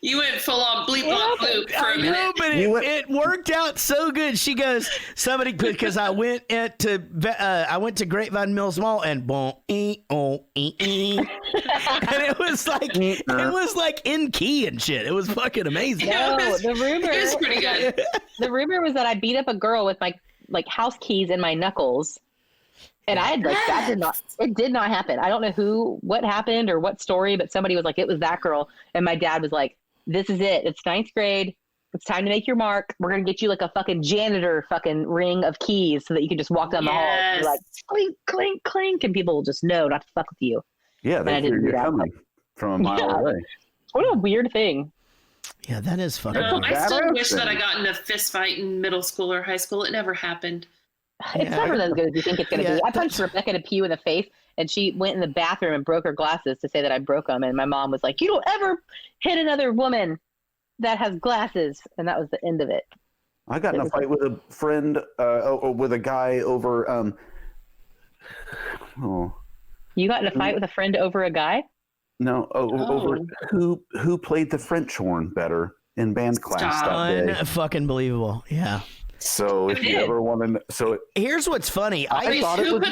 You went full on bleep on bloop for a minute. No, but it worked out so good. She goes, somebody, because I went to Grapevine Mills Mall and boom, and it was like in key and shit. It was fucking amazing. No, the rumor It was pretty good. The rumor was that I beat up a girl with my house keys in my knuckles. And I had it did not happen. I don't know what happened or what story, but somebody was like, it was that girl. And my dad was like, this is it. It's 9th grade. It's time to make your mark. We're going to get you like a fucking janitor fucking ring of keys so that you can just walk down the hall and be like, clink, clink, clink. And people will just know not to fuck with you. Yeah, they hear you coming from a mile away. What a weird thing. Yeah, that is fucking No, weird. I still wish that I got in a fist fight in middle school or high school. It never happened. It's never as good as you think it's going to be. I punched Rebecca to Pew in the face, and she went in the bathroom and broke her glasses to say that I broke them. And my mom was like, you don't ever hit another woman that has glasses. And that was the end of it. I got in a fight with a friend, with a guy over. You got in a fight with a friend over a guy? No, over who played the French horn better in band class that day. Fucking believable. Yeah. So if you ever want to, here's what's funny. I thought it was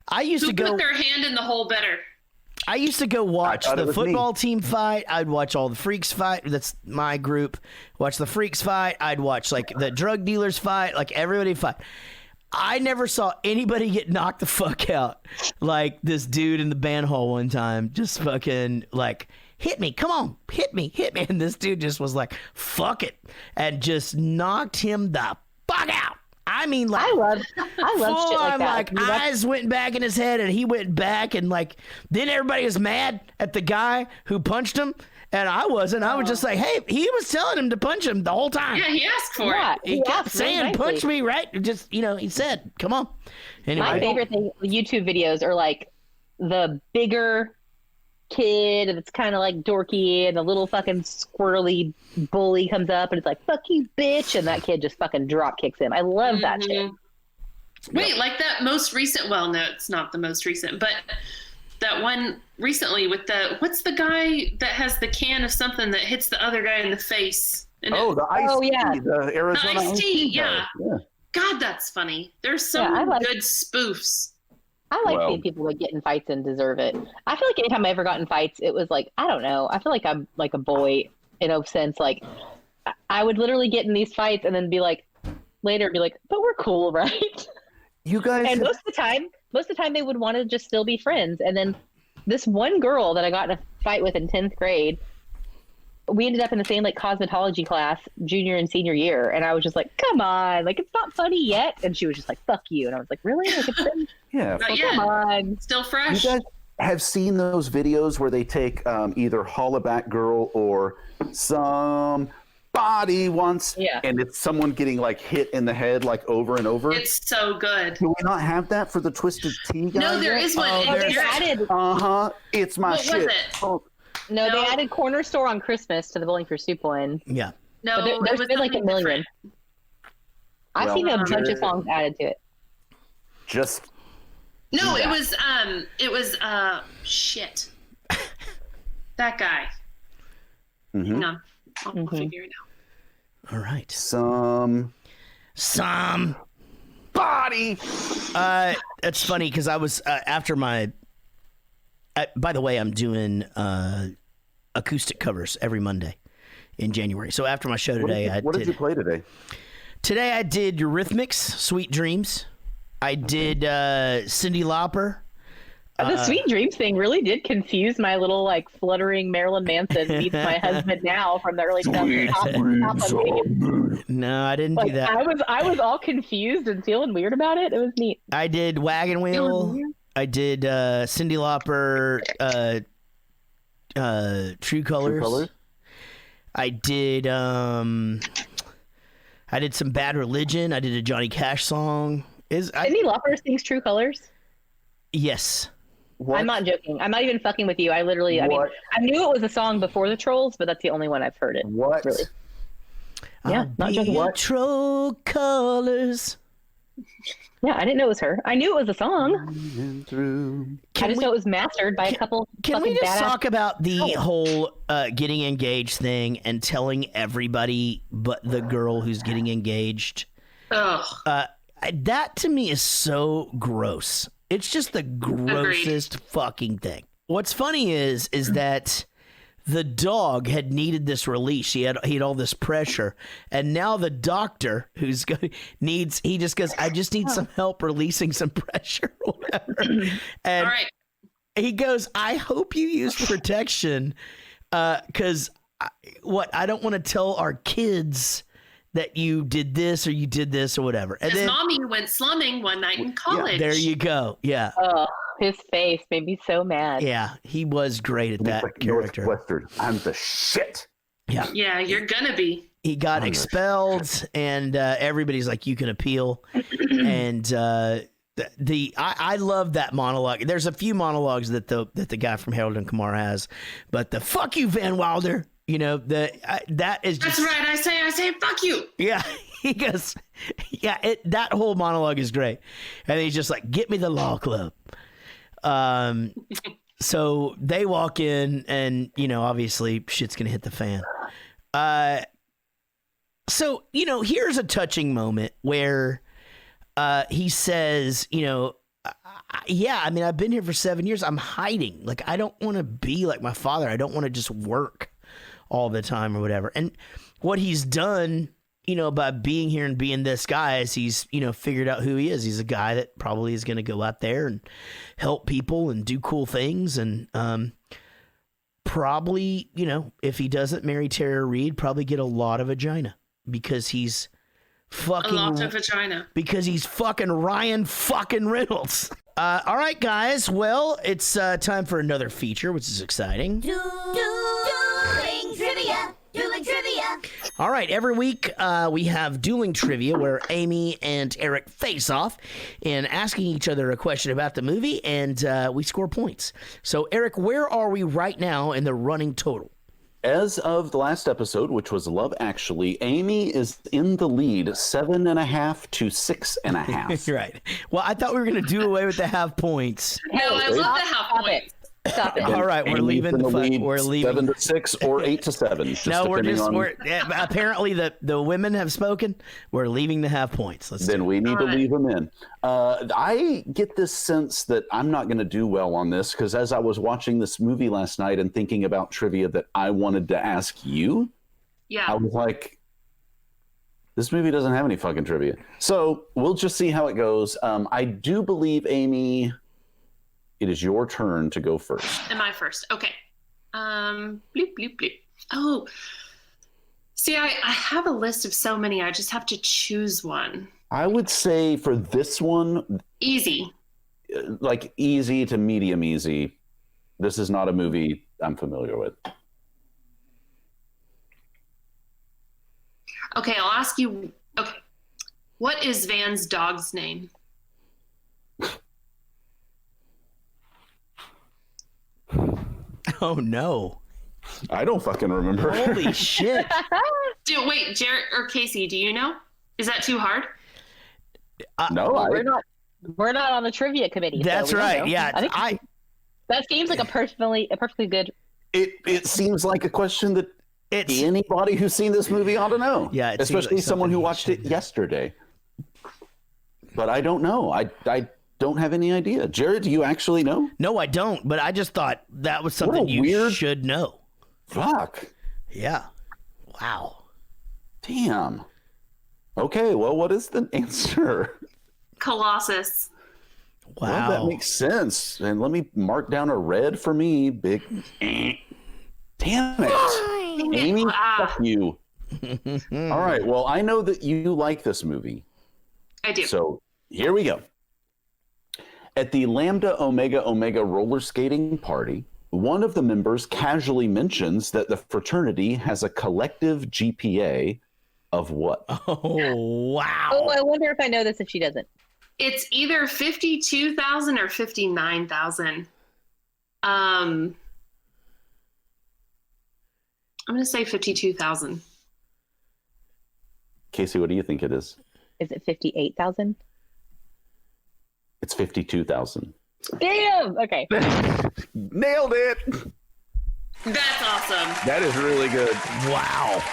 I used to go put their hand in the hole better. I used to go watch the football team fight. I'd watch all the freaks fight. That's my group. Watch the freaks fight. I'd watch like the drug dealers fight. Like everybody fight. I never saw anybody get knocked the fuck out like this dude in the band hall one time. Just fucking like, hit me, come on, hit me. And this dude just was like, fuck it, and just knocked him the fuck out. I mean, like, I love shit like that. Like, eyes went back in his head, and he went back, and like, then everybody was mad at the guy who punched him, and I wasn't. I was just like, hey, he was telling him to punch him the whole time. Yeah, he asked for it. He kept saying, punch me, right? Just, he said, come on. Anyway. My favorite thing, YouTube videos are like the bigger kid that's kind of like dorky, and the little fucking squirrely bully comes up and it's like, fuck you, bitch, and that kid just fucking drop kicks him. I love that shit. Wait, like that most recent, well, no, it's not the most recent, but that one recently with what's the guy that has the can of something that hits the other guy in the face? And the ice tea, the Arizona ice tea, yeah. yeah. God, that's funny. There's some good spoofs. I like seeing people that get in fights and deserve it. I feel like anytime I ever got in fights, it was like, I don't know. I feel like I'm like a boy in a sense. Like, I would literally get in these fights and then be like, later be like, but we're cool, right? You guys. And most of the time they would want to just still be friends. And then this one girl that I got in a fight with in 10th grade, we ended up in the same like cosmetology class junior and senior year, and I was just like, come on, like, it's not funny yet. And she was just like, fuck you. And I was like, really? Like, it's been yeah, not come yet. on, still fresh. You guys have seen those videos where they take either Hollaback Girl or Somebody Once, and it's someone getting like hit in the head like over and over. It's so good. Do we not have that for the Twisted Tea guy? No, there is one. They added. It's my What shit. was it? Oh, No, they added Corner Store on Christmas to the Bowling for Soup one. Yeah. No, But it there's was been like a something million. different. I've seen a bunch of songs added to it. Just No, do it that. was shit. That guy. Hang on. I'll figure it out. All right. Some body. It's funny because I was after my. By the way, I'm doing acoustic covers every Monday in January. So after my show today, what did you play today? Today I did Eurythmics, Sweet Dreams. I did Cyndi Lauper. The Sweet Dreams thing really did confuse my little like fluttering Marilyn Manson meets my husband now from the early 2000s. No, I didn't do that. I was all confused and feeling weird about it. It was neat. I did Wagon Wheel. I did Cyndi Lauper, True Colors. I did some Bad Religion. I did a Johnny Cash song. Cyndi Lauper sings True Colors? Yes. What? I'm not joking. I'm not even fucking with you. I mean, I knew it was a song before the Trolls, but that's the only one I've heard it. What? Really? Yeah, not joking. What? True Colors. Yeah, I didn't know it was her. I knew it was a song. I just know it was mastered by a couple. Can we just talk about the Oh. whole getting engaged thing and telling everybody but the girl who's getting engaged? That to me is so gross. It's just the grossest fucking thing. What's funny is that the dog had needed this release. He had all this pressure, and now the doctor he just goes, I just need some help releasing some pressure or whatever. And All right. he goes, I hope you use protection, because I don't want to tell our kids that you did this or you did this or whatever. And His then mommy went slumming one night in college. there you go. Yeah. Oh, his face made me so mad. Yeah, he was great at that character. Northwestern. I'm the shit. Yeah. Yeah, you're gonna be. He got expelled, and everybody's like, you can appeal. And I love that monologue. There's a few monologues that the guy from Harold and Kumar has, but the fuck you, Van Wilder. You know, that is just... That's right. I say, fuck you. Yeah, he goes, yeah, that whole monologue is great. And he's just like, get me the law club. So they walk in and, you know, obviously shit's going to hit the fan. So, you know, here's a touching moment where he says, you know, yeah, I mean, I've been here for 7 years. I'm hiding. Like, I don't want to be like my father. I don't want to just work all the time or whatever. And what he's done, you know, by being here and being this guy is he's, you know, figured out who he is. He's a guy that probably is going to go out there and help people and do cool things. And probably, you know, if he doesn't marry Tara Reid, probably get a lot of vagina because he's fucking... A lot of vagina. Because he's fucking Ryan fucking Reynolds. All right, guys. Well, it's time for another feature, which is exciting. Dueling trivia. All right, every week we have dueling trivia where Amy and Eric face off in asking each other a question about the movie, and we score points. So, Eric, where are we right now in the running total? As of the last episode, which was Love Actually, Amy is in the lead 7.5 to 6.5. Right. Well, I thought we were going to do away with the half points. No, I love the half points. Stop it. All right, we're Amy's leaving in the lead We're leaving 7 to 6 or 8 to 7. Just no, depending on... apparently the women have spoken. We're leaving the half points. Then we need to leave them in. I get this sense that I'm not going to do well on this because as I was watching this movie last night and thinking about trivia that I wanted to ask you, I was like, this movie doesn't have any fucking trivia. So we'll just see how it goes. I do believe, Amy, it is your turn to go first. Am I first? Okay. Bloop, bloop, bloop. Oh, see, I have a list of so many. I just have to choose one. I would say for this one... Easy. Like easy to medium easy. This is not a movie I'm familiar with. Okay, I'll ask you. Okay, what is Van's dog's name? Oh no! I don't fucking remember. Holy shit! Wait, Jarrett or Casey, do you know? Is that too hard? No, we're not on the trivia committee. That's so right. Yeah, I think that seems like a perfectly good. It seems like a question that anybody who's seen this movie ought to know. Yeah, especially like someone who watched it yesterday. But I don't know. I don't have any idea. Jared, do you actually know? No, I don't. But I just thought that was something you should know. Fuck. Yeah. Wow. Damn. Okay. Well, what is the answer? Colossus. Wow. Well, that makes sense. And let me mark down a red for me. Big. Damn it. Amy, fuck you. All right. Well, I know that you like this movie. I do. So here we go. At the Lambda Omega Omega roller skating party, one of the members casually mentions that the fraternity has a collective GPA of what? Oh, wow. Oh, I wonder if I know this if she doesn't. It's either 52,000 or 59,000. I'm going to say 52,000. Casey, what do you think it is? Is it 58,000? It's 52,000. Damn. Okay. Nailed it. That's awesome. That is really good. Wow.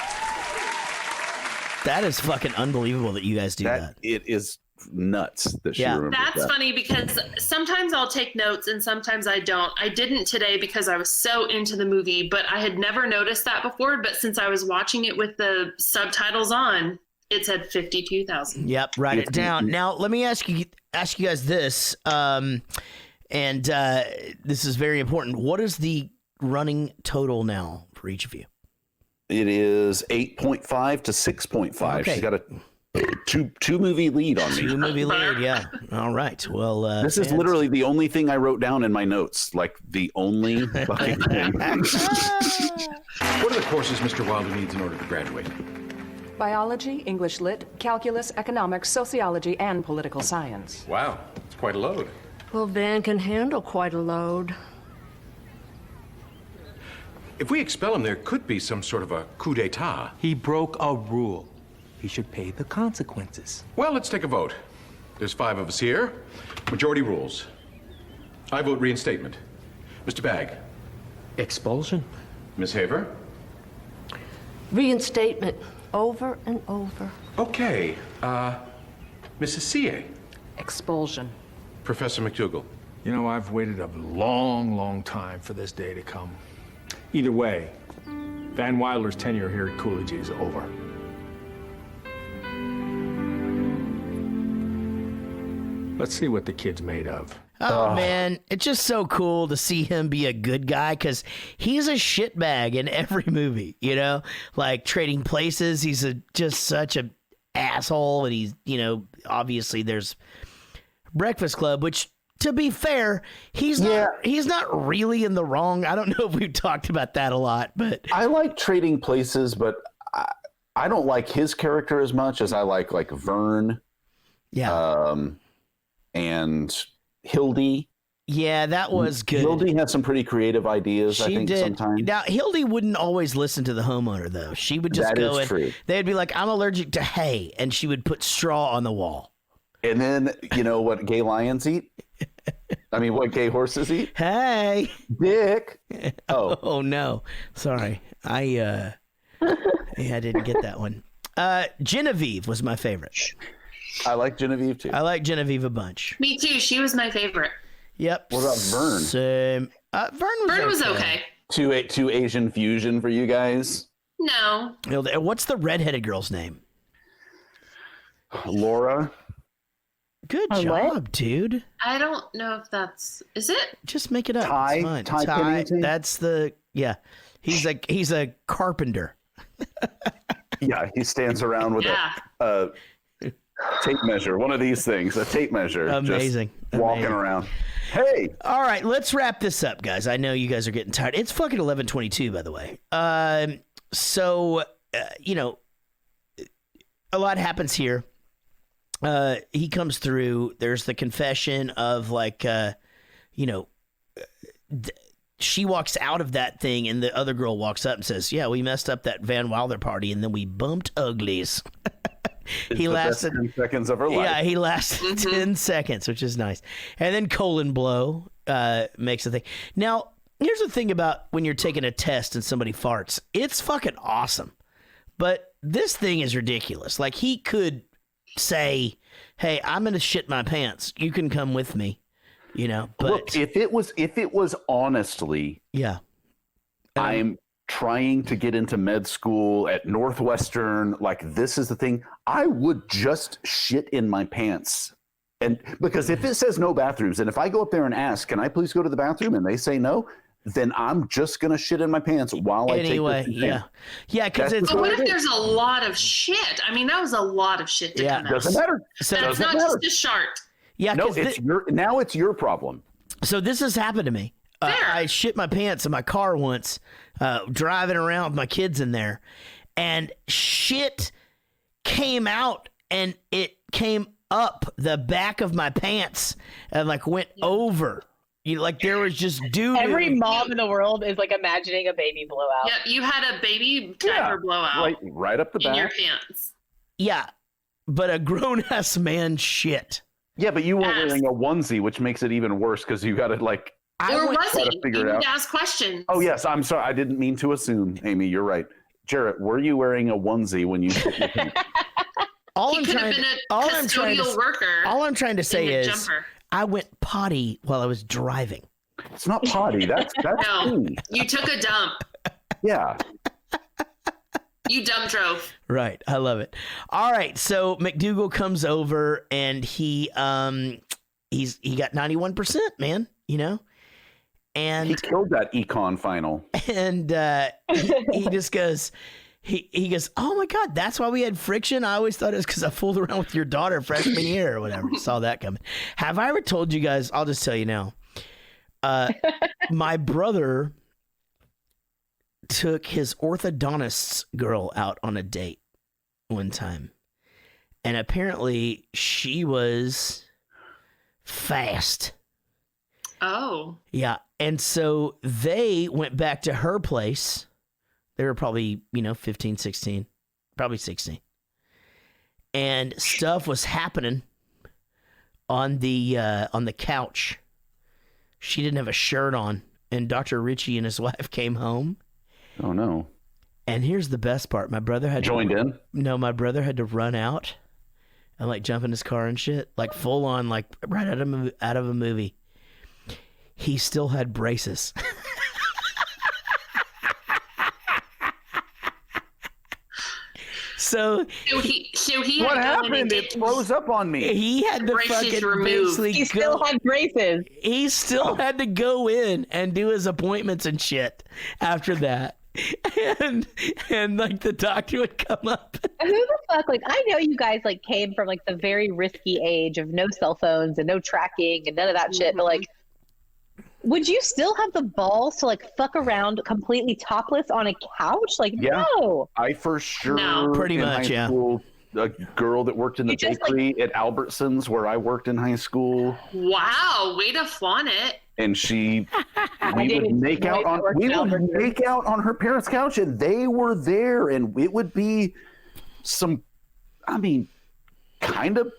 That is fucking unbelievable that you guys do that. It is nuts that she remembers That's that. funny because sometimes I'll take notes and sometimes I don't. I didn't today because I was so into the movie, but I had never noticed that before. But since I was watching it with the subtitles on, it said 52,000. Yep, write it down. Now, let me ask you guys this, and this is very important. What is the running total now for each of you? It is 8.5 to 6.5. Okay. She's got a two movie lead on me. 2 movie lead, yeah. All right. Well, this is literally the only thing I wrote down in my notes. Like the only fucking thing. What are the courses Mr. Wilder needs in order to graduate? Biology, English Lit, Calculus, Economics, Sociology, and Political Science. Wow, it's quite a load. Well, Van can handle quite a load. If we expel him, there could be some sort of a coup d'etat. He broke a rule. He should pay the consequences. Well, let's take a vote. There's 5 of us here. Majority rules. I vote reinstatement. Mr. Bagg. Expulsion. Miss Haver. Reinstatement. Over and over. Okay. Mrs. C.A. Expulsion. Professor McDougal. You know, I've waited a long, long time for this day to come. Either way, Van Wilder's tenure here at Coolidge is over. Let's see what the kid's made of. Oh, man, it's just so cool to see him be a good guy because he's a shitbag in every movie, you know? Like Trading Places, he's just such a asshole. And he's, obviously there's Breakfast Club, which, to be fair, he's not really in the wrong. I don't know if we've talked about that a lot, but I like Trading Places, but I don't like his character as much as I like Vern. Yeah. And Hildy. Yeah, that was good. Hildy has some pretty creative ideas, I think, sometimes. Now, Hildy wouldn't always listen to the homeowner, though. She would just go and they'd be like, I'm allergic to hay, and she would put straw on the wall. And then, you know what gay lions eat? I mean, what gay horses eat? Hey. Dick. Oh. Oh, no. Sorry. I didn't get that one. Genevieve was my favorite. I like Genevieve, too. I like Genevieve a bunch. Me too. She was my favorite. Yep. What about Vern? Same. Vern was okay. Too Asian fusion for you guys? No. What's the redheaded girl's name? Laura. Good job, dude. I don't know if is it? Just make it up. Ty Pennington? That's he's a carpenter. Yeah, he stands around with Tape measure, one of these things, a tape measure. Amazing. Just walking around. Hey. All right, let's wrap this up, guys. I know you guys are getting tired. It's fucking 11:22, by the way. You know, a lot happens here. He comes through. There's the confession of like, you know, she walks out of that thing and the other girl walks up and says, yeah, we messed up that Van Wilder party and then we bumped uglies. He lasted 10 seconds of her life. Yeah, he lasted 10 seconds, which is nice. And then colon blow makes a thing. Now, here's the thing about when you're taking a test and somebody farts. It's fucking awesome. But this thing is ridiculous. Like, he could say, hey, I'm going to shit my pants. You can come with me. You know, but look, if it was honestly, yeah, I'm trying to get into med school at Northwestern, like this is the thing, I would just shit in my pants. And because if it says no bathrooms, and if I go up there and ask, can I please go to the bathroom? And they say no, then I'm just going to shit in my pants while I take this exam. Yeah, because it's... But what if there's a lot of shit? I mean, that was a lot of shit to come out. Doesn't matter. That's not just a shart. Yeah, no, it's your problem. So this has happened to me. I shit my pants in my car once, driving around with my kids in there, and shit came out and it came up the back of my pants and like went over. You like there was just doo-doo. Every mom in the world is like imagining a baby blowout. Yep, you had a baby diaper blowout. Right up the back. In your pants. Yeah, but a grown-ass man shit. Yeah, but you weren't wearing a onesie, which makes it even worse because you got to like. Or was he? You figure it out. need to ask questions. Oh yes, I'm sorry. I didn't mean to assume, Amy. You're right. Jarrett, were you wearing a onesie when you? He could have been a custodial worker. All I'm trying to say in a is, jumper. I went potty while I was driving. It's not potty. That's No, pee. you took a dump. Yeah. You dump drove. Right. I love it. All right. So McDougal comes over and he got 91%, man, you know? And he killed that econ final. And he just goes, he goes, oh my God, that's why we had friction. I always thought it was because I fooled around with your daughter freshman year or whatever. Saw that coming. Have I ever told you guys? I'll just tell you now. My brother took his orthodontist's girl out on a date one time. And apparently she was fast. Oh. Yeah. And so they went back to her place. They were probably, 15, 16, probably 16. And stuff was happening on the couch. She didn't have a shirt on. And Dr. Ritchie and his wife came home. Oh, no. And here's the best part. My brother had joined in? No, my brother had to run out and like jump in his car and shit. Like full on, like right out of a movie. He still had braces. So he what had happened? It froze up on me. He had to fucking basically he still had braces. He still had to go in and do his appointments and shit after that. And like the doctor would come up. Who the fuck? Like, I know you guys like came from like the very risky age of no cell phones and no tracking and none of that shit. But like, would you still have the balls to like fuck around completely topless on a couch? Like, yeah. No. I for sure. No. Pretty much, high yeah. School, a girl that worked in the bakery at Albertsons, where I worked in high school. Wow, way to flaunt it. And we would make out on her parents' couch, and they were there, and it would be some, kind of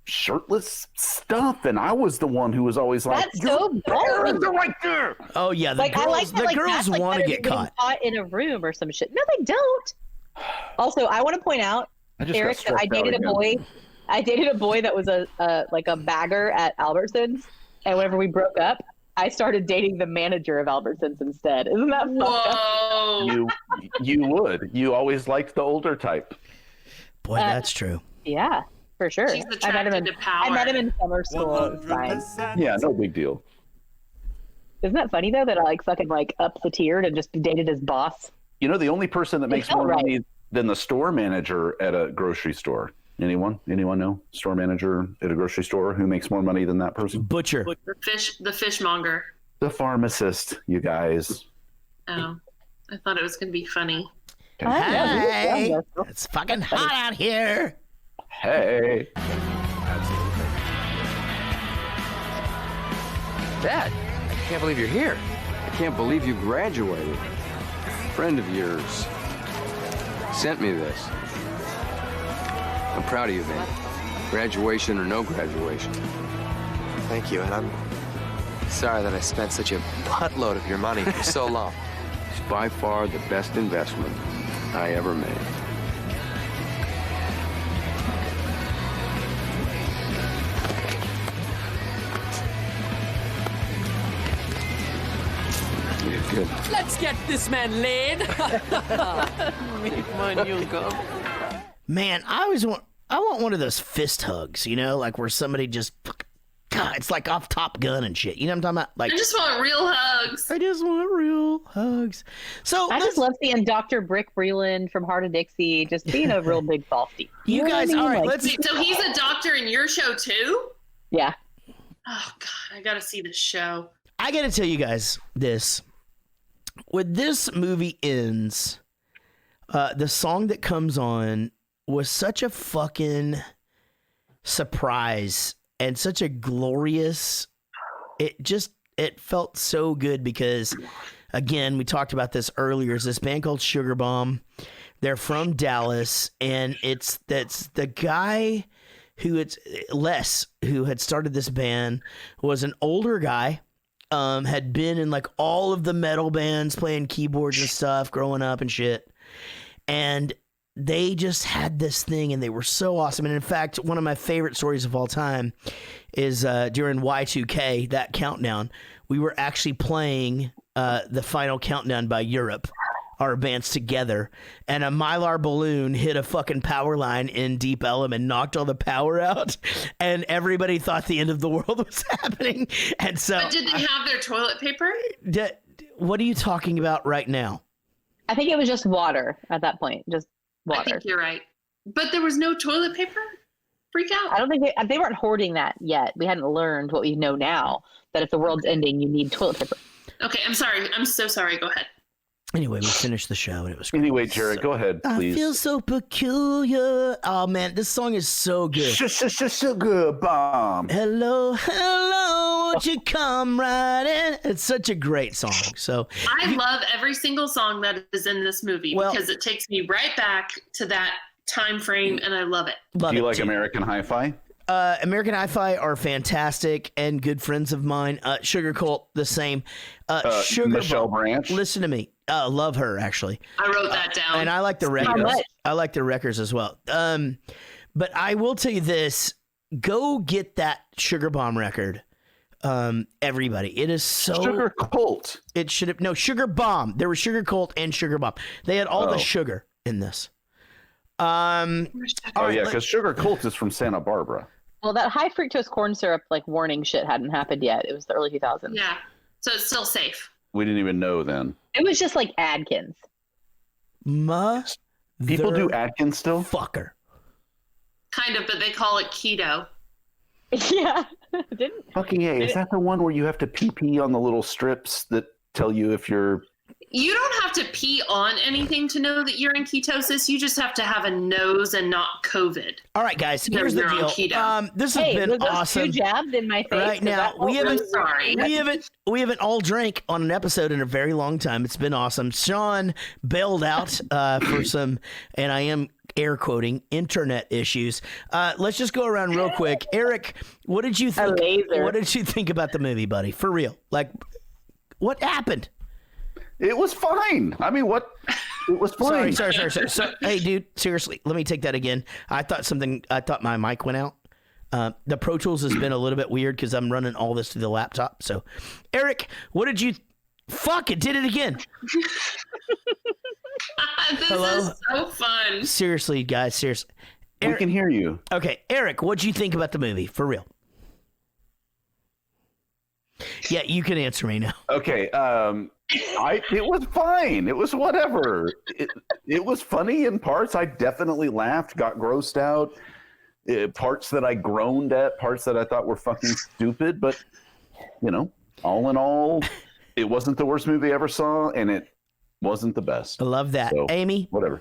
shirtless stuff, and I was the one who was always like, "That's so boring." They're right there. Oh yeah, the girls want to get caught in a room or some shit. No, they don't. Also, I want to point out, Eric, that I dated a boy. I dated a boy that was a bagger at Albertsons, and whenever we broke up, I started dating the manager of Albertsons instead. Isn't that fucked up? You would. You always liked the older type. Boy, that's true. Yeah, for sure. She's attracted to power. I met him in summer school. It was fine. Yeah, no big deal. Isn't that funny though that I like fucking like up the tiered and just dated his boss? The only person that makes more money than the store manager at a grocery store Anyone know? Store manager at a grocery store who makes more money than that person? Butcher. The fishmonger. The pharmacist, you guys. Oh, I thought it was going to be funny. Hey, it's fucking hot out here. Hey. Dad, I can't believe you're here. I can't believe you graduated. A friend of yours sent me this. I'm proud of you, Vinnie. Graduation or no graduation. Thank you, and I'm sorry that I spent such a buttload of your money for so long. It's by far the best investment I ever made. You're good. Let's get this man laid. Make my new gum. Man, I want one of those fist hugs, you know, like where somebody just, God, it's like off Top Gun and shit. You know what I'm talking about? Like, I just want real hugs. I just want real hugs. So I just love seeing Dr. Brick Breland from Heart of Dixie just being a real big softie. You guys, all right, let's. So he's a doctor in your show too? Yeah. Oh God, I gotta see this show. I gotta tell you guys this. When this movie ends, the song that comes on was such a fucking surprise and such a glorious, it felt so good because, again, we talked about this earlier, is this band called Sugar Bomb. They're from Dallas, and that's the guy who had started this band, was an older guy, had been in like all of the metal bands playing keyboards and stuff growing up and shit. And they just had this thing and they were so awesome. And in fact, one of my favorite stories of all time is during Y2K, that countdown, we were actually playing the final countdown by Europe, our bands together, and a Mylar balloon hit a fucking power line in Deep Ellum and knocked all the power out, and everybody thought the end of the world was happening. And so, but did they have their toilet paper? What are you talking about right now? I think it was just water at that point, just water. I think you're right. But there was no toilet paper? Freak out. I don't think they weren't hoarding that yet. We hadn't learned what we know now, that if the world's ending, you need toilet paper. Okay, I'm sorry. I'm so sorry. Go ahead. Anyway, we finished the show and it was great. Anyway, Jared, go ahead, please. I feel so peculiar. Oh man, this song is so good. Sugar Bomb. Hello, won't you come right in? It's such a great song. So I love every single song that is in this movie because it takes me right back to that time frame, and I love it. Do you like American Hi-Fi? American Hi-Fi are fantastic and good friends of mine. Sugar Cult, the same. Sugar Michelle Branch. Listen to me. Love her, actually. I wrote that down. And I like the records. I like the records as well. But I will tell you this. Go get that Sugar Bomb record. Everybody. It is so... Sugar Cult. It should have... No, Sugar Bomb. There was Sugar Cult and Sugar Bomb. They had all the sugar in this. Yeah, because Sugar Cult is from Santa Barbara. Well, that high fructose corn syrup warning shit hadn't happened yet. It was the early 2000s. Yeah, so it's still safe. We didn't even know then. It was just like Adkins. People do Adkins still? Fucker. Kind of, but they call it keto. Yeah. Fucking A. Is that the one where you have to pee on the little strips that tell you if you're... You don't have to pee on anything to know that you're in ketosis. You just have to have a nose and not COVID. All right, guys. Here's the deal. This has been awesome. 2 jabs in my face. Right now, we haven't all drank on an episode in a very long time. It's been awesome. Sean bailed out for some, and I am air quoting, internet issues. Let's just go around real quick. Eric, what did you think? What did you think about the movie, buddy? For real, what happened? It was fine. I mean, it was fine. Sorry. Hey, dude, seriously, let me take that again. I thought my mic went out. The Pro Tools has been a little bit weird because I'm running all this through the laptop. So, Eric, what did you... Fuck, it did it again. This is so fun. Seriously, guys, seriously. We can hear you. Okay, Eric, what'd you think about the movie? For real. Yeah, you can answer me now. Okay, it was fine. It was whatever. It was funny in parts. I definitely laughed, got grossed out. parts that I groaned at, parts that I thought were fucking stupid. But, you know, all in all, it wasn't the worst movie I ever saw, and it wasn't the best. I love that. So, Amy? Whatever.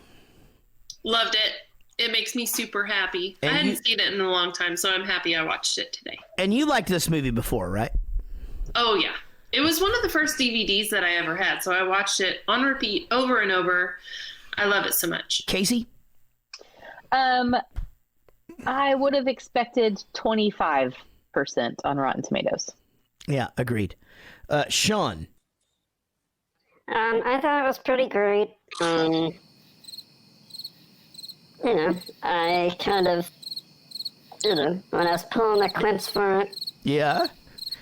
Loved it. It makes me super happy. And I hadn't seen it in a long time, so I'm happy I watched it today. And you liked this movie before, right? Oh, yeah. It was one of the first DVDs that I ever had, so I watched it on repeat over and over. I love it so much. Casey? I would have expected 25% on Rotten Tomatoes. Yeah, agreed. Sean? I thought it was pretty great. You know, I kind of, you know, when I was pulling the clips for it, Yeah?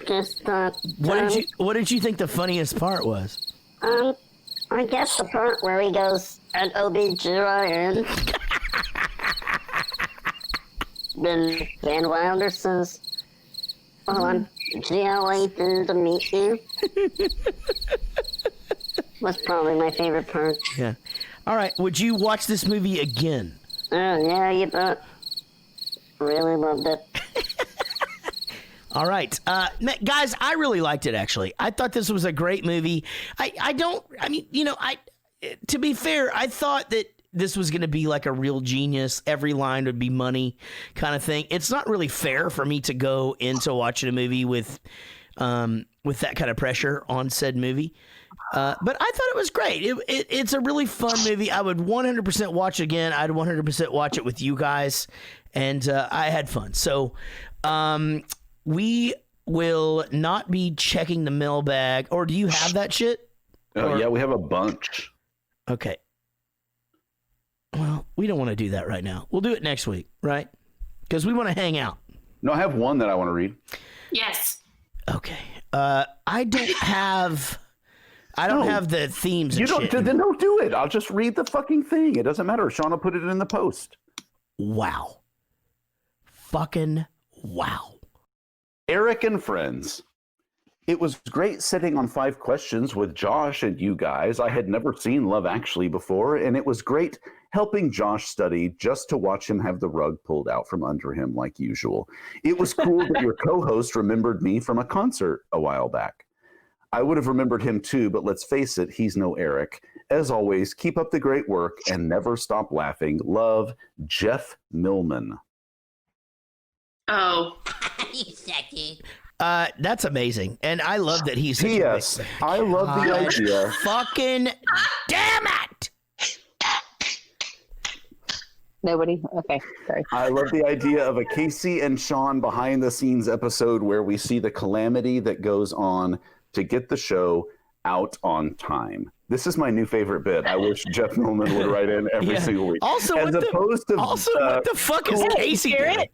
just thought. What did you think the funniest part was? I guess the part where he goes an OB/GYN. Then Van Wilder says, "Oh, I'm GLA to meet you." Was probably my favorite part. Yeah. All right. Would you watch this movie again? Oh yeah, you bet. Really loved it. All right. Guys, I really liked it, actually. I thought this was a great movie. To be fair, I thought that this was going to be like a real genius. Every line would be money kind of thing. It's not really fair for me to go into watching a movie with that kind of pressure on said movie. But I thought it was great. It's a really fun movie. I would 100% watch it again. I'd 100% watch it with you guys. And I had fun. So we will not be checking the mailbag. Or do you have that shit? Yeah, we have a bunch. Okay. Well, we don't want to do that right now. We'll do it next week, right? Because we want to hang out. No, I have one that I want to read. Yes. Okay. I don't have the themes. You And don't. shit. Then don't do it. I'll just read the fucking thing. It doesn't matter. Sean will put it in the post. Wow. Fucking wow. Eric and friends. It was great sitting on 5 questions with Josh and you guys. I had never seen Love Actually before, and it was great helping Josh study just to watch him have the rug pulled out from under him like usual. It was cool that your co-host remembered me from a concert a while back. I would have remembered him too, but let's face it, he's no Eric. As always, keep up the great work and never stop laughing. Love, Jeff Millman. Oh. He's sexy. That's amazing. And I love that he's P.S. I love the idea. Fucking damn it! Nobody? Okay, sorry. I love the idea of a Casey and Sean behind the scenes episode where we see the calamity that goes on to get the show out on time. This is my new favorite bit. I wish Jeff Millman would write in every single week. Also, what the fuck is Casey doing?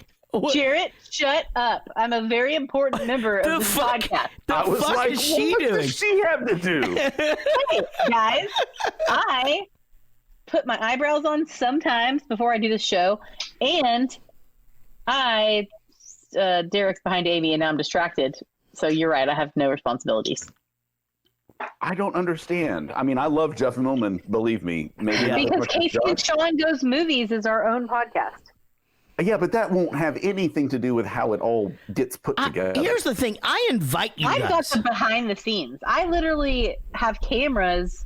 Jarrett, shut up. I'm a very important member of this podcast. I was like, what does she have to do? Hey, guys, I put my eyebrows on sometimes before I do this show, and Derek's behind Amy, and now I'm distracted. So you're right. I have no responsibilities. I don't understand. I mean, I love Jeff Millman, believe me. Maybe because Casey and Sean Goes Movies is our own podcast. Yeah, but that won't have anything to do with how it all gets put together. Here's the thing. I invite you I've guys. got the behind the scenes. I literally have cameras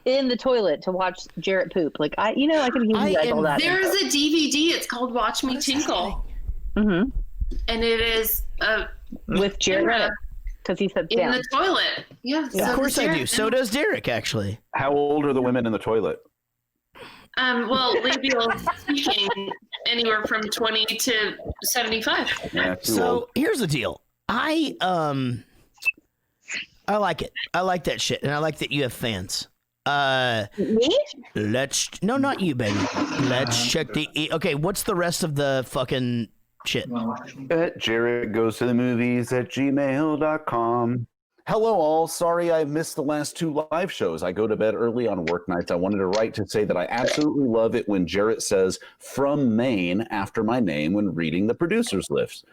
in the toilet to watch Jarrett poop. Like I can give you guys all that. There is a DVD. It's called Watch Me Tinkle. Mm-hmm. And it is with Jarrett Reddick because he sits in down the toilet. Yeah, Yeah, of course I do. So does Derek, actually. How old are the women in the toilet? Well, labial speaking, anywhere from 20 to 75. Yeah, So here's the deal. I like it. I like that shit, and I like that you have fans. Me? No, not you, baby. Let's check the. Okay, what's the rest of the fucking shit? Jared goes to the movies at gmail.com. Hello, all. Sorry I missed the last 2 live shows. I go to bed early on work nights. I wanted to write to say that I absolutely love it when Jarrett says from Maine after my name when reading the producer's list.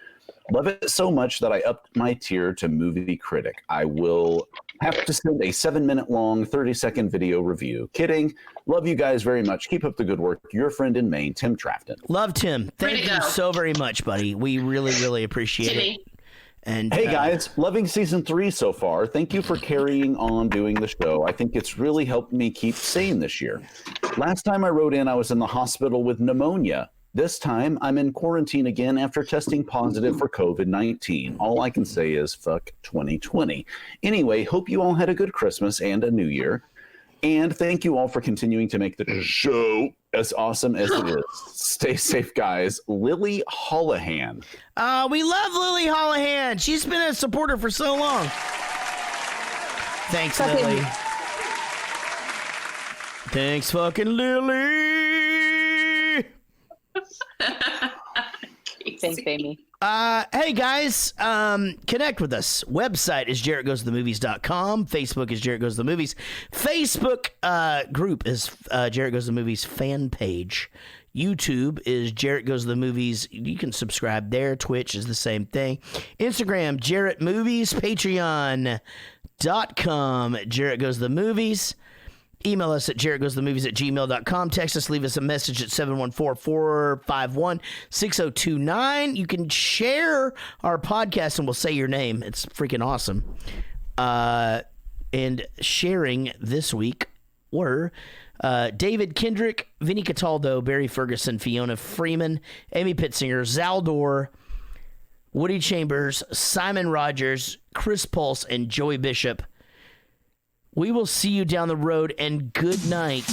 Love it so much that I upped my tier to movie critic. I will have to send a 7-minute long, 30-second video review. Kidding. Love you guys very much. Keep up the good work. Your friend in Maine, Tim Trafton. Love Tim. Thank you so very much, buddy. We really, really appreciate it. And hey guys, loving season 3 so far. Thank you for carrying on doing the show. I think it's really helped me keep sane this year. Last time I wrote in, I was in the hospital with pneumonia. This time, I'm in quarantine again after testing positive for COVID-19. All I can say is fuck 2020. Anyway, hope you all had a good Christmas and a New Year. And thank you all for continuing to make the show as awesome as it is. Stay safe, guys. Lily Hollahan. We love Lily Hollahan. She's been a supporter for so long. Thanks, Lily. Thanks, fucking Lily. Thanks, Amy. Hey guys, connect with us. Website is JarrettGoesToTheMovies.com. Facebook is Jarrett Goes to the Movies. Facebook group is Jarrett Goes to the Movies fan page. YouTube is Jarrett Goes to the Movies. You can subscribe there. Twitch is the same thing. Instagram, Jarrett Movies. Patreon.com, Jarrett Goes to the Movies. Email us at jarrettgoesthemovies@gmail.com. Text us, leave us a message at 714-451-6029. You can share our podcast and we'll say your name. It's freaking awesome. And sharing this week were David Kendrick, Vinnie Cataldo, Barry Ferguson, Fiona Freeman, Amy Pittsinger, Zaldor, Woody Chambers, Simon Rogers, Chris Pulse, and Joey Bishop. We will see you down the road, and good night.